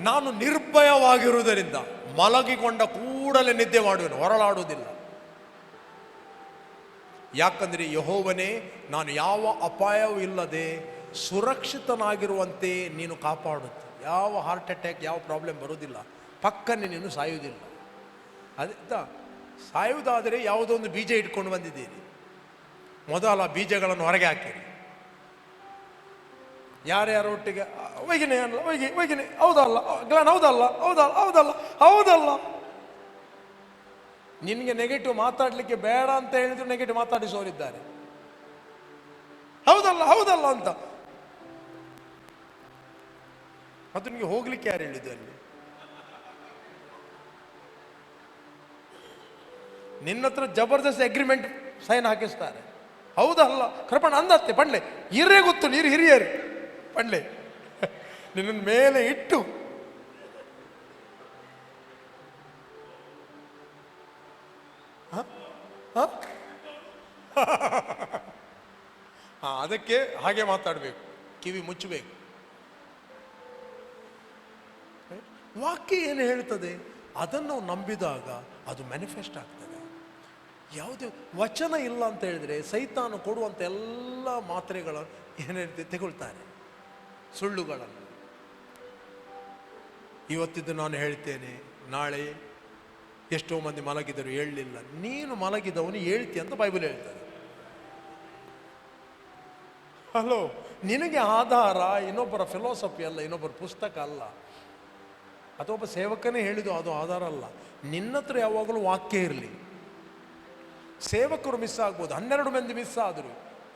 ನಾನು ನಿರ್ಭಯವಾಗಿರುವುದರಿಂದ ಮಲಗಿಕೊಂಡ ಕೂಡಲೇ ನಿದ್ದೆ ಮಾಡುವೆನು, ಹೊರಳಾಡುವುದಿಲ್ಲ. ಯಾಕಂದರೆ ಯೆಹೋವನೇ ನಾನು ಯಾವ ಅಪಾಯವೂ ಇಲ್ಲದೆ ಸುರಕ್ಷಿತನಾಗಿರುವಂತೆ ನೀನು ಕಾಪಾಡುತ್ತೆ. ಯಾವ ಹಾರ್ಟ್ ಅಟ್ಯಾಕ್, ಯಾವ ಪ್ರಾಬ್ಲಮ್ ಬರೋದಿಲ್ಲ. ಪಕ್ಕನೆ ನೀನು ಸಾಯುವುದಿಲ್ಲ. ಅದೇ ಸಾಯುವುದಾದರೆ ಯಾವುದೋ ಒಂದು ಬೀಜ ಇಟ್ಕೊಂಡು ಬಂದಿದ್ದೀರಿ, ಮೊದಲ ಬೀಜಗಳನ್ನು ಹೊರಗೆ ಹಾಕಿರಿ. ಯಾರ್ಯಾರೊಟ್ಟಿಗೆ ಒಯ್ಗಿನೇ ಅಲ್ಲ, ಒಯ್ಗಿನೇ, ಹೌದಲ್ಲ ಗ್ಲಾನ್, ಹೌದಲ್ಲ. ನಿನಗೆ ನೆಗೆಟಿವ್ ಮಾತಾಡಲಿಕ್ಕೆ ಬೇಡ ಅಂತ ಹೇಳಿದ್ರು ನೆಗೆಟಿವ್ ಮಾತಾಡಿಸೋರಿದ್ದಾರೆ. ಹೌದಲ್ಲ ಅಂತ. ಅದು ನಿಮಗೆ ಹೋಗ್ಲಿಕ್ಕೆ ಯಾರು ಹೇಳಿದ್ದು? ಅಲ್ಲಿ ನಿನ್ನ ಹತ್ರ ಜಬರ್ದಸ್ತ್ ಅಗ್ರಿಮೆಂಟ್ ಸೈನ್ ಹಾಕಿಸ್ತಾರೆ. ಹೌದಲ್ಲ ಕೃಪಣ ಅಂದತ್ತೆ ಪಂಡ್ಲೆ ಹಿರೇ ಗೊತ್ತು, ನೀರು ಹಿರಿಯರು ಪಂಡ್ಲೆ ನಿನ್ನ ಮೇಲೆ ಇಟ್ಟು ಅದಕ್ಕೆ ಹಾಗೆ ಮಾತಾಡಬೇಕು, ಕಿವಿ ಮುಚ್ಚಬೇಕು. ವಾಕ್ಯ ಏನು ಹೇಳ್ತದೆ ಅದನ್ನು ನಂಬಿದಾಗ ಅದು ಮ್ಯಾನಿಫೆಸ್ಟ್ ಆಗ್ತದೆ. ಯಾವುದೇ ವಚನ ಇಲ್ಲ ಅಂತ ಹೇಳಿದರೆ ಸೈತಾನು ಕೊಡುವಂಥ ಎಲ್ಲ ಮಾತ್ರೆಗಳನ್ನು ಏನಿರುತ್ತೆ ತೆಗೊಳ್ತಾರೆ, ಸುಳ್ಳುಗಳನ್ನು. ಇವತ್ತಿದ್ದು ನಾನು ಹೇಳ್ತೇನೆ, ನಾಳೆ ಎಷ್ಟೋ ಮಂದಿ ಮಲಗಿದರು ಹೇಳಲಿಲ್ಲ. ನೀನು ಮಲಗಿದವನು ಹೇಳ್ತಿ ಅಂತ ಬೈಬಲ್ ಹೇಳ್ತಾರೆ. ಹಲೋ, ನಿನಗೆ ಆಧಾರ ಇನ್ನೊಬ್ಬರ ಫಿಲಾಸಫಿ ಅಲ್ಲ, ಇನ್ನೊಬ್ಬರ ಪುಸ್ತಕ ಅಲ್ಲ, ಅಥವಾ ಒಬ್ಬ ಸೇವಕನೇ ಹೇಳಿದ್ದು ಅದು ಆಧಾರ ಅಲ್ಲ. ನಿನ್ನ ಹತ್ರ ಯಾವಾಗಲೂ ವಾಕ್ಯ ಇರಲಿ. ಸೇವಕರು ಮಿಸ್ ಆಗ್ಬೋದು, 12 ಮಂದಿ ಮಿಸ್ ಆದರು,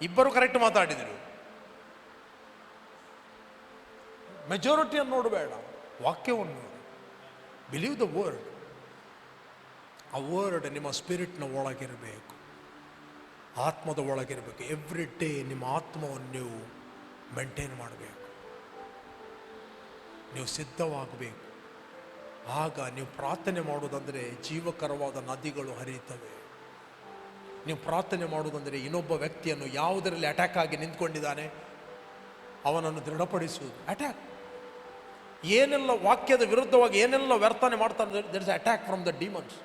2 ಕರೆಕ್ಟ್ ಮಾತಾಡಿದರು. ಮೆಜಾರಿಟಿಯನ್ನು ನೋಡಬೇಡ, ವಾಕ್ಯವನ್ನು ನೋಡು. Believe the word. ಆ ವರ್ಡ್ ನಿಮ್ಮ ಸ್ಪಿರಿಟ್ನ ಒಳಗಿರಬೇಕು, ಆತ್ಮದ ಒಳಗಿರಬೇಕು. ಎವ್ರಿ ಡೇ ನಿಮ್ಮ ಆತ್ಮವನ್ನು ನೀವು ಮೇಂಟೈನ್ ಮಾಡಬೇಕು, ನೀವು ಸಿದ್ಧವಾಗಬೇಕು. ಆಗ ನೀವು ಪ್ರಾರ್ಥನೆ ಮಾಡುವುದಂದರೆ ಜೀವಕರವಾದ ನದಿಗಳು ಹರಿಯುತ್ತವೆ. ನೀವು ಪ್ರಾರ್ಥನೆ ಮಾಡುವುದಂದರೆ ಇನ್ನೊಬ್ಬ ವ್ಯಕ್ತಿಯನ್ನು ಯಾವುದರಲ್ಲಿ ಅಟ್ಯಾಕ್ ಆಗಿ ನಿಂತ್ಕೊಂಡಿದ್ದಾನೆ ಅವನನ್ನು ದೃಢಪಡಿಸುವುದು. ಅಟ್ಯಾಕ್ ಏನೆಲ್ಲ ವಾಕ್ಯದ ವಿರುದ್ಧವಾಗಿ ಏನೆಲ್ಲ ವರ್ತನೆ ಮಾಡ್ತಾನೆ, there is attack from the demons.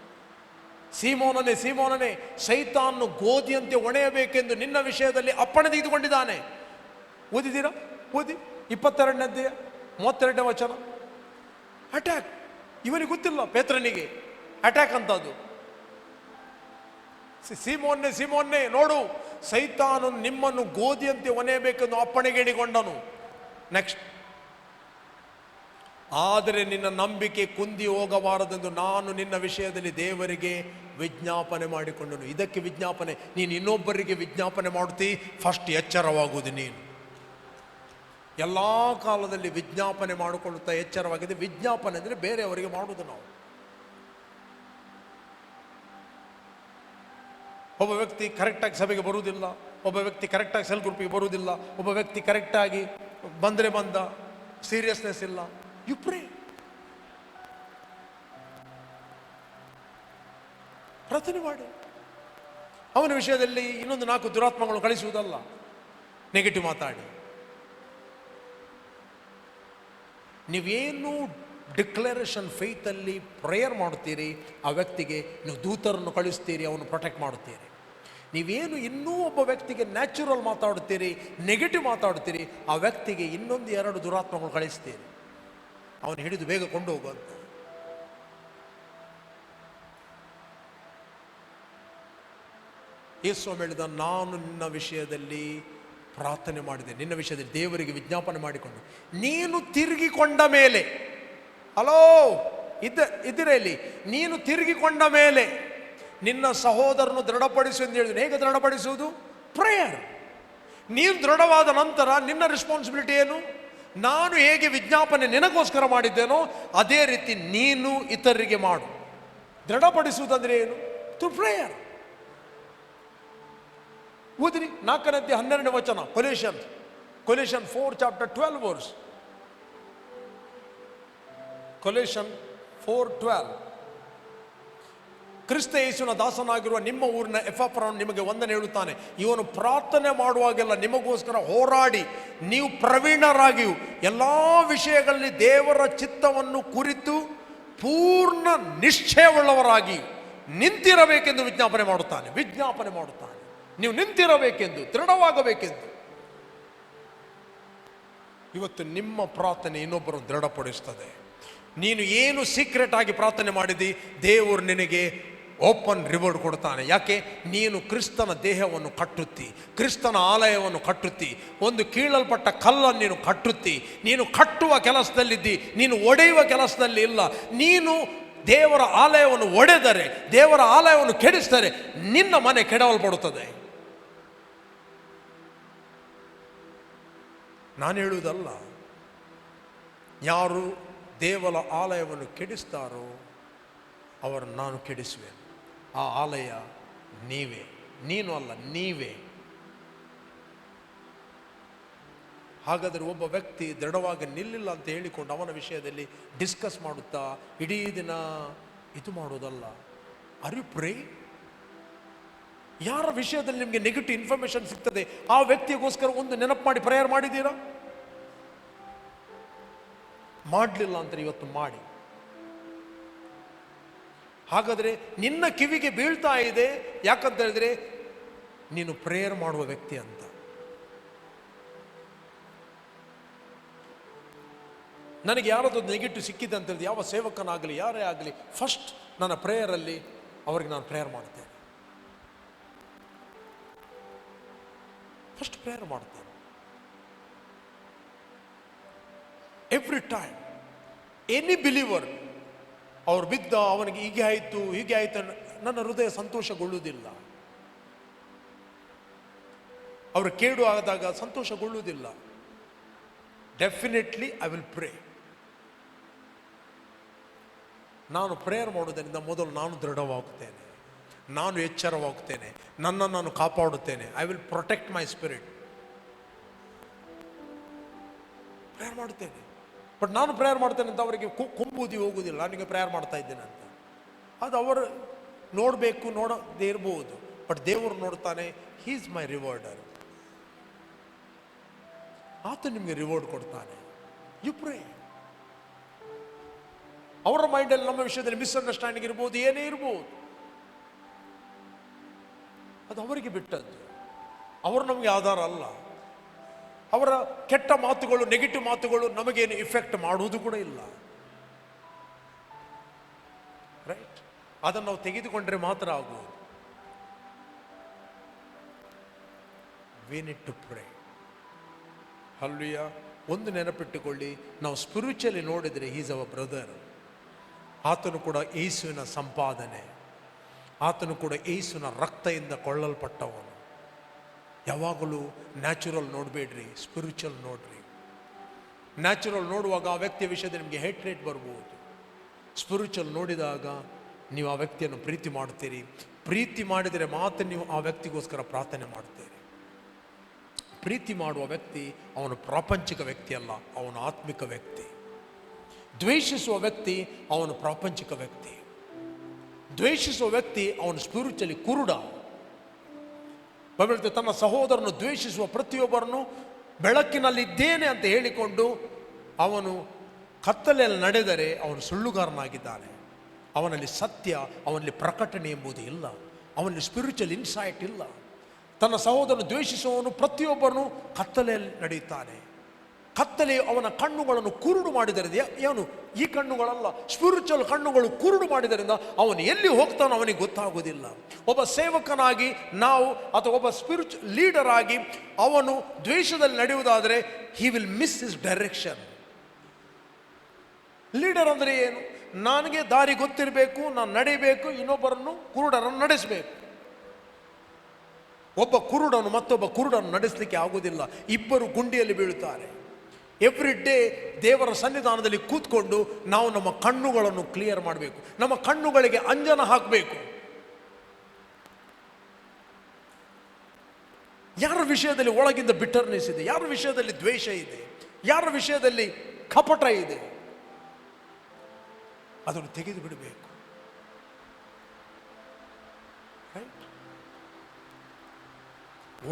ಸೀಮೋನನೇ, ಸೀಮೋನನೇ, ಸೈತಾನನು ಗೋಧಿಯಂತೆ ಒಣೆಯಬೇಕೆಂದು ನಿನ್ನ ವಿಷಯದಲ್ಲಿ ಅಪ್ಪಣೆ ತೆಗೆದುಕೊಂಡಿದ್ದಾನೆ. ಓದಿದ್ದೀರಾ? ಓದಿ 22ನೇ ಅಧ್ಯಾಯ 32ನೇ ವಚನ. ಅಟ್ಯಾಕ್. ಇವನಿಗೆ ಗೊತ್ತಿಲ್ಲ, ಪೇತ್ರನಿಗೆ ಅಟ್ಯಾಕ್ ಅಂತದ್ದು. ಸೀಮೋನ್ನೇ, ಸೀಮೋನ್ನೇ, ನೋಡು, ಸೈತಾನನು ನಿಮ್ಮನ್ನು ಗೋಧಿಯಂತೆ ಒನೆಯಬೇಕೆಂದು ಅಪ್ಪಣೆಗೇಡಿಕೊಂಡನು. ನೆಕ್ಸ್ಟ್, ಆದರೆ ನಿನ್ನ ನಂಬಿಕೆ ಕುಂದಿ ಹೋಗಬಾರದೆಂದು ನಾನು ನಿನ್ನ ವಿಷಯದಲ್ಲಿ ದೇವರಿಗೆ ವಿಜ್ಞಾಪನೆ ಮಾಡಿಕೊಂಡನು. ಇದಕ್ಕೆ ವಿಜ್ಞಾಪನೆ, ನೀನು ಇನ್ನೊಬ್ಬರಿಗೆ ವಿಜ್ಞಾಪನೆ ಮಾಡುತ್ತೀ, ಫಸ್ಟ್ ಎಚ್ಚರವಾಗುವುದು ನೀನು. ಎಲ್ಲ ಕಾಲದಲ್ಲಿ ವಿಜ್ಞಾಪನೆ ಮಾಡಿಕೊಳ್ಳುತ್ತಾ ಎಚ್ಚರವಾಗಿದೆ. ವಿಜ್ಞಾಪನೆ ಅಂದರೆ ಬೇರೆಯವರಿಗೆ ಮಾಡುವುದು. ನಾವು ಒಬ್ಬ ವ್ಯಕ್ತಿ ಕರೆಕ್ಟಾಗಿ ಸಭೆಗೆ ಬರುವುದಿಲ್ಲ, ಒಬ್ಬ ವ್ಯಕ್ತಿ ಕರೆಕ್ಟಾಗಿ ಸೆಲ್ ಗ್ರೂಪಿಗೆ ಬರುವುದಿಲ್ಲ, ಒಬ್ಬ ವ್ಯಕ್ತಿ ಕರೆಕ್ಟಾಗಿ ಬಂದರೆ ಬಂದ, ಸೀರಿಯಸ್ನೆಸ್ ಇಲ್ಲ. ಯು ಪ್ರೇ, ಪ್ರಾರ್ಥನೆ ಮಾಡಿ. ಅವನ ವಿಷಯದಲ್ಲಿ ಇನ್ನೊಂದು 4 ದುರಾತ್ಮಗಳು ಕಳಿಸುವುದಲ್ಲ, ನೆಗೆಟಿವ್ ಮಾತಾಡಿ. ನೀವೇನು ಡಿಕ್ಲರೇಷನ್ ಫೇತಲ್ಲಿ ಪ್ರೇಯರ್ ಮಾಡುತ್ತೀರಿ, ಆ ವ್ಯಕ್ತಿಗೆ ನೀವು ದೂತರನ್ನು ಕಳಿಸ್ತೀರಿ, ಅವನು ಪ್ರೊಟೆಕ್ಟ್ ಮಾಡುತ್ತೀರಿ. ನೀವೇನು ಇನ್ನೂ ಒಬ್ಬ ವ್ಯಕ್ತಿಗೆ ನ್ಯಾಚುರಲ್ ಮಾತಾಡುತ್ತೀರಿ, ನೆಗೆಟಿವ್ ಮಾತಾಡುತ್ತೀರಿ, ಆ ವ್ಯಕ್ತಿಗೆ ಇನ್ನೊಂದು 2 ದುರಾತ್ಮಗಳು ಕಳಿಸ್ತೀರಿ, ಅವನು ಹಿಡಿದು ಬೇಗ ಕೊಂಡು ಹೋಗುವಂತ. ಯೇಸು ಹೇಳಿದ, ನಾನು ನಿನ್ನ ವಿಷಯದಲ್ಲಿ ಪ್ರಾರ್ಥನೆ ಮಾಡಿದೆ, ನಿನ್ನ ವಿಷಯದಲ್ಲಿ ದೇವರಿಗೆ ವಿಜ್ಞಾಪನೆ ಮಾಡಿಕೊಂಡು ನೀನು ತಿರುಗಿಕೊಂಡ ಮೇಲೆ, ಹಲೋ ಇದ್ದಿರಲ್ಲಿ, ನೀನು ತಿರುಗಿಕೊಂಡ ಮೇಲೆ ನಿನ್ನ ಸಹೋದರನು ದೃಢಪಡಿಸು ಎಂದು ಹೇಳಿದ್ರು. ಹೇಗೆ ದೃಢಪಡಿಸುವುದು? ಪ್ರೇಯರ್. ನೀನು ದೃಢವಾದ ನಂತರ ನಿನ್ನ ರೆಸ್ಪಾನ್ಸಿಬಿಲಿಟಿ ಏನು? ನಾನು ಹೇಗೆ ವಿಜ್ಞಾಪನೆ ನಿನಗೋಸ್ಕರ ಮಾಡಿದ್ದೇನೋ ಅದೇ ರೀತಿ ನೀನು ಇತರರಿಗೆ ಮಾಡು. ದೃಢಪಡಿಸುವುದಂದ್ರೆ ಏನು? Through prayer. ಓದಿರಿ 4ನೇ ಅಧ್ಯಾಯ 12ನೇ ವಚನ, ಕೊಲೇಷನ್ 4 chapter 12 verse. ಕೊಲೇಷನ್ 4:12. ಕ್ರಿಸ್ತ ಯೇಸುವಿನ ದಾಸನಾಗಿರುವ ನಿಮ್ಮ ಊರಿನ ಎಫಾಫ್ರನು ನಿಮಗೆ ವಂದನೆ ಹೇಳುತ್ತಾನೆ. ಇವನು ಪ್ರಾರ್ಥನೆ ಮಾಡುವಾಗೆಲ್ಲ ನಿಮಗೋಸ್ಕರ ಹೋರಾಡಿ ನೀವು ಪ್ರವೀಣರಾಗಿಯೂ ಎಲ್ಲ ವಿಷಯಗಳಲ್ಲಿ ದೇವರ ಚಿತ್ತವನ್ನು ಕುರಿತು ಪೂರ್ಣ ನಿಶ್ಚಯವುಳ್ಳವರಾಗಿ ನಿಂತಿರಬೇಕೆಂದು ವಿಜ್ಞಾಪನೆ ಮಾಡುತ್ತಾನೆ. ನೀವು ನಿಂತಿರಬೇಕೆಂದು, ದೃಢವಾಗಬೇಕೆಂದು. ಇವತ್ತು ನಿಮ್ಮ ಪ್ರಾರ್ಥನೆ ಇನ್ನೊಬ್ಬರು ದೃಢಪಡಿಸ್ತದೆ. ನೀನು ಏನು ಸೀಕ್ರೆಟ್ ಆಗಿ ಪ್ರಾರ್ಥನೆ ಮಾಡಿದಿ, ದೇವರು ನಿನಗೆ ಓಪನ್ ರಿವಾರ್ಡ್ ಕೊಡ್ತಾನೆ. ಯಾಕೆ? ನೀನು ಕ್ರಿಸ್ತನ ದೇಹವನ್ನು ಕಟ್ಟುತ್ತಿ, ಕ್ರಿಸ್ತನ ಆಲಯವನ್ನು ಕಟ್ಟುತ್ತಿ, ಒಂದು ಕೀಳಲ್ಪಟ್ಟ ಕಲ್ಲನ್ನು ನೀನು ಕಟ್ಟುತ್ತಿ. ನೀನು ಕಟ್ಟುವ ಕೆಲಸದಲ್ಲಿದ್ದಿ, ನೀನು ಒಡೆಯುವ ಕೆಲಸದಲ್ಲಿ ಇಲ್ಲ. ನೀನು ದೇವರ ಆಲಯವನ್ನು ಒಡೆದರೆ, ದೇವರ ಆಲಯವನ್ನು ಕೆಡಿಸಿದರೆ ನಿನ್ನ ಮನೆ ಕೆಡವಲ್ಪಡುತ್ತದೆ. ನಾನು ಹೇಳುವುದಲ್ಲ, ಯಾರು ದೇವರ ಆಲಯವನ್ನು ಕೆಡಿಸ್ತಾರೋ ಅವರನ್ನು ನಾನು ಕೆಡಿಸುವೆ. ಆ ಆಲಯ ನೀವೇ, ನೀನು ಅಲ್ಲ, ನೀವೇ. ಹಾಗಾದರೆ ಒಬ್ಬ ವ್ಯಕ್ತಿ ದೃಢವಾಗಿ ನಿಲ್ಲಿಲ್ಲ ಅಂತ ಹೇಳಿಕೊಂಡು ಅವನ ವಿಷಯದಲ್ಲಿ ಡಿಸ್ಕಸ್ ಮಾಡುತ್ತಾ ಇಡೀ ದಿನ ಇದು ಮಾಡೋದಲ್ಲ. Are you pray? ಯಾರ ವಿಷಯದಲ್ಲಿ ನಿಮಗೆ ನೆಗೆಟಿವ್ ಇನ್ಫಾರ್ಮೇಶನ್ ಸಿಗ್ತದೆ ಆ ವ್ಯಕ್ತಿಗೋಸ್ಕರ ಒಂದು ನೆನಪು ಮಾಡಿ ಪ್ರೇಯರ್ ಮಾಡಿದ್ದೀರಾ? ಮಾಡಲಿಲ್ಲ ಅಂತ ಇವತ್ತು ಮಾಡಿ. ಹಾಗಾದರೆ ನಿನ್ನ ಕಿವಿಗೆ ಬೀಳ್ತಾ ಇದೆ, ಯಾಕಂತ ಹೇಳಿದ್ರೆ ನೀನು ಪ್ರೇಯರ್ ಮಾಡುವ ವ್ಯಕ್ತಿ ಅಂತ. ನನಗೆ ಯಾರದ್ದು ನೆಗೆಟಿವ್ ಸಿಕ್ಕಿದೆ ಅಂತ ಹೇಳಿದ್ರೆ, ಯಾವ ಸೇವಕನಾಗಲಿ ಯಾರೇ ಆಗಲಿ, ಫಸ್ಟ್ ನನ್ನ ಪ್ರೇಯರಲ್ಲಿ ಅವ್ರಿಗೆ ನಾನು ಪ್ರೇಯರ್ ಮಾಡ್ತೇನೆ. ಫಸ್ಟ್ ಪ್ರೇಯರ್ ಮಾಡ್ತೇನೆ. ಎವ್ರಿ ಟೈಮ್ ಎನಿ ಬಿಲೀವರ್, ಅವ್ರು ಬಿದ್ದ, ಅವನಿಗೆ ಹೀಗೆ ಆಯಿತು ಹೀಗೆ ಆಯಿತು, ನನ್ನ ಹೃದಯ ಸಂತೋಷಗೊಳ್ಳುವುದಿಲ್ಲ. ಅವರು ಕೇಡು ಆದಾಗ ಸಂತೋಷಗೊಳ್ಳುವುದಿಲ್ಲ. Definitely I will pray. ನಾನು ಪ್ರೇಯರ್ ಮಾಡೋದರಿಂದ ಮೊದಲು ನಾನು ದೃಢವಾಗುತ್ತೇನೆ, ನಾನು ಎಚ್ಚರವಾಗುತ್ತೇನೆ, ನನ್ನನ್ನು ನಾನು ಕಾಪಾಡುತ್ತೇನೆ. I will protect my spirit. Prayer ಮಾಡುತ್ತೇನೆ. ಬಟ್ ನಾನು ಪ್ರೇಯರ್ ಮಾಡ್ತೇನೆ ಅಂತ ಅವರಿಗೆ ಕೊಂಬೂದಿ ಹೋಗುವುದಿಲ್ಲ, ನನಗೆ ಪ್ರೇಯರ್ ಮಾಡ್ತಾ ಇದ್ದೇನೆ ಅಂತ. ಅದು ಅವರು ನೋಡಬೇಕು, ನೋಡದೇ ಇರಬಹುದು, ಬಟ್ ದೇವರು ನೋಡ್ತಾನೆ. He is my rewarder. ಆತ ನಿಮಗೆ ರಿವಾರ್ಡ್ ಕೊಡ್ತಾನೆ. You pray. ಅವರ ಮೈಂಡಲ್ಲಿ ನಮ್ಮ ವಿಷಯದಲ್ಲಿ ಮಿಸ್ಅಂಡರ್ಸ್ಟ್ಯಾಂಡಿಂಗ್ ಇರ್ಬೋದು, ಏನೇ ಇರ್ಬೋದು, ಅದು ಅವರಿಗೆ ಬಿಟ್ಟದ್ದು. ಅವರು ನಮಗೆ ಆಧಾರ ಅಲ್ಲ. ಅವರ ಕೆಟ್ಟ ಮಾತುಗಳು, ನೆಗೆಟಿವ್ ಮಾತುಗಳು ನಮಗೇನು ಇಫೆಕ್ಟ್ ಮಾಡುವುದು ಕೂಡ ಇಲ್ಲ. ರೈಟ್? ಅದನ್ನು ನಾವು ತೆಗೆದುಕೊಂಡ್ರೆ ಮಾತ್ರ ಆಗುವುದು. We need to pray. Hallelujah. ಒಂದು ನೆನಪಿಟ್ಟುಕೊಳ್ಳಿ, ನಾವು ಸ್ಪಿರಿಚುವಲಿ ನೋಡಿದರೆ ಈಸ್ ಅವರ್ ಬ್ರದರ್. ಆತನು ಕೂಡ ಯೇಸುವಿನ ಸಂಪಾದನೆ, ಆತನು ಕೂಡ ಯೇಸುವಿನ ರಕ್ತದಿಂದ ಕೊಳ್ಳಲ್ಪಟ್ಟವನು. ಯಾವಾಗಲೂ ನ್ಯಾಚುರಲ್ ನೋಡಬೇಡ್ರಿ, ಸ್ಪಿರಿಚುವಲ್ ನೋಡ್ರಿ. ನ್ಯಾಚುರಲ್ ನೋಡುವಾಗ ಆ ವ್ಯಕ್ತಿಯ ವಿಷಯದಲ್ಲಿ ನಿಮಗೆ ಹೇಟ್ರೇಟ್ ಬರ್ಬೋದು. ಸ್ಪಿರಿಚುವಲ್ ನೋಡಿದಾಗ ನೀವು ಆ ವ್ಯಕ್ತಿಯನ್ನು ಪ್ರೀತಿ ಮಾಡ್ತೀರಿ. ಪ್ರೀತಿ ಮಾಡಿದರೆ ಮಾತ್ರ ನೀವು ಆ ವ್ಯಕ್ತಿಗೋಸ್ಕರ ಪ್ರಾರ್ಥನೆ ಮಾಡ್ತೀರಿ. ಪ್ರೀತಿ ಮಾಡುವ ವ್ಯಕ್ತಿ ಅವನು ಪ್ರಾಪಂಚಿಕ ವ್ಯಕ್ತಿ ಅಲ್ಲ, ಅವನು ಆತ್ಮಿಕ ವ್ಯಕ್ತಿ. ದ್ವೇಷಿಸುವ ವ್ಯಕ್ತಿ ಅವನು ಪ್ರಾಪಂಚಿಕ ವ್ಯಕ್ತಿ. ದ್ವೇಷಿಸುವ ವ್ಯಕ್ತಿ ಅವನು ಸ್ಪಿರಿಚುವಲಿ ಕುರುಡ. ಬೈಬಲ್ ತನ್ನ ಸಹೋದರನು ದ್ವೇಷಿಸುವ ಪ್ರತಿಯೊಬ್ಬರನ್ನು ಬೆಳಕಿನಲ್ಲಿದ್ದೇನೆ ಅಂತ ಹೇಳಿಕೊಂಡು ಅವನು ಕತ್ತಲೆಯಲ್ಲಿ ನಡೆದರೆ ಅವನು ಸುಳ್ಳುಗಾರನಾಗಿದ್ದಾನೆ. ಅವನಲ್ಲಿ ಸತ್ಯ, ಅವನಲ್ಲಿ ಪ್ರಕಟಣೆ ಎಂಬುದು ಇಲ್ಲ, ಅವನಲ್ಲಿ ಸ್ಪಿರಿಚುವಲ್ ಇನ್ಸೈಟ್ ಇಲ್ಲ. ತನ್ನ ಸಹೋದರನು ದ್ವೇಷಿಸುವವನು ಪ್ರತಿಯೊಬ್ಬರನ್ನು ಕತ್ತಲೆಯಲ್ಲಿ ನಡೆಯುತ್ತಾನೆ. ಕತ್ತಲೆ ಅವನ ಕಣ್ಣುಗಳನ್ನು ಕುರುಡು ಮಾಡಿದರಿಂದ, ಏನು ಈ ಕಣ್ಣುಗಳಲ್ಲ, ಸ್ಪಿರಿಚುವಲ್ ಕಣ್ಣುಗಳು ಕುರುಡು ಮಾಡಿದರಿಂದ ಅವನು ಎಲ್ಲಿ ಹೋಗ್ತಾನೋ ಅವನಿಗೆ ಗೊತ್ತಾಗೋದಿಲ್ಲ. ಒಬ್ಬ ಸೇವಕನಾಗಿ ನಾವು, ಅಥವಾ ಒಬ್ಬ ಸ್ಪಿರಿಚುವಲ್ ಲೀಡರ್ ಆಗಿ ಅವನು ದ್ವೇಷದಲ್ಲಿ ನಡೆಯುವುದಾದರೆ he will miss his direction. Leader ಅಂದರೆ ಏನು? ನನಗೆ ದಾರಿ ಗೊತ್ತಿರಬೇಕು, ನಾನು ನಡೆಯಬೇಕು, ಇನ್ನೊಬ್ಬರನ್ನು ಕುರುಡರನ್ನು ನಡೆಸಬೇಕು. ಒಬ್ಬ ಕುರುಡನು ಮತ್ತೊಬ್ಬ ಕುರುಡನ್ನು ನಡೆಸಲಿಕ್ಕೆ ಆಗುವುದಿಲ್ಲ, ಇಬ್ಬರು ಗುಂಡಿಯಲ್ಲಿ ಬೀಳುತ್ತಾರೆ. ಎವ್ರಿ ಡೇ ದೇವರ ಸನ್ನಿಧಾನದಲ್ಲಿ ಕೂತ್ಕೊಂಡು ನಾವು ನಮ್ಮ ಕಣ್ಣುಗಳನ್ನು ಕ್ಲಿಯರ್ ಮಾಡಬೇಕು, ನಮ್ಮ ಕಣ್ಣುಗಳಿಗೆ ಅಂಜನ ಹಾಕಬೇಕು. ಯಾರ ವಿಷಯದಲ್ಲಿ ಒಳಗಿಂದ ಬಿಟರ್ನೆಸ್ ಇದೆ, ಯಾರ ವಿಷಯದಲ್ಲಿ ದ್ವೇಷ ಇದೆ, ಯಾರ ವಿಷಯದಲ್ಲಿ ಕಪಟ ಇದೆ, ಅದನ್ನು ತೆಗೆದು ಬಿಡಬೇಕು.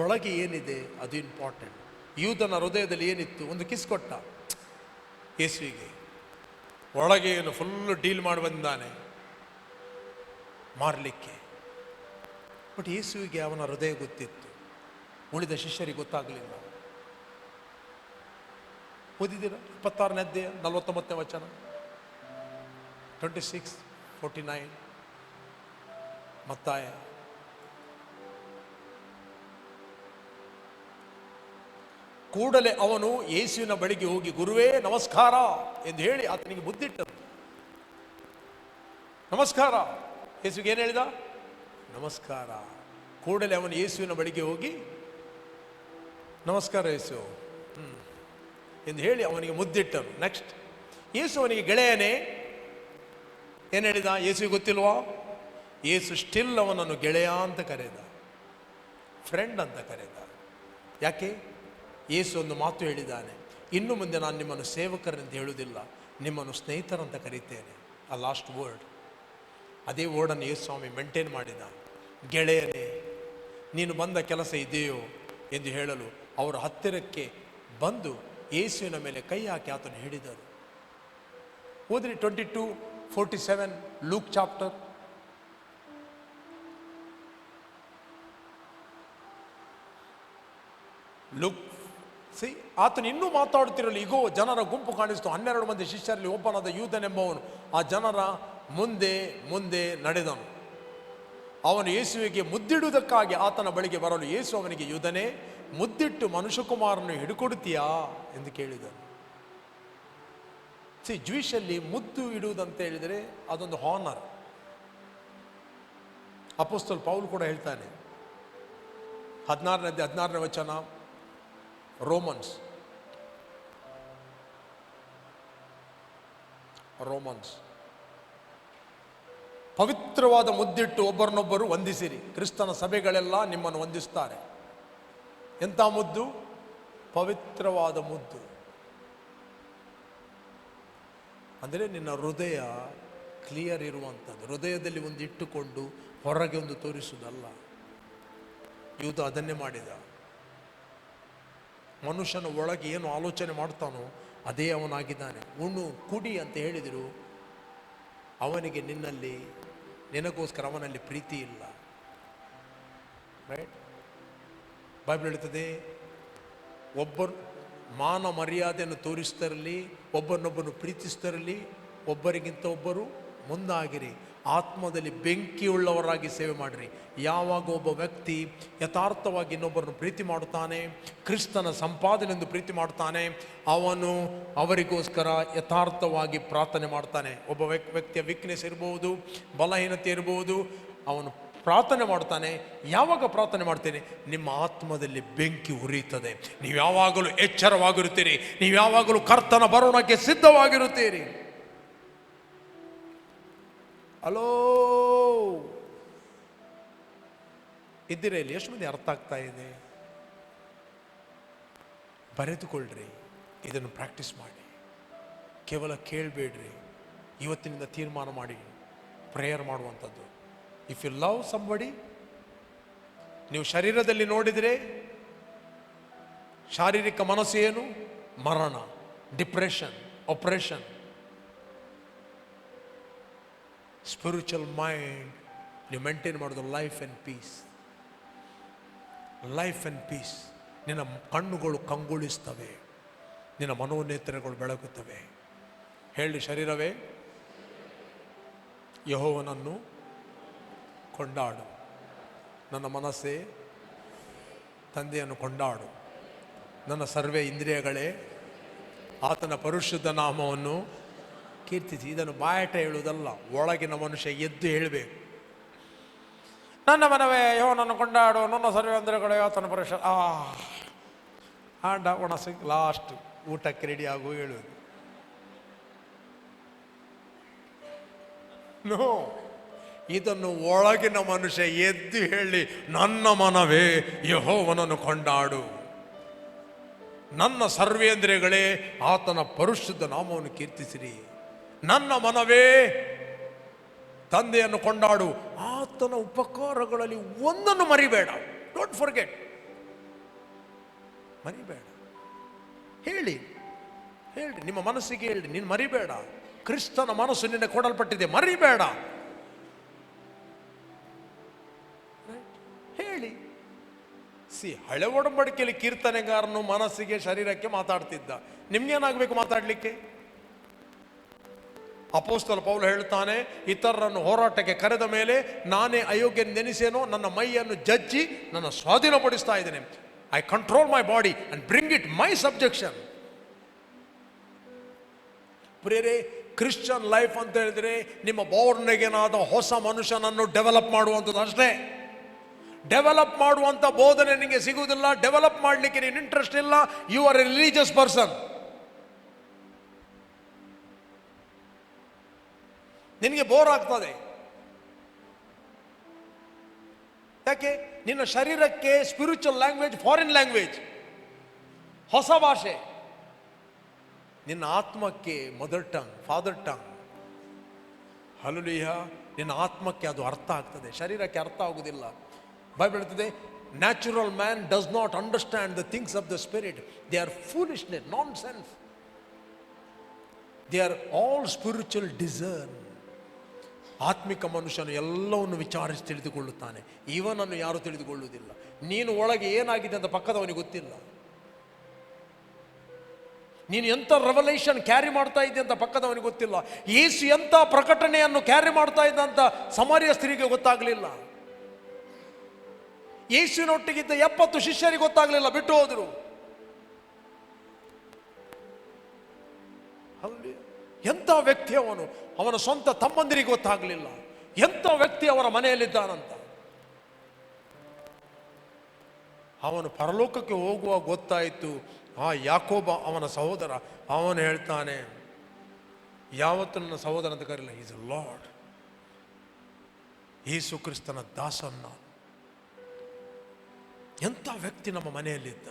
ಒಳಗೆ ಏನಿದೆ ಅದು ಇಂಪಾರ್ಟೆಂಟ್. ಯೂದನ ಹೃದಯದಲ್ಲಿ ಏನಿತ್ತು? ಒಂದು ಕಿಸ್ ಕೊಟ್ಟ ಯೇಸುವಿಗೆ. ಒಳಗೆ ಏನು ಫುಲ್ಲು ಡೀಲ್ ಮಾಡಿ ಬಂದಾನೆ ಮಾರಲಿಕ್ಕೆ. ಬಟ್ ಯೇಸುವಿಗೆ ಅವನ ಹೃದಯ ಗೊತ್ತಿತ್ತು, ಉಳಿದ ಶಿಷ್ಯರಿಗೆ ಗೊತ್ತಾಗಲಿಲ್ಲ. ಓದಿದ್ದೀರ 26ನೇ ಅಧ್ಯಾಯ 49ನೇ ವಚನ, 26:49 ಮತ್ತಾಯ. ಕೂಡಲೇ ಅವನು ಯೇಸುವಿನ ಬಳಿಗೆ ಹೋಗಿ, ಗುರುವೇ ನಮಸ್ಕಾರ ಎಂದು ಹೇಳಿ ಆತನಿಗೆ ಮುದ್ದಿಟ್ಟನು. ನಮಸ್ಕಾರ. ಯೇಸುವಿಗೆ ಏನು ಹೇಳಿದ? ನಮಸ್ಕಾರ. ಕೂಡಲೇ ಅವನು ಯೇಸುವಿನ ಬಳಿಗೆ ಹೋಗಿ, ನಮಸ್ಕಾರ ಯೇಸು ಎಂದು ಹೇಳಿ ಅವನಿಗೆ ಮುದ್ದಿಟ್ಟನು. ನೆಕ್ಸ್ಟ್, ಯೇಸು ಅವನಿಗೆ ಗೆಳೆಯನೇ ಏನು ಹೇಳಿದ? ಯೇಸುವಿಗೆ ಗೊತ್ತಿಲ್ವಾ? ಯೇಸು ಸ್ಟಿಲ್ ಅವನನ್ನು ಗೆಳೆಯ ಅಂತ ಕರೆದ, ಫ್ರೆಂಡ್ ಅಂತ ಕರೆದ. ಯಾಕೆ? ಯೇಸು ಒಂದು ಮಾತು ಹೇಳಿದ್ದಾನೆ, ಇನ್ನು ಮುಂದೆ ನಾನು ನಿಮ್ಮನ್ನು ಸೇವಕರಂತ ಹೇಳುವುದಿಲ್ಲ, ನಿಮ್ಮನ್ನು ಸ್ನೇಹಿತರಂತ ಕರೀತೇನೆ. ಆ ಲಾಸ್ಟ್ ವರ್ಡ್, ಅದೇ ವರ್ಡನ್ನು ಯೇಸು ಸ್ವಾಮಿ ಮೇಂಟೈನ್ ಮಾಡಿದ. ಗೆಳೆಯನೇ, ನೀನು ಬಂದ ಕೆಲಸ ಇದೆಯೋ ಎಂದು ಹೇಳಲು ಅವರ ಹತ್ತಿರಕ್ಕೆ ಬಂದು ಯೇಸುವಿನ ಮೇಲೆ ಕೈ ಹಾಕಿ ಆತನು ಹೇಳಿದರು. ಓದ್ರಿ 22:47 ಲೂಕ್ ಚಾಪ್ಟರ್. ಲುಕ್ ಸಿ, ಆತನು ಇನ್ನೂ ಮಾತಾಡುತ್ತಿರಲಿ, ಇಗೋ ಜನರ ಗುಂಪು ಕಾಣಿಸ್ತು. 12 ಮಂದಿ ಶಿಷ್ಯರಲ್ಲಿ ಒಬ್ಬನಾದ ಯೂದನೆಂಬವನು ಆ ಜನರ ಮುಂದೆ ಮುಂದೆ ನಡೆದನು. ಅವನು ಯೇಸುವಿಗೆ ಮುದ್ದಿಡುವುದಕ್ಕಾಗಿ ಆತನ ಬಳಿಗೆ ಬರಲು ಯೇಸು ಅವನಿಗೆ, ಯೂದನೇ, ಮುದ್ದಿಟ್ಟು ಮನುಷ್ಯಕುಮಾರನು ಹಿಡ್ಕೊಡುತ್ತೀಯಾ ಎಂದು ಕೇಳಿದನು. ಸಿ, ಜೂಯಿಷಲ್ಲಿ ಮುದ್ದು ಇಡುವುದಂತ ಹೇಳಿದರೆ ಅದೊಂದು ಹಾನರ್. ಅಪೊಸ್ತಲ ಪೌಲ್ ಕೂಡ ಹೇಳ್ತಾನೆ, 16ನೇ ವಚನ, ರೋಮನ್ಸ್ ಪವಿತ್ರವಾದ ಮುದ್ದಿಟ್ಟು ಒಬ್ಬರನ್ನೊಬ್ಬರು ವಂದಿಸಿರಿ. ಕ್ರಿಸ್ತನ ಸಭೆಗಳೆಲ್ಲ ನಿಮ್ಮನ್ನು ವಂದಿಸ್ತಾರೆ. ಎಂಥ ಮುದ್ದು? ಪವಿತ್ರವಾದ ಮುದ್ದು. ಅಂದರೆ ನಿನ್ನ ಹೃದಯ ಕ್ಲಿಯರ್ ಇರುವಂಥದ್ದು, ಹೃದಯದಲ್ಲಿ ಒಂದು ಇಟ್ಟುಕೊಂಡು ಹೊರಗೆ ಒಂದು ತೋರಿಸುವುದಲ್ಲ. ಯೂದ ಅದನ್ನೇ ಮಾಡಿದ. ಮನುಷ್ಯನ ಒಳಗೆ ಏನು ಆಲೋಚನೆ ಮಾಡ್ತಾನೋ ಅದೇ ಅವನಾಗಿದ್ದಾನೆ. ಉಣ್ಣು ಕುಡಿ ಅಂತ ಹೇಳಿದರು, ಅವನಿಗೆ ನಿನಗೋಸ್ಕರ ಅವನಲ್ಲಿ ಪ್ರೀತಿ ಇಲ್ಲ. ರೈಟ್? ಬೈಬಲ್ ಹೇಳ್ತದೆ, ಒಬ್ಬರು ಮಾನ ಮರ್ಯಾದೆಯನ್ನು ತೋರಿಸ್ತಿರಲಿ, ಒಬ್ಬರನ್ನೊಬ್ಬರು ಪ್ರೀತಿಸ್ತಿರಲಿ, ಒಬ್ಬರಿಗಿಂತ ಒಬ್ಬರು ಮುಂದಾಗಿರಿ, ಆತ್ಮದಲ್ಲಿ ಬೆಂಕಿಯುಳ್ಳವರಾಗಿ ಸೇವೆ ಮಾಡಿರಿ. ಯಾವಾಗ ಒಬ್ಬ ವ್ಯಕ್ತಿ ಯಥಾರ್ಥವಾಗಿ ಇನ್ನೊಬ್ಬರನ್ನು ಪ್ರೀತಿ ಮಾಡುತ್ತಾನೆ, ಕ್ರಿಸ್ತನ ಸಂಪಾದನೆಂದು ಪ್ರೀತಿ ಮಾಡುತ್ತಾನೆ, ಅವನು ಅವರಿಗೋಸ್ಕರ ಯಥಾರ್ಥವಾಗಿ ಪ್ರಾರ್ಥನೆ ಮಾಡ್ತಾನೆ. ಒಬ್ಬ ವ್ಯಕ್ತಿಯ ವೀಕ್ನೆಸ್ ಇರ್ಬೋದು, ಬಲಹೀನತೆ ಇರ್ಬೋದು, ಅವನು ಪ್ರಾರ್ಥನೆ ಮಾಡ್ತಾನೆ. ಯಾವಾಗ ಪ್ರಾರ್ಥನೆ ಮಾಡ್ತೇನೆ? ನಿಮ್ಮ ಆತ್ಮದಲ್ಲಿ ಬೆಂಕಿ ಉರಿಯುತ್ತದೆ. ನೀವು ಯಾವಾಗಲೂ ಎಚ್ಚರವಾಗಿರುತ್ತೀರಿ, ನೀವು ಯಾವಾಗಲೂ ಕರ್ತನ ಬರೋಣಕ್ಕೆ ಸಿದ್ಧವಾಗಿರುತ್ತೀರಿ. ಅಲೋ ಇದ್ದೀರಾ ಇಲ್ಲಿ? ಎಷ್ಟು ಮಂದಿ ಅರ್ಥ ಆಗ್ತಾ ಇದೆ? ಬರೆದುಕೊಳ್ಳ್ರಿ, ಇದನ್ನು ಪ್ರಾಕ್ಟೀಸ್ ಮಾಡಿ. ಕೇವಲ ಕೇಳಬೇಡ್ರಿ, ಇವತ್ತಿನಿಂದ ತೀರ್ಮಾನ ಮಾಡಿ ಪ್ರೇಯರ್ ಮಾಡುವಂಥದ್ದು. ಇಫ್ ಯು ಲವ್ ಸಂಬಡಿ, ನೀವು ಶರೀರದಲ್ಲಿ ನೋಡಿದರೆ ಶಾರೀರಿಕ ಮನಸ್ಸು ಏನು? ಮರಣ, ಡಿಪ್ರೆಷನ್, ಆಪರೇಷನ್. ಸ್ಪಿರಿಚುವಲ್ ಮೈಂಡ್ ನೀವು ಮೇಂಟೈನ್ ಮಾಡೋದು life and peace. Life and peace. ನಿನ್ನ ಕಣ್ಣುಗಳು ಕಂಗೊಳಿಸ್ತವೆ, ನಿನ್ನ ಮನೋನೇತ್ರಗಳು ಬೆಳಗುತ್ತವೆ. ಹೇಳಿ, ಶರೀರವೇ ಯೆಹೋವನನ್ನು ಕೊಂಡಾಡು, ನನ್ನ ಮನಸ್ಸೇ ತಂದೆಯನ್ನು ಕೊಂಡಾಡು, ನನ್ನ ಸರ್ವೇ ಇಂದ್ರಿಯಗಳೇ ಆತನ ಪರಿಶುದ್ಧ ನಾಮವನ್ನು ಕೀರ್ತಿಸಿ. ಇದನ್ನು ಬಾಯಟ ಹೇಳುವುದಲ್ಲ, ಒಳಗಿನ ಮನುಷ್ಯ ಎದ್ದು ಹೇಳಬೇಕು. ನನ್ನ ಮನವೇ ಯೆಹೋವನನ್ನು ಕೊಂಡಾಡು, ನನ್ನ ಸರ್ವೇ ಇಂದ್ರಿಯಗಳೇ ಆತನ ಪರಿಶುದ್ಧ. ಆಂಡ ಒಣಸಿ ಲಾಸ್ಟ್ ಊಟಕ್ಕೆ ರೆಡಿ ಆಗು ಹೇಳುವುದು. ನೋ, ಇದನ್ನು ಒಳಗಿನ ಮನುಷ್ಯ ಎದ್ದು ಹೇಳಿ, ನನ್ನ ಮನವೇ ಯೆಹೋವನನ್ನು ಕೊಂಡಾಡು, ನನ್ನ ಸರ್ವೇಂದ್ರಿಯಗಳೇ ಆತನ ಪರಿಶುದ್ಧ ನಾಮವನ್ನು ಕೀರ್ತಿಸಿರಿ. ನನ್ನ ಮನವೇ ತಂದೆಯನ್ನು ಕೊಂಡಾಡು, ಆತನ ಉಪಕಾರಗಳಲ್ಲಿ ಒಂದನ್ನು ಮರಿಬೇಡ. Don't forget. ಮರಿಬೇಡ. ಹೇಳ್ರಿ, ನಿಮ್ಮ ಮನಸ್ಸಿಗೆ ಹೇಳ್ರಿ, ನೀನು ಮರಿಬೇಡ. ಕ್ರಿಸ್ತನ ಮನಸ್ಸು ನಿನ್ನೆ ಕೊಡಲ್ಪಟ್ಟಿದೆ, ಮರಿಬೇಡ. ಹೇಳಿ. ಹಳೆ ಒಡಂಬಡಿಕೆಯಲ್ಲಿ ಕೀರ್ತನೆಗಾರನು ಮನಸ್ಸಿಗೆ ಶರೀರಕ್ಕೆ ಮಾತಾಡ್ತಿದ್ದ. ನಿಮ್ಗೇನಾಗಬೇಕು ಮಾತಾಡಲಿಕ್ಕೆ? ಅಪೊಸ್ತಲ ಪೌಲ ಹೇಳ್ತಾನೆ, ಇತರರನ್ನು ಹೋರಾಟಕ್ಕೆ ಕರೆದ ಮೇಲೆ ನಾನೇ ಅಯೋಗ್ಯ ನೆನೆಸೇನೋ ನನ್ನ ಮೈಯನ್ನು ಜಜ್ಜಿ ನನ್ನ ಸ್ವಾಧೀನಪಡಿಸ್ತಾ ಇದ್ದೇನೆ. I control my body and bring it my subjection. ಪ್ರಿಯರೇ, ಕ್ರಿಶ್ಚಿಯನ್ ಲೈಫ್ ಅಂತ ಹೇಳಿದ್ರೆ ನಿಮ್ಮ ಬೋರ್ನ್ಗೇನಾದ ಹೊಸ ಮನುಷ್ಯನನ್ನು ಡೆವಲಪ್ ಮಾಡುವಂಥದ್ದು ಅಷ್ಟೇ. ಡೆವಲಪ್ ಮಾಡುವಂಥ ಬೋಧನೆ ನಿಮಗೆ ಸಿಗುವುದಿಲ್ಲ. ಡೆವಲಪ್ ಮಾಡಲಿಕ್ಕೆ ನೀನು ಇಂಟ್ರೆಸ್ಟ್ ಇಲ್ಲ. You are a religious person. ನಿನಗೆ ಬೋರ್ ಆಗ್ತದೆ. ಯಾಕೆ? ನಿನ್ನ ಶರೀರಕ್ಕೆ ಸ್ಪಿರಿಚುವಲ್ ಲ್ಯಾಂಗ್ವೇಜ್ ಫಾರಿನ್ ಲ್ಯಾಂಗ್ವೇಜ್, ಹೊಸ ಭಾಷೆ. ನಿನ್ನ ಆತ್ಮಕ್ಕೆ mother tongue, father tongue. Hallelujah. ನಿನ್ನ ಆತ್ಮಕ್ಕೆ ಅದು ಅರ್ಥ ಆಗ್ತದೆ, ಶರೀರಕ್ಕೆ ಅರ್ಥ ಆಗುವುದಿಲ್ಲ. ಬೈಬಲ್ ಹೇಳ್ತದೆ, natural man does not understand the things of the spirit. They are foolishness, non sense. They are all spiritual discern. ಆತ್ಮಿಕ ಮನುಷ್ಯನು ಎಲ್ಲವನ್ನು ವಿಚಾರಿಸಿ ತಿಳಿದುಕೊಳ್ಳುತ್ತಾನೆ. ಇವನನ್ನು ಯಾರು ತಿಳಿದುಕೊಳ್ಳುವುದಿಲ್ಲ. ನೀನು ಒಳಗೆ ಏನಾಗಿದೆ ಅಂತ ಪಕ್ಕದವನಿಗೆ ಗೊತ್ತಿಲ್ಲ. ನೀನು ಎಂಥ ರೆವಲ್ಯೂಷನ್ ಕ್ಯಾರಿ ಮಾಡ್ತಾ ಇದ್ದೆ ಅಂತ ಪಕ್ಕದವನಿಗೆ ಗೊತ್ತಿಲ್ಲ. ಯೇಸು ಎಂಥ ಪ್ರಕಟಣೆಯನ್ನು ಕ್ಯಾರಿ ಮಾಡ್ತಾ ಇದ್ದ ಅಂತ ಸಮಾರ್ಯ ಸ್ತ್ರೀಗೆ ಗೊತ್ತಾಗಲಿಲ್ಲ. ಯೇಸುವಿನೊಟ್ಟಿಗಿದ್ದ 70 ಶಿಷ್ಯರಿಗೆ ಗೊತ್ತಾಗಲಿಲ್ಲ, ಬಿಟ್ಟು ಹೋದರು. ಅಲ್ಲಿ ಎಂಥ ವ್ಯಕ್ತಿ ಅವನು, ಅವನ ಸ್ವಂತ ತಮ್ಮಂದಿರಿಗೆ ಗೊತ್ತಾಗಲಿಲ್ಲ ಎಂಥ ವ್ಯಕ್ತಿ ಅವರ ಮನೆಯಲ್ಲಿದ್ದಾನಂತ. ಅವನು ಪರಲೋಕಕ್ಕೆ ಹೋಗುವಾಗ ಗೊತ್ತಾಯಿತು. ಆ ಯಾಕೋಬ ಅವನ ಸಹೋದರ, ಅವನು ಹೇಳ್ತಾನೆ, ಯಾವತ್ತು ನನ್ನ ಸಹೋದರ ಅಂತ ಕರೀಲ್ಲ, ಈಸ್ ಅ ಲಾರ್ಡ್, ಯೇಸು ಕ್ರಿಸ್ತನ ದಾಸನ್ನ. ಎಂಥ ವ್ಯಕ್ತಿ ನಮ್ಮ ಮನೆಯಲ್ಲಿದ್ದ.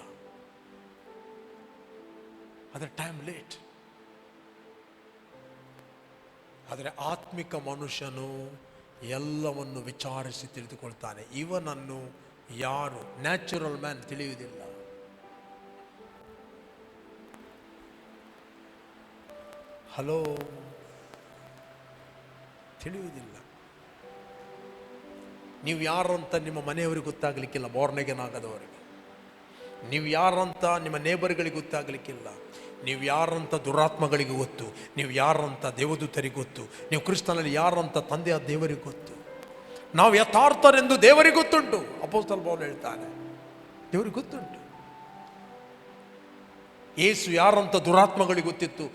ಅದರ ಟೈಮ್ ಲೇಟ್. ಆದರೆ ಆತ್ಮಿಕ ಮನುಷ್ಯನು ಎಲ್ಲವನ್ನು ವಿಚಾರಿಸಿ ತಿಳಿದುಕೊಳ್ತಾನೆ. ಇವನನ್ನು ಯಾರು ನ್ಯಾಚುರಲ್ ಮ್ಯಾನ್ ತಿಳಿಯುವುದಿಲ್ಲ. ಹಲೋ, ತಿಳಿಯುವುದಿಲ್ಲ. ನೀವು ಯಾರಂತ ನಿಮ್ಮ ಮನೆಯವರಿಗೆ ಗೊತ್ತಾಗಲಿಕ್ಕಿಲ್ಲ, ಬಾರ್ನ್ ಅಗೇನ್ ಆಗದವರಿಗೆ. ನೀವು ಯಾರಂತ ನಿಮ್ಮ ನೇಬರ್ಗಳಿಗೆ ಗೊತ್ತಾಗಲಿಕ್ಕಿಲ್ಲ. ನೀವು ಯಾರಂತ ದುರಾತ್ಮಗಳಿಗೆ ಗೊತ್ತು. ನೀವು ಯಾರಂತ ದೇವದೂತರಿಗೆ ಗೊತ್ತು. ನೀವು ಕ್ರಿಸ್ತನಲ್ಲಿ ಯಾರಂತ ತಂದೆಯ ದೇವರಿಗೆ ಗೊತ್ತು. ನಾವು ಯಥಾರ್ಥರೆಂದು ದೇವರಿಗೆ ಗೊತ್ತುಂಟು. ಅಪೊಸ್ತಲ ಪೌಲ ಹೇಳ್ತಾನೆ, ದೇವರಿಗೆ ಗೊತ್ತುಂಟು. ಯೇಸು ಯಾರಂತ ದುರಾತ್ಮಗಳಿಗೆ ಗೊತ್ತಿತ್ತು.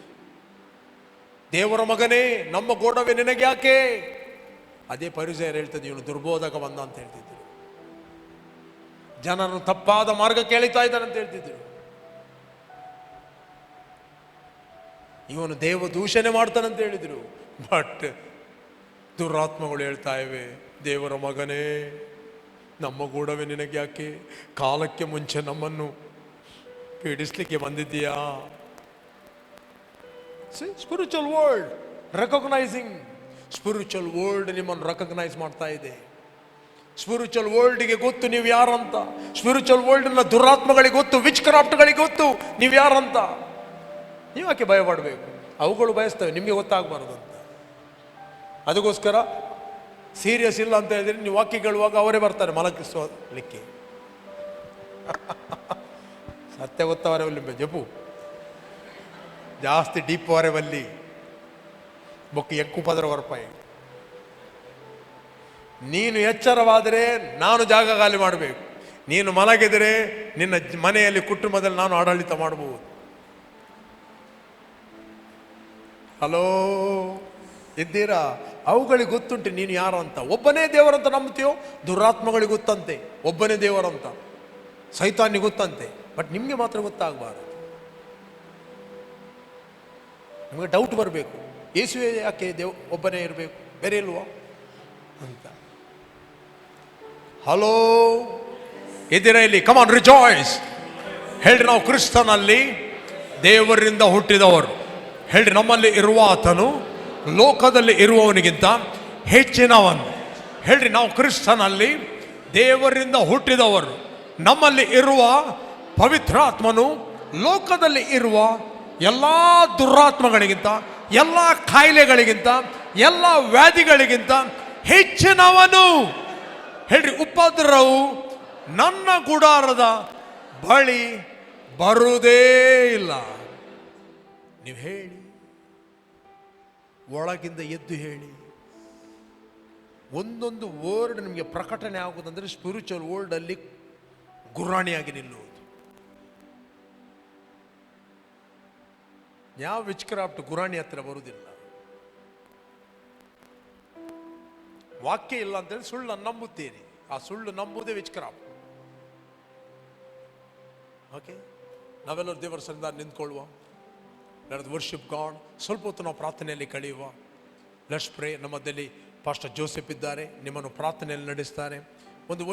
ದೇವರ ಮಗನೇ, ನಮ್ಮ ಗೋಡವೆ ನಿನಗೆ ಯಾಕೆ? ಅದೇ ಪರಿಸರ ಹೇಳ್ತದೆ, ಇವನು ದುರ್ಬೋಧಕ ಬಂದ ಅಂತ ಹೇಳ್ತಿದ್ರು. ಜನರನ್ನು ತಪ್ಪಾದ ಮಾರ್ಗಕ್ಕೆ ಎಳಿತಾ ಇದ್ದಾನೆ ಅಂತ ಹೇಳ್ತಿದ್ರು. ಇವನು ದೇವ ದೂಷಣೆ ಮಾಡ್ತಾನಂತ ಹೇಳಿದ್ರು. ಬಟ್ ದುರಾತ್ಮಗಳು ಹೇಳ್ತಾ ಇವೆ, ದೇವರ ಮಗನೇ, ನಮ್ಮ ಗೂಡವೇ ನಿನಗೆ ಯಾಕೆ? ಕಾಲಕ್ಕೆ ಮುಂಚೆ ನಮ್ಮನ್ನು ಪೀಡಿಸ್ಲಿಕ್ಕೆ ಬಂದಿದ್ದೀಯಾ? Spiritual world recognising. Spiritual world ನಿಮ್ಮನ್ನು ರೆಕಗ್ನೈಸ್ ಮಾಡ್ತಾ ಇದೆ. ಸ್ಪಿರಿಚುವಲ್ ವರ್ಲ್ಡ್ಗೆ ಗೊತ್ತು ನೀವು ಯಾರಂತ. ಸ್ಪಿರಿಚುವಲ್ ವರ್ಲ್ಡ್ನ ದುರಾತ್ಮಗಳಿಗೆ ಗೊತ್ತು, ವಿಚ್ ಕ್ರಾಫ್ಟ್ಗಳಿಗೆ ಗೊತ್ತು ನೀವು ಯಾರಂತ. ನೀವು ಯಾಕೆ ಭಯ ಪಡಬೇಕು? ಅವುಗಳು ಬಯಸ್ತವೆ, ನಿಮಗೆ ಗೊತ್ತಾಗಬಾರ್ದು ಅಂತ. ಅದಕ್ಕೋಸ್ಕರ ಸೀರಿಯಸ್ ಇಲ್ಲ ಅಂತ ಹೇಳಿದ್ರೆ ನೀವು ವಾಕ್ಯ ಕೇಳುವಾಗ ಅವರೇ ಬರ್ತಾರೆ ಮಲಗಿಸಲಿಕ್ಕೆ. ಸತ್ಯ ಗೊತ್ತವರೇ ಒಲ್ಲಿ ಜಪು ಜಾಸ್ತಿ ಡೀಪ್ ಅವರೇ ಬಲ್ಲಿ ಬೊಕ್ಕ ಎಕ್ಕು ಪದರ ಹೊರಪಾಯಿ. ನೀನು ಎಚ್ಚರವಾದರೆ ನಾನು ಜಾಗ ಖಾಲಿ ಮಾಡಬೇಕು. ನೀನು ಮಲಗಿದರೆ ನಿನ್ನ ಮನೆಯಲ್ಲಿ ಕುಟುಂಬದಲ್ಲಿ ನಾನು ಆಡಳಿತ ಮಾಡಬಹುದು. ಹಲೋ, ಇದ್ದೀರಾ? ಅವುಗಳಿಗೆ ಗೊತ್ತುಂಟು ನೀನು ಯಾರು ಅಂತ. ಒಬ್ಬನೇ ದೇವರಂತ ನಂಬ್ತೀಯೋ, ದುರಾತ್ಮಗಳಿಗೆ ಗೊತ್ತಂತೆ ಒಬ್ಬನೇ ದೇವರಂತ, ಸೈತಾನಿಗೆ ಗೊತ್ತಂತೆ. ಬಟ್ ನಿಮಗೆ ಮಾತ್ರ ಗೊತ್ತಾಗಬಾರದು. ನಿಮಗೆ ಡೌಟ್ ಬರಬೇಕು, ಯೇಸುವೆ ಯಾಕೆ ಒಬ್ಬನೇ ಇರಬೇಕು, ಬೇರೆ ಇಲ್ವಾ ಅಂತ. ಹಲೋ, ಇದ್ದೀರಾ ಇಲ್ಲಿ? ಕಮಾನ್ ರಿಜಾಯ್ಸ್. ಹೇಳ್ರಿ, ನಾವು ಕ್ರಿಸ್ತನಲ್ಲಿ ದೇವರಿಂದ ಹುಟ್ಟಿದವರು. ಹೇಳ್ರಿ, ನಮ್ಮಲ್ಲಿ ಇರುವ ಆತನು ಲೋಕದಲ್ಲಿ ಇರುವವನಿಗಿಂತ ಹೆಚ್ಚಿನವನು. ಹೇಳ್ರಿ, ನಾವು ಕ್ರಿಸ್ತನಲ್ಲಿ ದೇವರಿಂದ ಹುಟ್ಟಿದವರು. ನಮ್ಮಲ್ಲಿ ಇರುವ ಪವಿತ್ರಾತ್ಮನು ಲೋಕದಲ್ಲಿ ಇರುವ ಎಲ್ಲ ದುರಾತ್ಮಗಳಿಗಿಂತ, ಎಲ್ಲ ಕಾಯಿಲೆಗಳಿಗಿಂತ, ಎಲ್ಲ ವ್ಯಾಧಿಗಳಿಗಿಂತ ಹೆಚ್ಚಿನವನು. ಹೇಳ್ರಿ, ಉಪದ್ರವವು ನನ್ನ ಗುಡಾರದ ಬಳಿ ಬರುವುದೇ ಇಲ್ಲ. ನೀವು ಹೇಳಿ, ಒಳಗಿಂದ ಎದ್ದು ಹೇಳಿ. ಒಂದೊಂದು ವರ್ಡ್ ನಿಮಗೆ ಪ್ರಕಟಣೆ ಆಗುವುದಂದ್ರೆ ಸ್ಪಿರಿಚುವಲ್ ವರ್ಲ್ಡ್ ಅಲ್ಲಿ ಗುರಾಣಿಯಾಗಿ ನಿಲ್ಲುವುದು. ಯಾವ ವಿಚ್ ಕ್ರಾಫ್ಟ್ ಗುರಾಣಿ ಹತ್ರ ಬರುವುದಿಲ್ಲ. ವಾಕ್ಯ ಇಲ್ಲ ಅಂತೇಳಿ ಸುಳ್ಳನ್ನು ನಂಬುತ್ತೀರಿ. ಆ ಸುಳ್ಳು ನಂಬುವುದೇ ವಿಚ್ ಕ್ರಾಫ್ಟ್. ಓಕೆ, ನಾವೆಲ್ಲರೂ ದೇವರ ಸನ್ನಿಧಾನ ನಿಂತ್ಕೊಳ್ಳುವ. Let's worship god. ಸ್ವಲ್ಪ ಹೊತ್ತು ನಾವು ಪ್ರಾರ್ಥನೆಯಲ್ಲಿ ಕಳೆಯುವ. Let's pray. ನಮ್ಮದಲ್ಲಿ ಪಾಸ್ಟರ್ ಜೋಸೆಫ್ ಇದ್ದಾರೆ, ನಿಮ್ಮನ್ನು ಪ್ರಾರ್ಥನೆಯಲ್ಲಿ ನಡೆಸ್ತಾರೆ. ಒಂದು